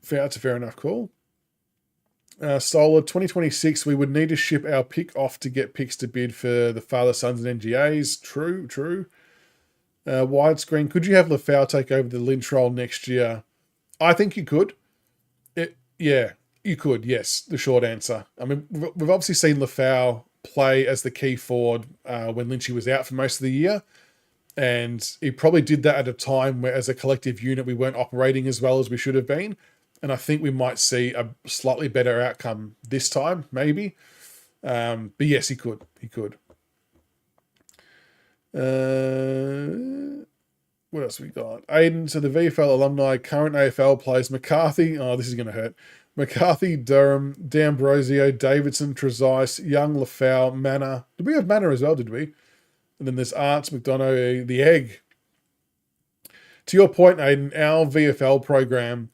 That's a fair enough call. Solar, 2026, we would need to ship our pick off to get picks to bid for the father, sons, and NGAs. True. Widescreen, could you have Lafau take over the Lynch role next year? I think you could. Yeah, you could, yes, the short answer. I mean, we've obviously seen Lafau play as the key forward when Lynchy was out for most of the year. And he probably did that at a time where, as a collective unit, we weren't operating as well as we should have been. And I think we might see a slightly better outcome this time, maybe. But yes, he could. What else we got? Aiden, so the VFL alumni, current AFL players, McCarthy. Oh, this is going to hurt. McCarthy, Durham, D'Ambrosio, Davidson, Trezise, Young, Lafau, Manor. Did we have Manor as well, did we? And then there's Arts, McDonough, the Egg. To your point, Aiden, our VFL program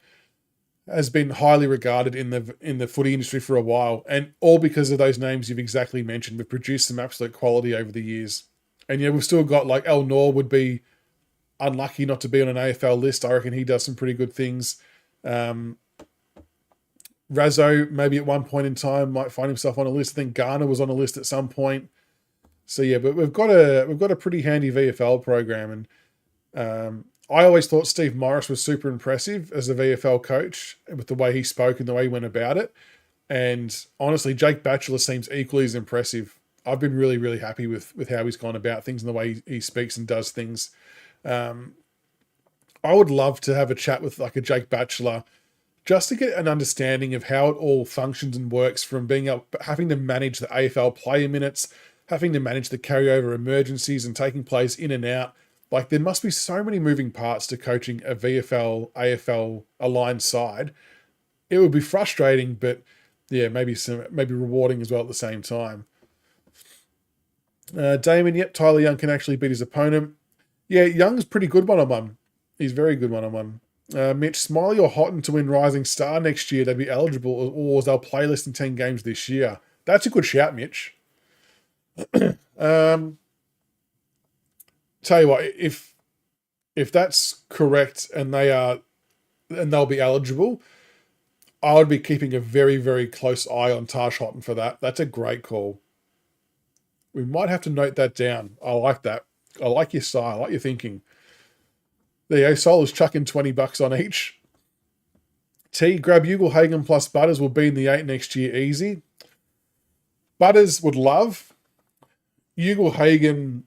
has been highly regarded in the footy industry for a while, and all because of those names you've exactly mentioned. We've produced some absolute quality over the years. And yeah, we've still got, like, El Nor would be unlucky not to be on an AFL list. I reckon he does some pretty good things. Razzo, maybe at one point in time, might find himself on a list. I think Garner was on a list at some point. So yeah, but we've got a pretty handy VFL program, and I always thought Steve Morris was super impressive as a VFL coach with the way he spoke and the way he went about it. And honestly, Jake Batchelor seems equally as impressive. I've been really, really happy with how he's gone about things and the way he speaks and does things. I would love to have a chat with like a Jake Batchelor just to get an understanding of how it all functions and works, from having to manage the AFL player minutes, having to manage the carryover emergencies and taking players in and out. Like, there must be so many moving parts to coaching a VFL, AFL aligned side. It would be frustrating, but yeah, maybe rewarding as well at the same time. Damon, yep, Tyler Young can actually beat his opponent. Yeah, Young's pretty good one-on-one. He's very good one-on-one. Mitch, Smiley or Houghton to win Rising Star next year, they'd be eligible, or was they'll play less than 10 games this year. That's a good shout, Mitch. Tell you what, if that's correct and they'll be eligible, I would be keeping a very, very close eye on Taj Houghton for that. That's a great call. We might have to note that down. I like that. I like your style. I like your thinking. There you go. Sol is chucking $20 on each. T, grab Ugle-Hagan plus Butters will be in the 8 next year easy. Butters would love. Ugle-Hagan,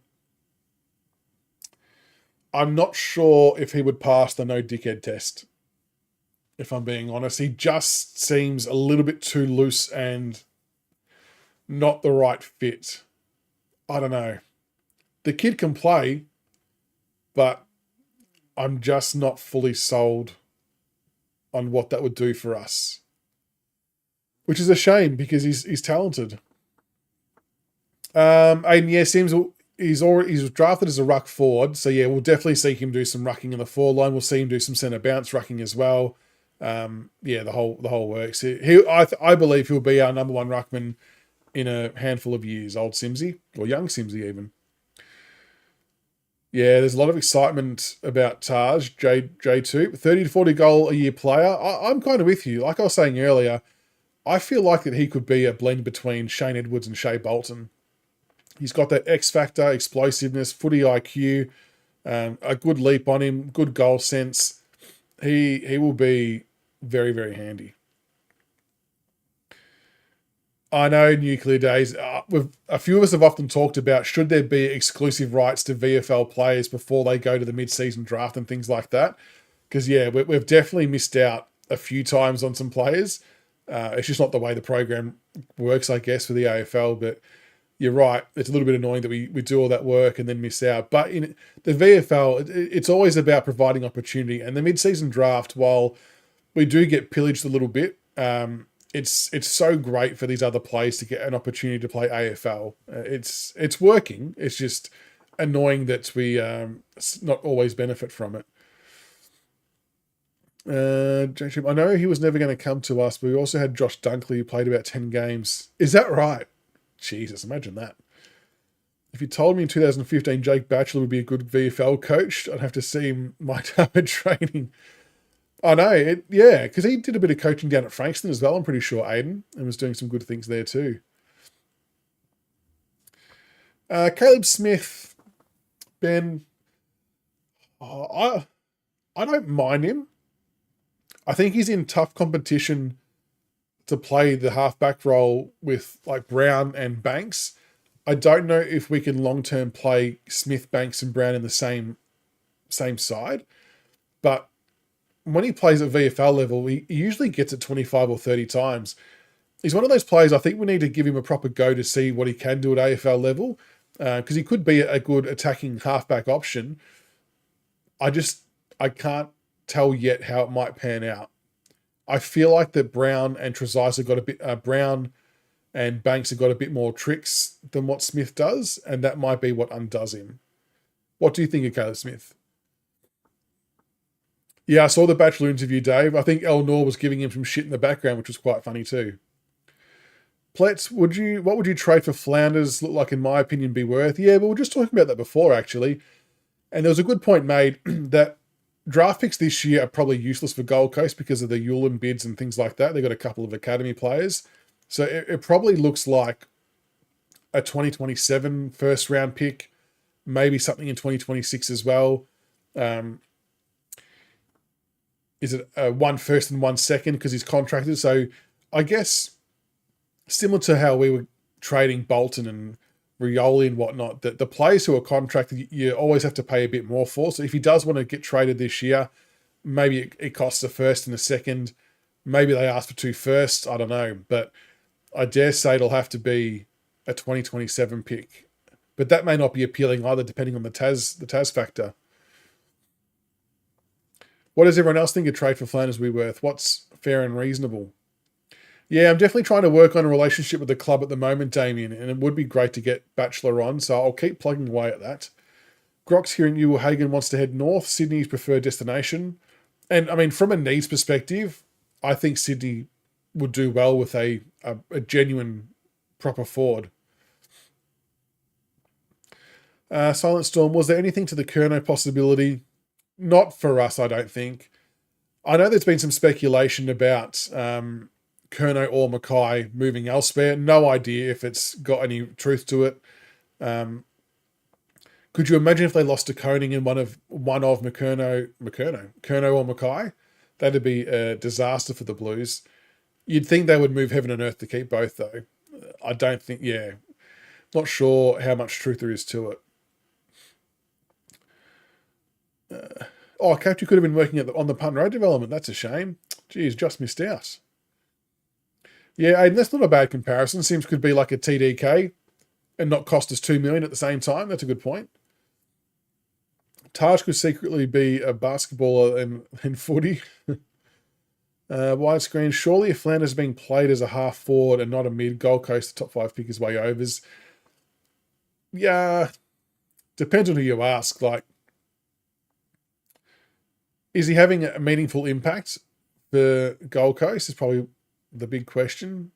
I'm not sure if he would pass the no dickhead test. If I'm being honest, he just seems a little bit too loose and not the right fit. I don't know. The kid can play, but I'm just not fully sold on what that would do for us, which is a shame because he's talented. And yeah, seems he's drafted as a ruck forward, so yeah, we'll definitely see him do some rucking in the forward line. We'll see him do some centre bounce rucking as well. Yeah, the whole works. I believe he'll be our number one ruckman in a handful of years. Old Simsy or young Simsy even. Yeah, there's a lot of excitement about Taj J2, 30 to 40 goal a year player. I'm kind of with you. Like I was saying earlier, I feel like that he could be a blend between Shane Edwards and Shea Bolton. He's got that X factor, explosiveness, footy IQ, a good leap on him, good goal sense. He will be very, very handy. I know nuclear days. A few of us have often talked about should there be exclusive rights to VFL players before they go to the mid-season draft and things like that. Because yeah, we've definitely missed out a few times on some players. It's just not the way the program works, I guess, for the AFL. But you're right. It's a little bit annoying that we do all that work and then miss out. But in the VFL, it's always about providing opportunity. And the mid-season draft, while we do get pillaged a little bit, it's so great for these other players to get an opportunity to play AFL. It's working. It's just annoying that we not always benefit from it. Jacob, I know he was never going to come to us, but we also had Josh Dunkley who played about 10 games. Is that right? Jesus, imagine that. If you told me in 2015 Jake Batchelor would be a good VFL coach, I'd have to see him my time of training. I know, yeah, because he did a bit of coaching down at Frankston as well, I'm pretty sure, Aiden, and was doing some good things there too. Caleb Smith, Ben, I don't mind him. I think he's in tough competition to play the halfback role with like Brown and Banks. I don't know if we can long-term play Smith, Banks and Brown in the same side, but when he plays at VFL level, he usually gets it 25 or 30 times. He's one of those players I think we need to give him a proper go to see what he can do at AFL level, because he could be a good attacking halfback option. I can't tell yet how it might pan out. I feel like that Brown and Trezise have got a bit, Brown and Banks have got a bit more tricks than what Smith does, and that might be what undoes him. What do you think of Caleb Smith? Yeah, I saw the Bachelor interview, Dave. I think Eleanor was giving him some shit in the background, which was quite funny too. Pletz, what would you trade for Flanders look like, in my opinion, be worth? Yeah, but we were just talking about that before, actually. And there was a good point made that draft picks this year are probably useless for Gold Coast because of the Yulin bids and things like that. They've got a couple of academy players. So it probably looks like a 2027 first round pick, maybe something in 2026 as well. Is it one first and 1 second because he's contracted? So I guess similar to how we were trading Bolton and Rioli and whatnot, that the players who are contracted, you always have to pay a bit more for. So if he does want to get traded this year, maybe it costs a first and a second. Maybe they ask for 2 firsts. I don't know. But I dare say it'll have to be a 2027 pick. But that may not be appealing either, depending on the Tas factor. What does everyone else think a trade for Flanders will be worth? What's fair and reasonable? Yeah, I'm definitely trying to work on a relationship with the club at the moment, Damien, and it would be great to get Bachelor on, so I'll keep plugging away at that. Grox here in Newell Hagen wants to head north. Sydney's preferred destination. And, I mean, from a needs perspective, I think Sydney would do well with a genuine, proper forward. Silent Storm, was there anything to the Curnow possibility? Not for us, I don't think. I know there's been some speculation about Curnow or Mackay moving elsewhere. No idea if it's got any truth to it. Could you imagine if they lost to Koning in one of Curnow or Mackay? That'd be a disaster for the Blues. You'd think they would move heaven and earth to keep both, though. I don't think, not sure how much truth there is to it. Oh, Captain could have been working on the punt road development. That's a shame. Geez, just missed out. Yeah, Aiden, that's not a bad comparison. Sims could be like a TDK and not cost us 2 million at the same time. That's a good point. Taj could secretly be a basketballer in footy. Widescreen. Surely if Flanders being played as a half forward and not a mid, Gold Coast, the top 5 pick is way overs. Yeah, depends on who you ask. Like, is he having a meaningful impact for Gold Coast is probably the big question.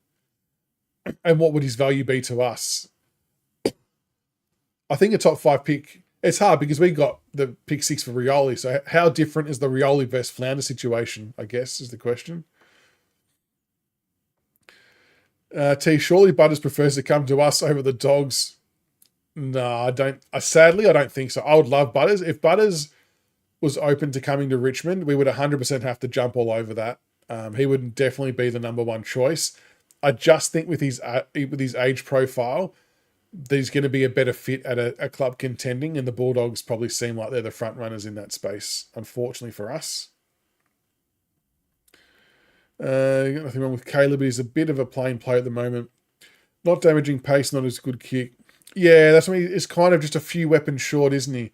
And what would his value be to us? I think a top 5 pick, it's hard because we got the pick 6 for Rioli. So how different is the Rioli versus Flanders situation, I guess, is the question. Surely Butters prefers to come to us over the Dogs. No, I don't. Sadly, I don't think so. I would love Butters. If Butters was open to coming to Richmond, we would 100% have to jump all over that. He would definitely be the number one choice. I just think with his age profile, he's going to be a better fit at a club contending, and the Bulldogs probably seem like they're the front runners in that space, unfortunately for us. Got nothing wrong with Caleb. He's a bit of a plain play at the moment. Not damaging pace, not as good kick. Yeah, that's what it's kind of just a few weapons short, isn't he?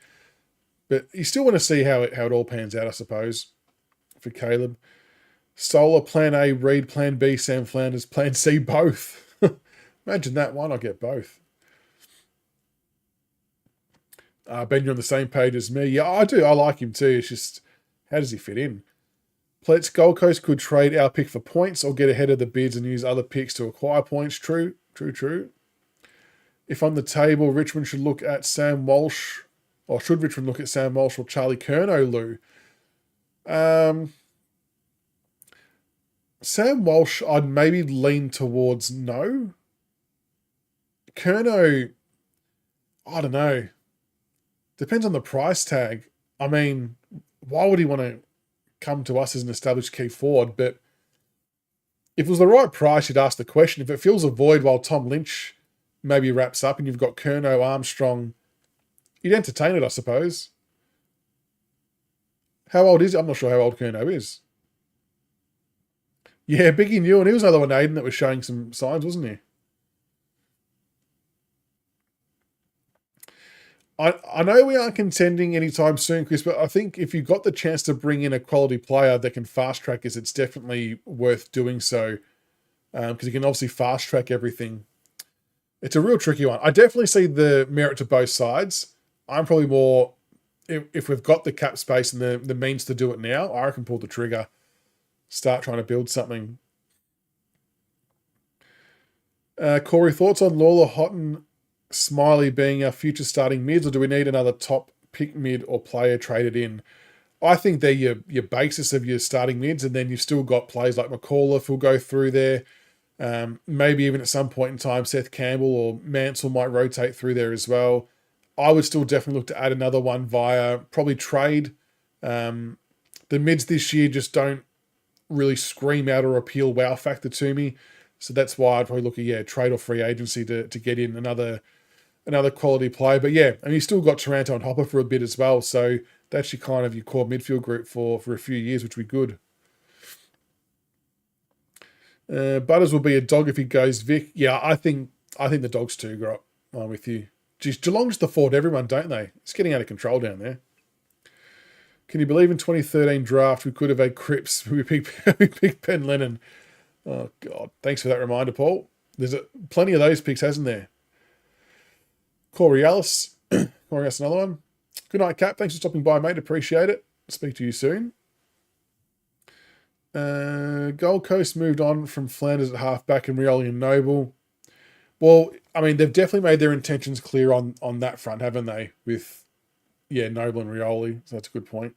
But you still want to see how it all pans out, I suppose, for Caleb. Solar, Plan A, Reed, Plan B, Sam Flanders, Plan C, both. Imagine that. Why not get both? Ben, you're on the same page as me. Yeah, I do. I like him too. It's just, how does he fit in? Let's Gold Coast could trade our pick for points or get ahead of the bids and use other picks to acquire points. True. If on the table, Richmond should look at Sam Walsh, or should Richmond look at Sam Walsh or Charlie Curnow, Lou? Sam Walsh, I'd maybe lean towards no. Curnow, I don't know. Depends on the price tag. I mean, why would he want to come to us as an established key forward? But if it was the right price, you'd ask the question. If it fills a void while Tom Lynch maybe wraps up and you've got Curnow, Armstrong, you'd entertain it, I suppose. How old is he? I'm not sure how old Curnow is. Yeah, Biggie Newell. He was another one, Aiden, that was showing some signs, wasn't he? I know we aren't contending anytime soon, Chris, but I think if you've got the chance to bring in a quality player that can fast track us, it's definitely worth doing so, because you can obviously fast track everything. It's a real tricky one. I definitely see the merit to both sides. I'm probably more, if we've got the cap space and the means to do it now, I reckon pull the trigger, start trying to build something. Corey, thoughts on Lawler, Houghton, Smiley being our future starting mids, or do we need another top pick mid or player traded in? I think they're your basis of your starting mids, and then you've still got players like McAuliffe who'll go through there. Maybe even at some point in time, Seth Campbell or Mansell might rotate through there as well. I would still definitely look to add another one via probably trade. The mids this year just don't really scream out or appeal wow factor to me. So that's why I'd probably look at, trade or free agency to get in another quality player. But yeah, and you still got Taranto and Hopper for a bit as well. So that's your kind of your core midfield group for a few years, which would be good. Butters will be a dog if he goes Vic. Yeah, I think the Dogs too, Grot. I'm with you. Geez, Geelong's the Ford everyone, don't they? It's getting out of control down there. Can you believe in 2013 draft we could have had Cripps? We picked Ben Lennon. Oh, God. Thanks for that reminder, Paul. There's plenty of those picks, hasn't there? Corey Ellis. Another one. Good night, Cap. Thanks for stopping by, mate. Appreciate it. Speak to you soon. Gold Coast moved on from Flanders at halfback and Rioli and Noble. Well, I mean, they've definitely made their intentions clear on that front, haven't they? With, Noble and Rioli. So that's a good point.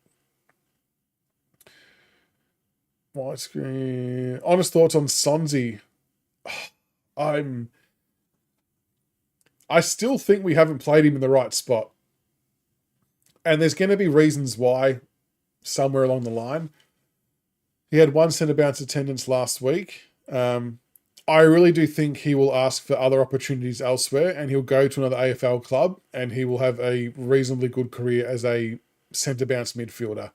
Widescreen. Honest thoughts on Sonzi. I still think we haven't played him in the right spot. And there's going to be reasons why somewhere along the line. He had one centre bounce attendance last week. I really do think he will ask for other opportunities elsewhere, and he'll go to another AFL club, and he will have a reasonably good career as a centre bounce midfielder.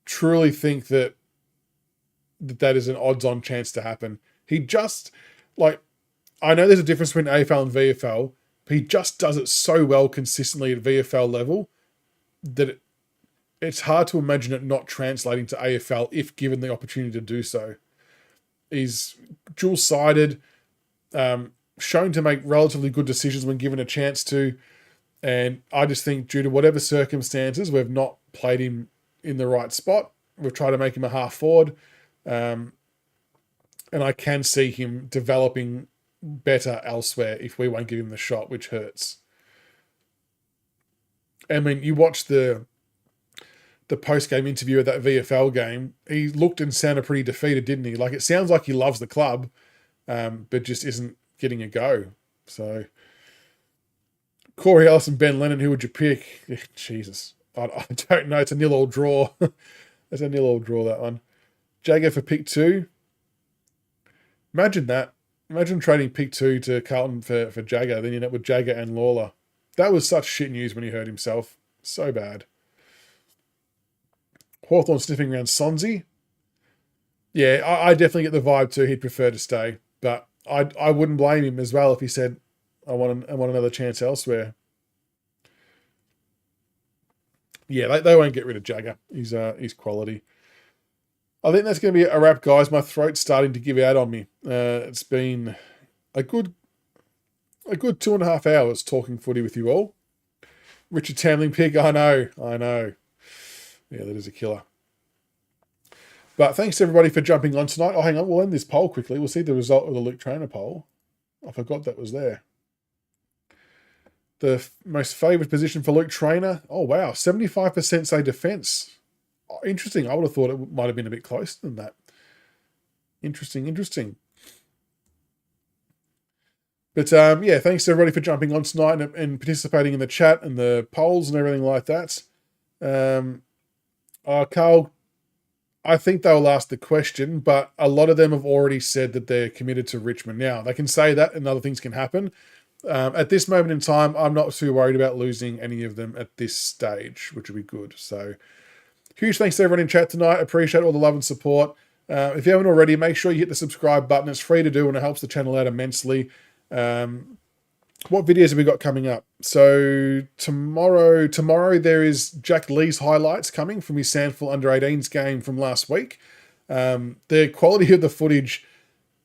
Truly think that is an odds-on chance to happen. He just, like, I know there's a difference between AFL and VFL, but he just does it so well consistently at VFL level that it's hard to imagine it not translating to AFL if given the opportunity to do so. He's dual-sided, shown to make relatively good decisions when given a chance to, and I just think due to whatever circumstances, we've not played him in the right spot. We've tried to make him a half forward, and I can see him developing better elsewhere if we won't give him the shot, which hurts. I mean, you watch the post-game interview of that VFL game, he looked and sounded pretty defeated, didn't he? Like, it sounds like he loves the club, but just isn't getting a go. So, Corey Ellis and Ben Lennon, who would you pick? Jesus. I don't know. It's a 0-0 draw. It's a 0-0 draw, that one. Jagger for pick 2. Imagine that. Imagine trading pick 2 to Carlton for Jagger. Then you end up with Jagger and Lawler. That was such shit news when he hurt himself. So bad. Hawthorn sniffing around Sonzi. Yeah, I definitely get the vibe too. He'd prefer to stay. But I wouldn't blame him as well if he said, I want another chance elsewhere. Yeah, they won't get rid of Jagger. He's quality. I think that's going to be a wrap, guys. My throat's starting to give out on me. It's been a good 2.5 hours talking footy with you all. Richard Tamling pick, I know. Yeah, that is a killer. But thanks to everybody for jumping on tonight. Oh, hang on, we'll end this poll quickly. We'll see the result of the Luke Trainer poll. I forgot that was there. The most favoured position for Luke Trainer. Oh, wow. 75% say defence. Oh, interesting. I would have thought it might have been a bit closer than that. Interesting. But, yeah, thanks to everybody for jumping on tonight and participating in the chat and the polls and everything like that. Carl, I think they'll ask the question, but a lot of them have already said that they're committed to Richmond. Now, they can say that and other things can happen. At this moment in time, I'm not too worried about losing any of them at this stage, which would be good. So, huge thanks to everyone in chat tonight. Appreciate all the love and support. If you haven't already, make sure you hit the subscribe button. It's free to do and it helps the channel out immensely. What videos have we got coming up? So tomorrow there is Jack Lee's highlights coming from his Sandful under-18s game from last week. The quality of the footage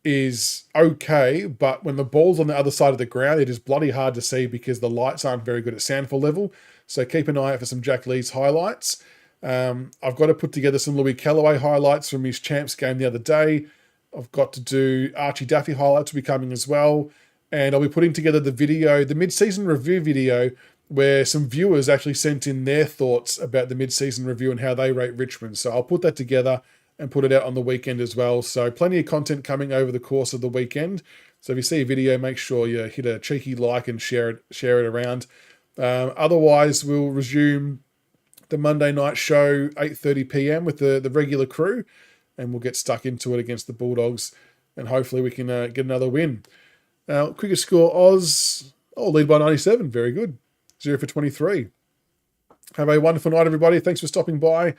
is okay, but when the ball's on the other side of the ground, it is bloody hard to see because the lights aren't very good at Sandful level. So keep an eye out for some Jack Lee's highlights. I've got to put together some Louis Callaway highlights from his champs game the other day. I've got to do Archie Duffy highlights will be coming as well. And I'll be putting together the mid-season review video where some viewers actually sent in their thoughts about the mid-season review and how they rate Richmond. So I'll put that together and put it out on the weekend as well. So plenty of content coming over the course of the weekend. So if you see a video, make sure you hit a cheeky like and share it around. Otherwise, we'll resume the Monday night show, 8:30 p.m. with the regular crew, and we'll get stuck into it against the Bulldogs, and hopefully we can get another win. Quickest score, Oz. Oh, lead by 97. Very good. 0 for 23. Have a wonderful night, everybody. Thanks for stopping by.